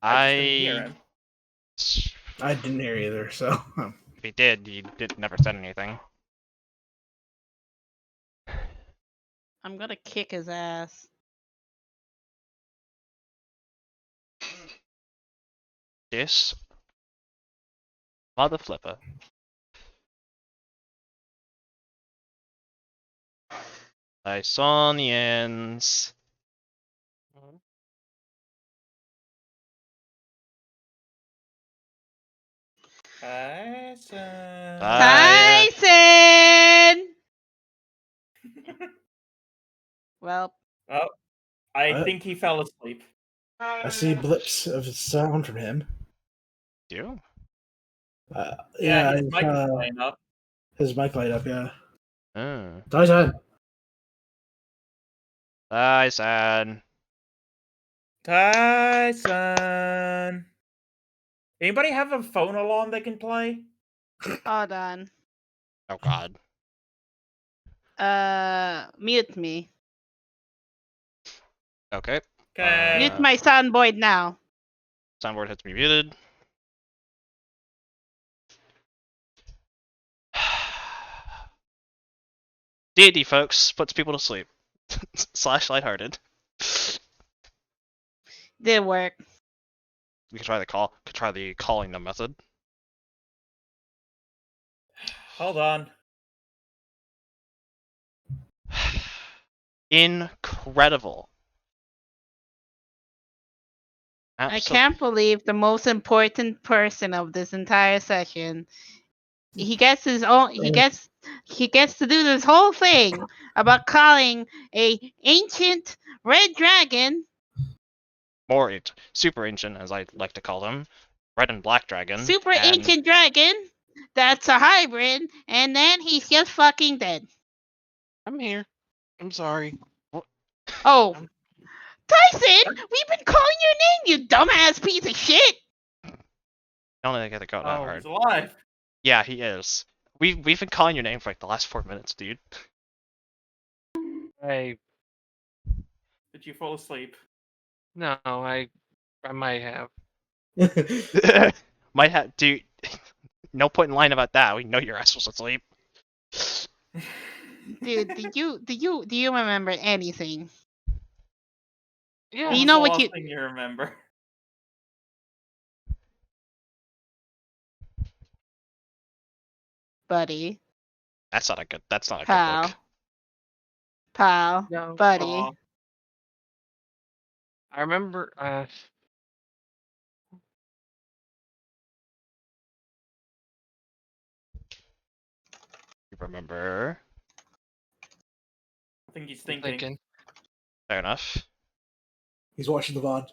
C: I just didn't hear him?
E: I didn't hear either, so.
A: If he did, he never said anything.
B: I'm gonna kick his ass.
A: This mother flipper. Lysonians.
C: Tyson.
B: Tyson! Well,
C: Oh, I
E: What?
C: think he fell asleep.
E: I see blips of sound from him.
A: You?
C: Yeah, his
E: his,
C: mic is playing up.
E: his mic light up, yeah.
A: Oh.
E: Tyson!
A: I said.
C: Tyson. Anybody have a phone alarm they can play?
B: hold on.
A: Oh God.
B: Mute me.
A: Okay.
C: Okay.
B: Mute my soundboard now.
A: Soundboard has to be muted. D&D, folks, puts people to sleep. / lighthearted.
B: Did work.
A: We could try the calling them method.
C: Hold on.
A: Incredible.
B: I can't believe the most important person of this entire session. He gets his own. He gets to do this whole thing about calling a ancient red dragon.
A: More super ancient, as I like to call them, red and black dragon.
B: Super ancient dragon. That's a hybrid, and then he's just fucking dead.
D: I'm here. I'm sorry.
B: Oh, Tyson, we've been calling your name, you dumbass piece of shit.
A: I don't think I got that hard.
C: He's alive.
A: Yeah, he is. We've been calling your name for like the last 4 minutes, dude.
D: Hey,
C: Did you fall asleep?
D: no, I might have.
A: Might have, dude. No point in lying about that. We know your ass was asleep.
B: Dude, do you remember anything?
D: Yeah.
B: You know
C: What's
B: what
C: the
B: you
C: last thing you remember?
B: buddy,
A: That's not a good. That's not a good
B: pal,
A: look.
B: pal,
D: No.
B: buddy.
C: Aw.
D: I remember.
A: You remember?
C: I think he's
D: I'm
C: thinking.
D: thinking.
A: Fair enough.
E: He's watching the VOD.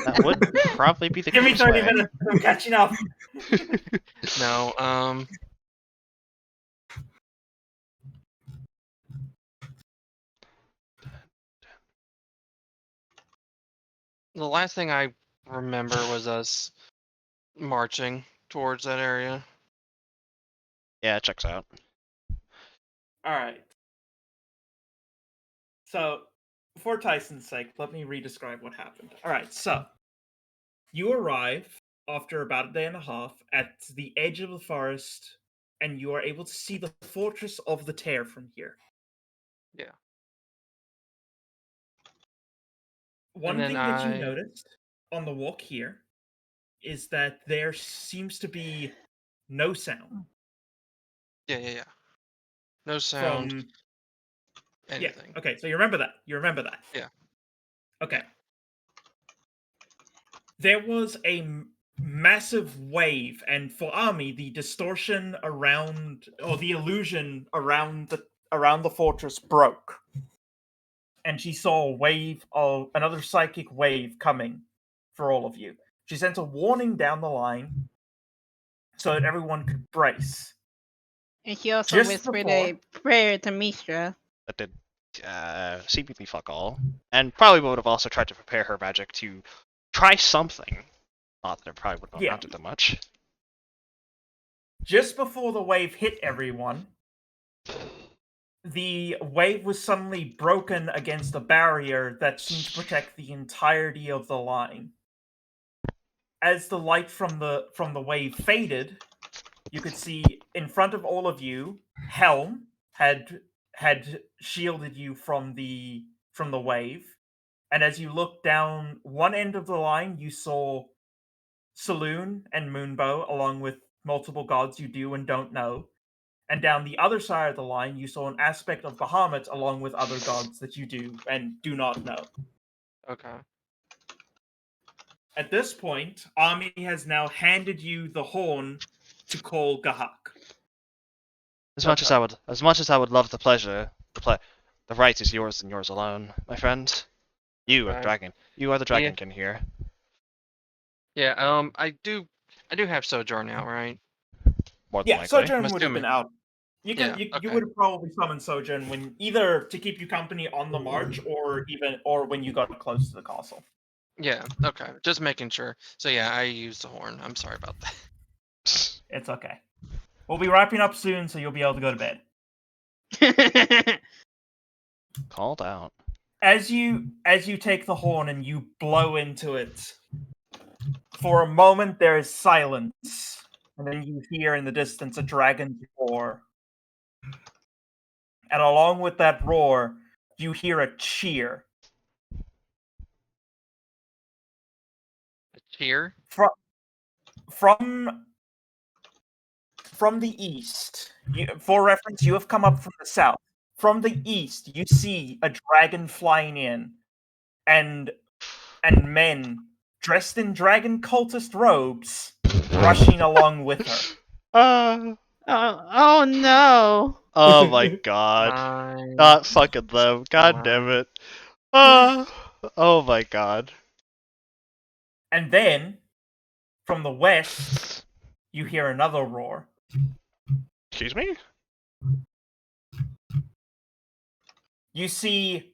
A: That would probably be the
C: Give me
A: quickest
C: 30
A: way.
C: minutes. I'm catching up.
D: No. The last thing I remember was us marching towards that area.
A: Yeah, it checks out.
C: All right. So, for Tyson's sake, let me re-describe what happened. All right. So, you arrive after about a day and a half at the edge of the forest, and you are able to see the fortress of the Tear from here.
D: Yeah.
C: One
D: then
C: thing that you
D: I-
C: noticed on the walk here is that there seems to be no sound
D: Yeah. No sound.
C: from.
D: Anything.
C: Yeah. Okay. So you remember that. You remember that.
D: Yeah.
C: Okay. There was a massive wave, and for Army, the distortion around, or the illusion around the fortress broke, and she saw a wave of another psychic wave coming for all of you. She sent a warning down the line so that everyone could brace.
F: And she also
C: Just
F: whispered
C: before-
F: a prayer to Mistra.
A: That did seemingly fuck all. And probably would have also tried to prepare her magic to try something. Not that it probably would have
C: Yeah.
A: amounted to much.
C: Just before the wave hit everyone, the wave was suddenly broken against a barrier that seemed to protect the entirety of the line. As the light from the wave faded, you could see in front of all of you, Helm had shielded you from the wave. And as you looked down one end of the line, you saw Saloon and Moonbow, along with multiple gods you do and don't know. And down the other side of the line, you saw an aspect of Bahamut along with other gods that you do and do not know.
D: Okay.
C: At this point, Ami has now handed you the horn to call Gahak.
A: As much as I would love the pleasure, the right is yours and yours alone, my friend. You are the
D: Okay.
A: dragon. You are the dragonkin here.
D: Yeah. I do have Sojourn now, right?
A: More than
C: Yeah,
A: likely.
C: Sojourn
D: I'm
C: would have been
D: assuming.
C: out. You can
D: Yeah,
C: you
D: okay.
C: would have probably summoned Sojourn when either to keep you company on the march or when you got close to the castle.
D: Yeah. Okay. Just making sure. So yeah, I used the horn. I'm sorry about that.
C: It's okay. We'll be wrapping up soon, so you'll be able to go to bed.
A: Called out.
C: As you take the horn and you blow into it, for a moment there is silence, and then you hear in the distance a dragon's roar. And along with that roar, you hear a cheer.
D: A cheer.
C: From the east. For reference, you have come up from the south. From the east, you see a dragon flying in, and men dressed in dragon cultist robes rushing along with her.
F: oh no.
A: Oh my god.
D: Nice.
A: Not fucking them. God damn it. Oh my god.
C: And then, from the west, you hear another roar.
A: Excuse me?
C: You see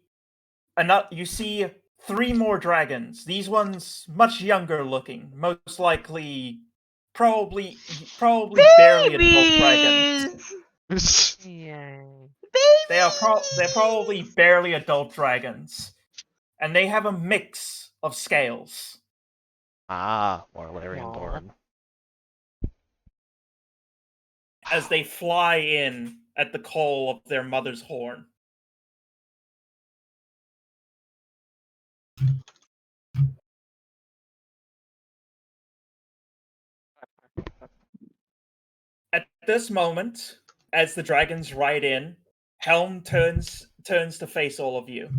C: three more dragons. These ones much younger looking, most likely probably barely adult dragons.
F: Babies!
D: Yay.
C: They're probably barely adult dragons. And they have a mix of scales.
A: More Elerian
D: Aw.
A: born.
C: As they fly in at the call of their mother's horn. At this moment, as the dragons ride in, Helm turns to face all of you.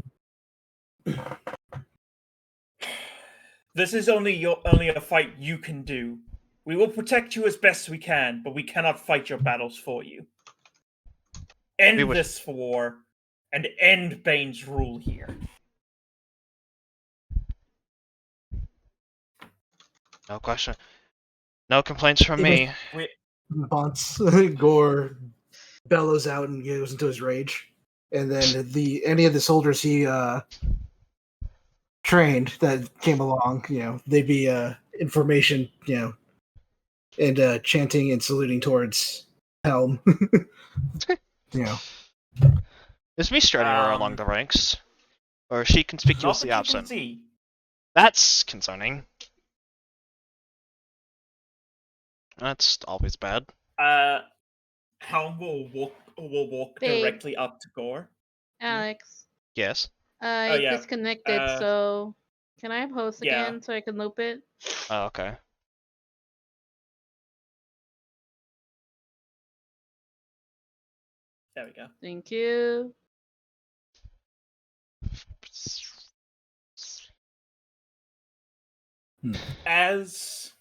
C: This is only a fight you can do. We will protect you as best we can, but we cannot fight your battles for you. End
A: would-
C: this war and end Bane's rule here.
A: No question. No complaints from me.
C: We,
E: Response. Gore bellows out and goes into his rage, and then any of the soldiers he trained that came along, they'd be information, and chanting and saluting towards Helm.
A: Is me striding her along the ranks? Or is she
C: not
A: conspicuously
C: that you can
A: absent?
C: see.
A: That's concerning. That's always bad.
C: Helm will walk
B: Babe.
C: directly up to Gore.
B: Alex,
A: Yes.
B: I
C: yeah.
B: disconnected, so can I post
C: Yeah.
B: again so I can loop it?
A: Oh, okay.
C: There we go.
B: Thank you.
C: As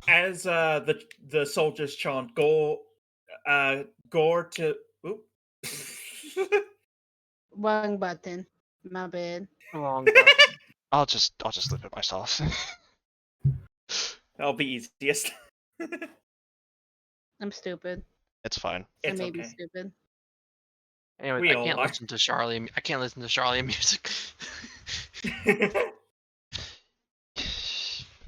C: the soldiers chant Gore to oop.
F: Wrong button. My bad.
D: Wrong button.
A: I'll just loop it myself.
C: That'll be easiest.
F: I'm stupid.
A: It's fine.
C: It's
F: I may be
C: okay.
F: stupid.
D: Anyway,
C: We
D: I
C: all
D: can't
C: are.
D: listen to Charlie. I can't listen to Charlie music.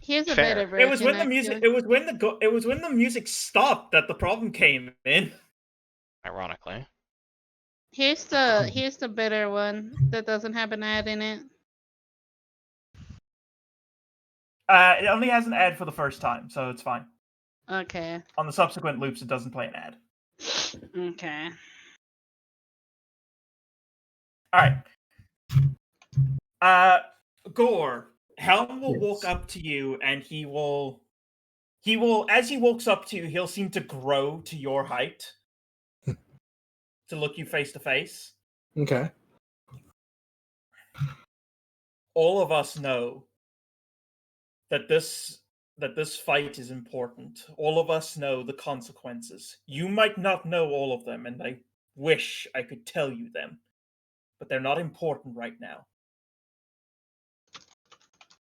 F: Here's a
A: Fair.
F: better version.
C: It was when the music.
F: actually.
C: It was when the music stopped that the problem came in.
A: Ironically.
F: Here's the better one that doesn't have an ad in it.
C: It only has an ad for the first time, so it's fine.
F: Okay.
C: On the subsequent loops, it doesn't play an ad.
F: Okay.
C: All right. Gore, Helm will walk
E: Yes.
C: up to you, and he will. As he walks up to you, he'll seem to grow to your height, to look you face to face.
E: Okay.
C: All of us know that this fight is important. All of us know the consequences. You might not know all of them, and I wish I could tell you them, but they're not important right now.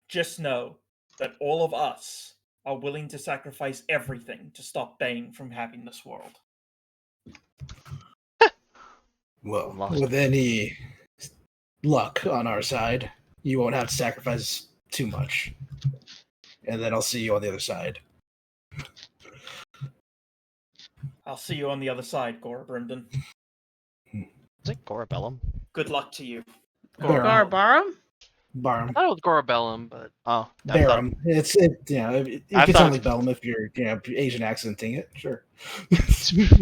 C: Just know that all of us are willing to sacrifice everything to stop Bane from having this world.
E: Well,
A: Lost.
E: with any luck on our side, you won't have to sacrifice too much. And then I'll see you on the other side.
C: I'll see you on the other side, Gora Brimden.
A: Is it Gorabellum?
C: Good luck to you.
E: Barum.
F: Barbarum?
E: Barum.
D: I thought it was Gorabellum, but
A: Oh, I thought,
E: Barum. You
A: I
E: can
A: thought
E: tell me
A: it-
E: Bellum if you're Asian accenting it. Sure.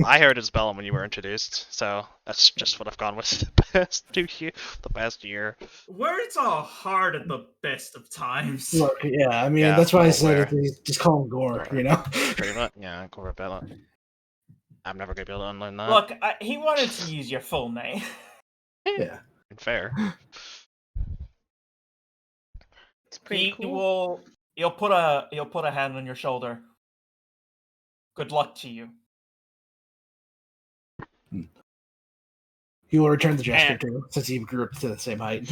A: I heard it's Bellum when you were introduced, so that's just what I've gone with the past year.
C: Words are hard at the best of times.
E: Look, yeah, I mean
A: Yeah,
E: that's why I
A: I'm
E: said
A: aware.
E: just call him Gore.
A: Gore. Pretty much, yeah, Gorabellum. I'm never gonna be able to unlearn that.
C: Look, he wanted to use your full name.
E: Yeah.
A: Fair.
F: It's pretty
C: He
F: cool.
C: will. He'll put a hand on your shoulder. Good luck to you.
E: He will return the gesture
C: And-
E: too, since he grew up to the same height.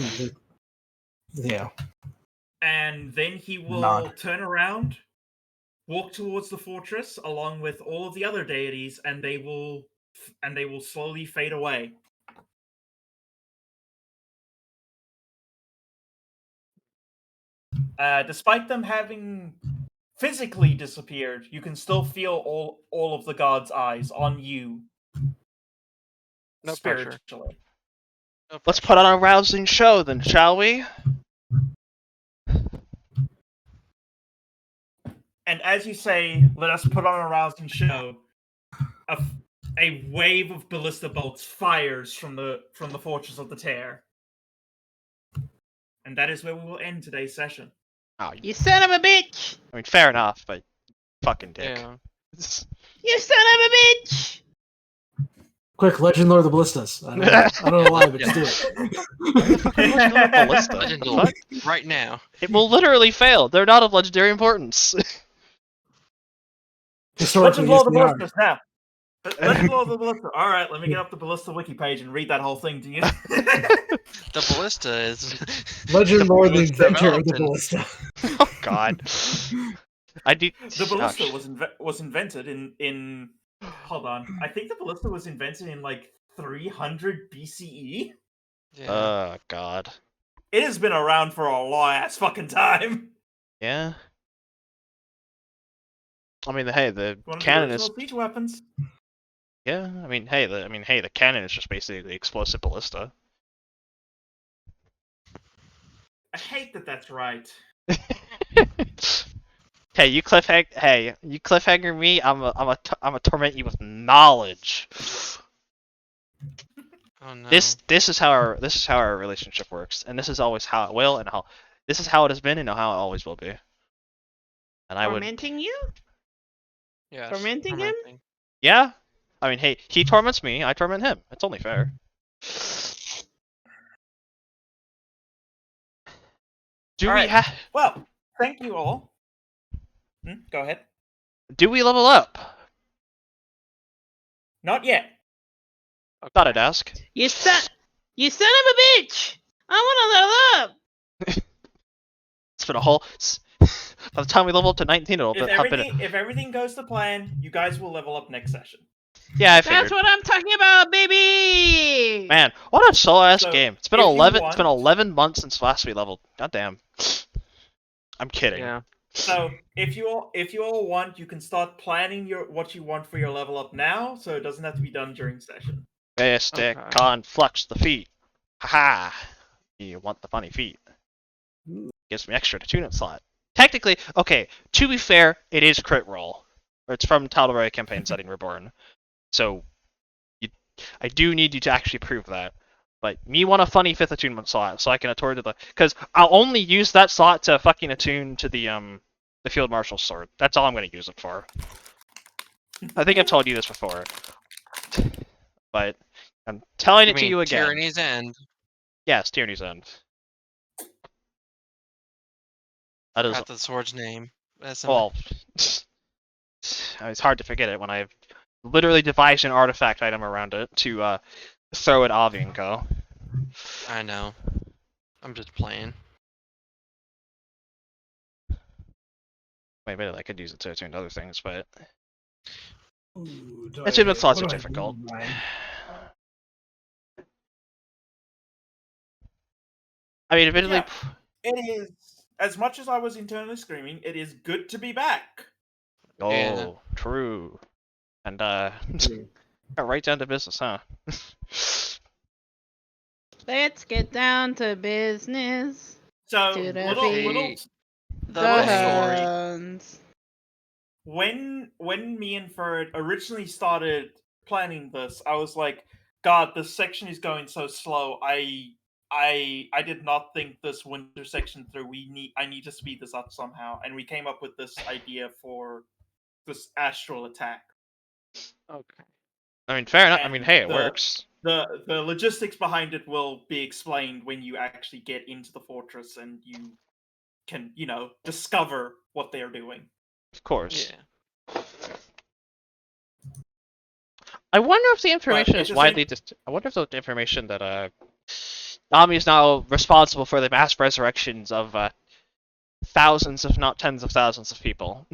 E: Yeah.
C: And then he will
E: Nod.
C: turn around, walk towards the fortress along with all of the other deities, and they will slowly fade away. Despite them having physically disappeared, you can still feel all of the gods' eyes on you.
D: No pressure.
C: spiritually.
D: no
A: Let's
D: pressure.
A: put on a rousing show then, shall we?
C: And as you say, let us put on a rousing show. A wave of ballista bolts fires from the fortress of the Tear. And that is where we will end today's session.
A: Oh,
F: You son of a bitch!
A: I mean, fair enough, but fucking dick.
D: Yeah.
F: You son of a bitch!
E: Quick, Legend Lord of the Ballistas. I don't know why, but just do
A: Why the fuck are Legend Lord Ballista?
D: Legend
A: The
D: Lord.
A: fuck?
D: Right now.
A: It will literally fail. They're not of legendary importance.
E: Historically,
C: Legend
E: yes,
C: Lord of
E: they
C: the
E: are.
C: Ballistas now. Legend Lord of the Ballista. All right, let me get up the Ballista wiki page and read that whole thing to you.
D: The ballista is
E: Legend Lord, the
D: was
E: inventor of
D: developed
E: the
D: in-
E: ballista.
A: Oh God. I do.
C: The ballista
A: oh,
C: was invented in. Hold on, I think the ballista was invented in like 300 BCE.
D: Yeah.
A: Oh God.
C: It has been around for a long ass fucking time.
A: Yeah. I mean, hey, the
C: One of the
A: cannon is.
C: original siege weapons.
A: Yeah. I mean, hey, the cannon is just basically explosive ballista.
C: I hate that that's right.
A: Hey, you cliffhanger me. I'm a torment you with knowledge.
D: Oh no.
A: This is how our relationship works, and this is always how it will, and how this is how it has been, and how it always will be. And I would,
B: Tormenting you?
D: Yes.
B: tormenting him?
A: yeah. I mean, hey, he torments me, I torment him. It's only fair. Do
C: All
A: we
C: right.
A: have?
C: Well, thank you all. Go ahead.
A: Do we level up?
C: Not yet.
A: Thought I'd ask.
B: You son of a bitch! I want to level up.
A: It's been a whole. By the time we level up to 19, it'll have been.
C: If everything goes to plan, you guys will level up next session.
A: Yeah, I
B: That's
A: figured.
B: what I'm talking about, baby.
A: Man, what a slow ass
C: So,
A: game. It's been
C: if you
A: 11.
C: want-
A: It's been 11 months since last we leveled. God damn. I'm kidding.
D: Yeah.
C: So if you all want, you can start planning what you want for your level up now, so it doesn't have to be done during session.
A: Stick
D: Okay.
A: con flux the feet. Haha. You want the funny feet. Gives me extra to tune-up slot. Technically, okay, to be fair, it is crit roll. It's from Tal'Darai campaign setting Reborn. So I do need you to actually prove that. But me want a funny 5th attunement slot so I can attune to the, because I'll only use that slot to fucking attune to the Field Marshal's sword. That's all I'm gonna use it for. I think I've told you this before. But I'm telling
D: You
A: it to
D: mean
A: you again.
D: Tyranny's End?
A: Yes, Tyranny's End. That is,
D: Got the sword's name. That's
A: well, it's hard to forget it when I've literally devised an artifact item around it to throw at Avi and go.
D: I know. I'm just playing.
A: Wait, I could use it to attune to other things, but
E: Ooh,
A: attunement slots are
E: what do I
A: difficult.
E: do, Ryan?
A: I mean, admittedly,
C: Yeah. It is, as much as I was internally screaming, it is good to be back.
A: oh,
D: Yeah.
A: true. And
E: True.
A: got right down to business, huh?
B: Let's get down to business.
C: So
B: To the
C: little
B: feet.
D: The
C: Little
D: thing.
C: story.
B: Guns.
C: when me and Ferd originally started planning this, I was like, God, this section is going so slow. I did not think this winter section through. I need to speed this up somehow. And we came up with this idea for this astral attack.
D: Okay.
A: I mean, fair enough. I
C: And
A: mean, hey, it works.
C: The logistics behind it will be explained when you actually get into the fortress and you can, discover what they're doing.
A: Of course.
D: Yeah.
A: I wonder if the information
C: at
A: is
C: the
A: widely. I wonder if the information that Nami is now responsible for the mass resurrections of thousands, if not tens of thousands of people.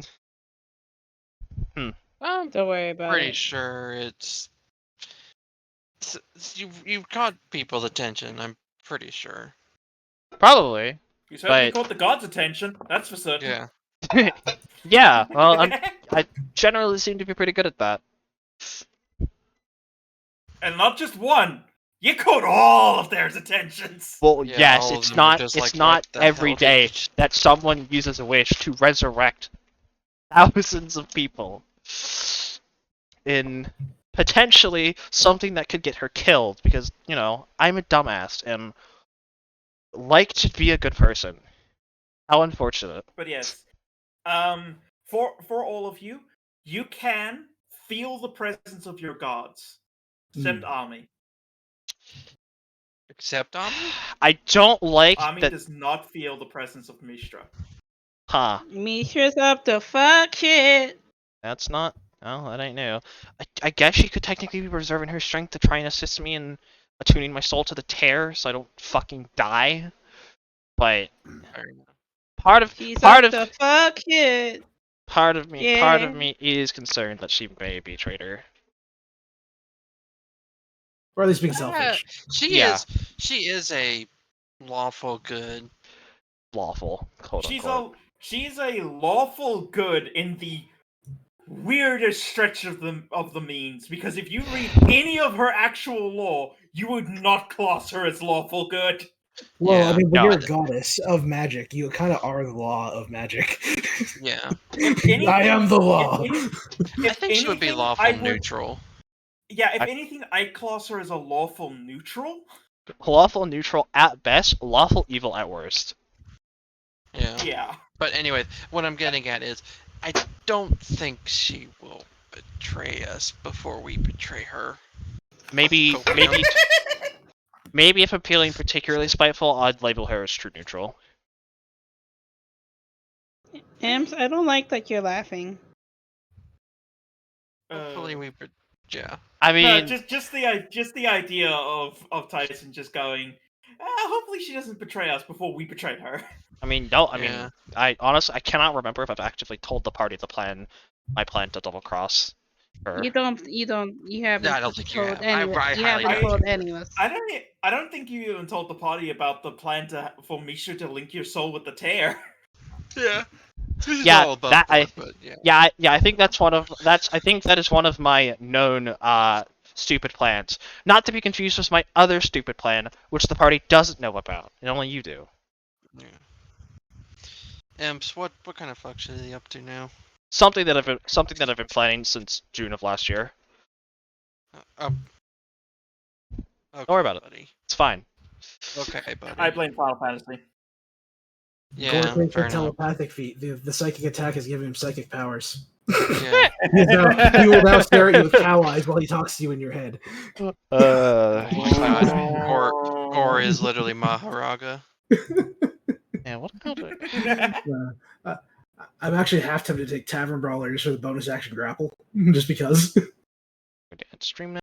D: I'm
B: Don't worry about
D: pretty
B: it.
D: sure you've caught people's attention. I'm pretty sure.
A: Probably.
C: You certainly
A: But-
C: caught the gods' attention, that's for certain.
D: Yeah.
A: Yeah. Well, I generally seem to be pretty good at that.
C: And not just one. You caught all of their attentions.
A: Well,
D: Yeah,
A: yes,
D: all of
A: it's
D: them are
A: not.
D: just
A: It's
D: like,
A: not
D: what the
A: every
D: hell did
A: day
D: you just-
A: that someone uses a wish to resurrect thousands of people in potentially something that could get her killed. Because I'm a dumbass and like to be a good person. How unfortunate.
C: But yes, for all of you, you can feel the presence of your gods. Except Ami.
D: Except Ami?
A: I don't like
C: Ami
A: that.
C: does not feel the presence of Mishra.
A: Huh.
F: Mishra's up to fuck shit.
A: That's not. Oh, that ain't new. I guess she could technically be reserving her strength to try and assist me in attuning my soul to the tear, so I don't fucking die. But
D: Fair enough.
A: part of
F: She's
A: part
F: up
A: of
F: to fuck shit.
A: part of me
F: Yeah.
A: is concerned that she may be a traitor.
E: Or at least being
D: Yeah,
E: selfish.
A: Yeah.
D: She is a lawful good.
A: Lawful, quote unquote.
C: She's a lawful good in the weirdest stretch of the means, because if you read any of her actual law, you would not class her as lawful good.
E: Well,
D: Yeah.
E: I mean, when
A: No,
E: you're a goddess of magic, you kind of are the law of magic.
D: Yeah.
C: If anything,
E: I am the law.
D: I think she would be
C: anything,
D: lawful
C: I would-
D: neutral.
C: Yeah, if
A: I-
C: anything, I'd class her as a lawful neutral.
A: Lawful neutral at best, lawful evil at worst.
D: Yeah.
C: Yeah.
D: But anyway, what I'm getting at is, I don't think she will betray us before we betray her.
A: Maybe
D: Copium.
A: maybe if I'm feeling particularly spiteful, I'd label her as true neutral.
F: Ems, I don't like that you're laughing.
D: Hopefully we, yeah.
A: I
C: No,
A: mean,
C: just the idea of Tyson just going. Hopefully, she doesn't betray us before we betray her.
A: I mean, no. I
D: Yeah.
A: mean, I honestly I cannot remember if I've actively told the party my plan to double cross her.
F: You haven't
D: I don't think you
F: told
D: have.
F: any.
D: I
F: You
D: highly
F: haven't
D: doubt
F: told
D: you would.
F: any of us.
C: I don't think you even told the party about the plan for Misha to link your soul with the tear.
D: Yeah. This is
A: Yeah,
D: all above
A: that
D: board, but yeah.
A: Yeah, I think I think that is one of my known stupid plans. Not to be confused with my other stupid plan, which the party doesn't know about, and only you do.
D: Yeah. Imps, what kind of fuck shit are they up to now?
A: Something that I've been planning since June of last year.
D: Okay,
A: Don't worry about it.
D: buddy.
A: It's fine.
D: Okay, buddy.
C: I blame Final Fantasy.
D: Yeah,
E: Gore thinks
D: fair
E: with
D: enough.
E: telepathic feat. The psychic attack is giving him psychic powers.
D: Yeah.
E: He will now stare at you with cow eyes while he talks to you in your head.
D: Oh my god. Gore is literally Maharaga.
A: Yeah, what about it?
E: I'm actually half tempted to take Tavern Brawler just for the bonus action grapple, just because.
A: Stream now.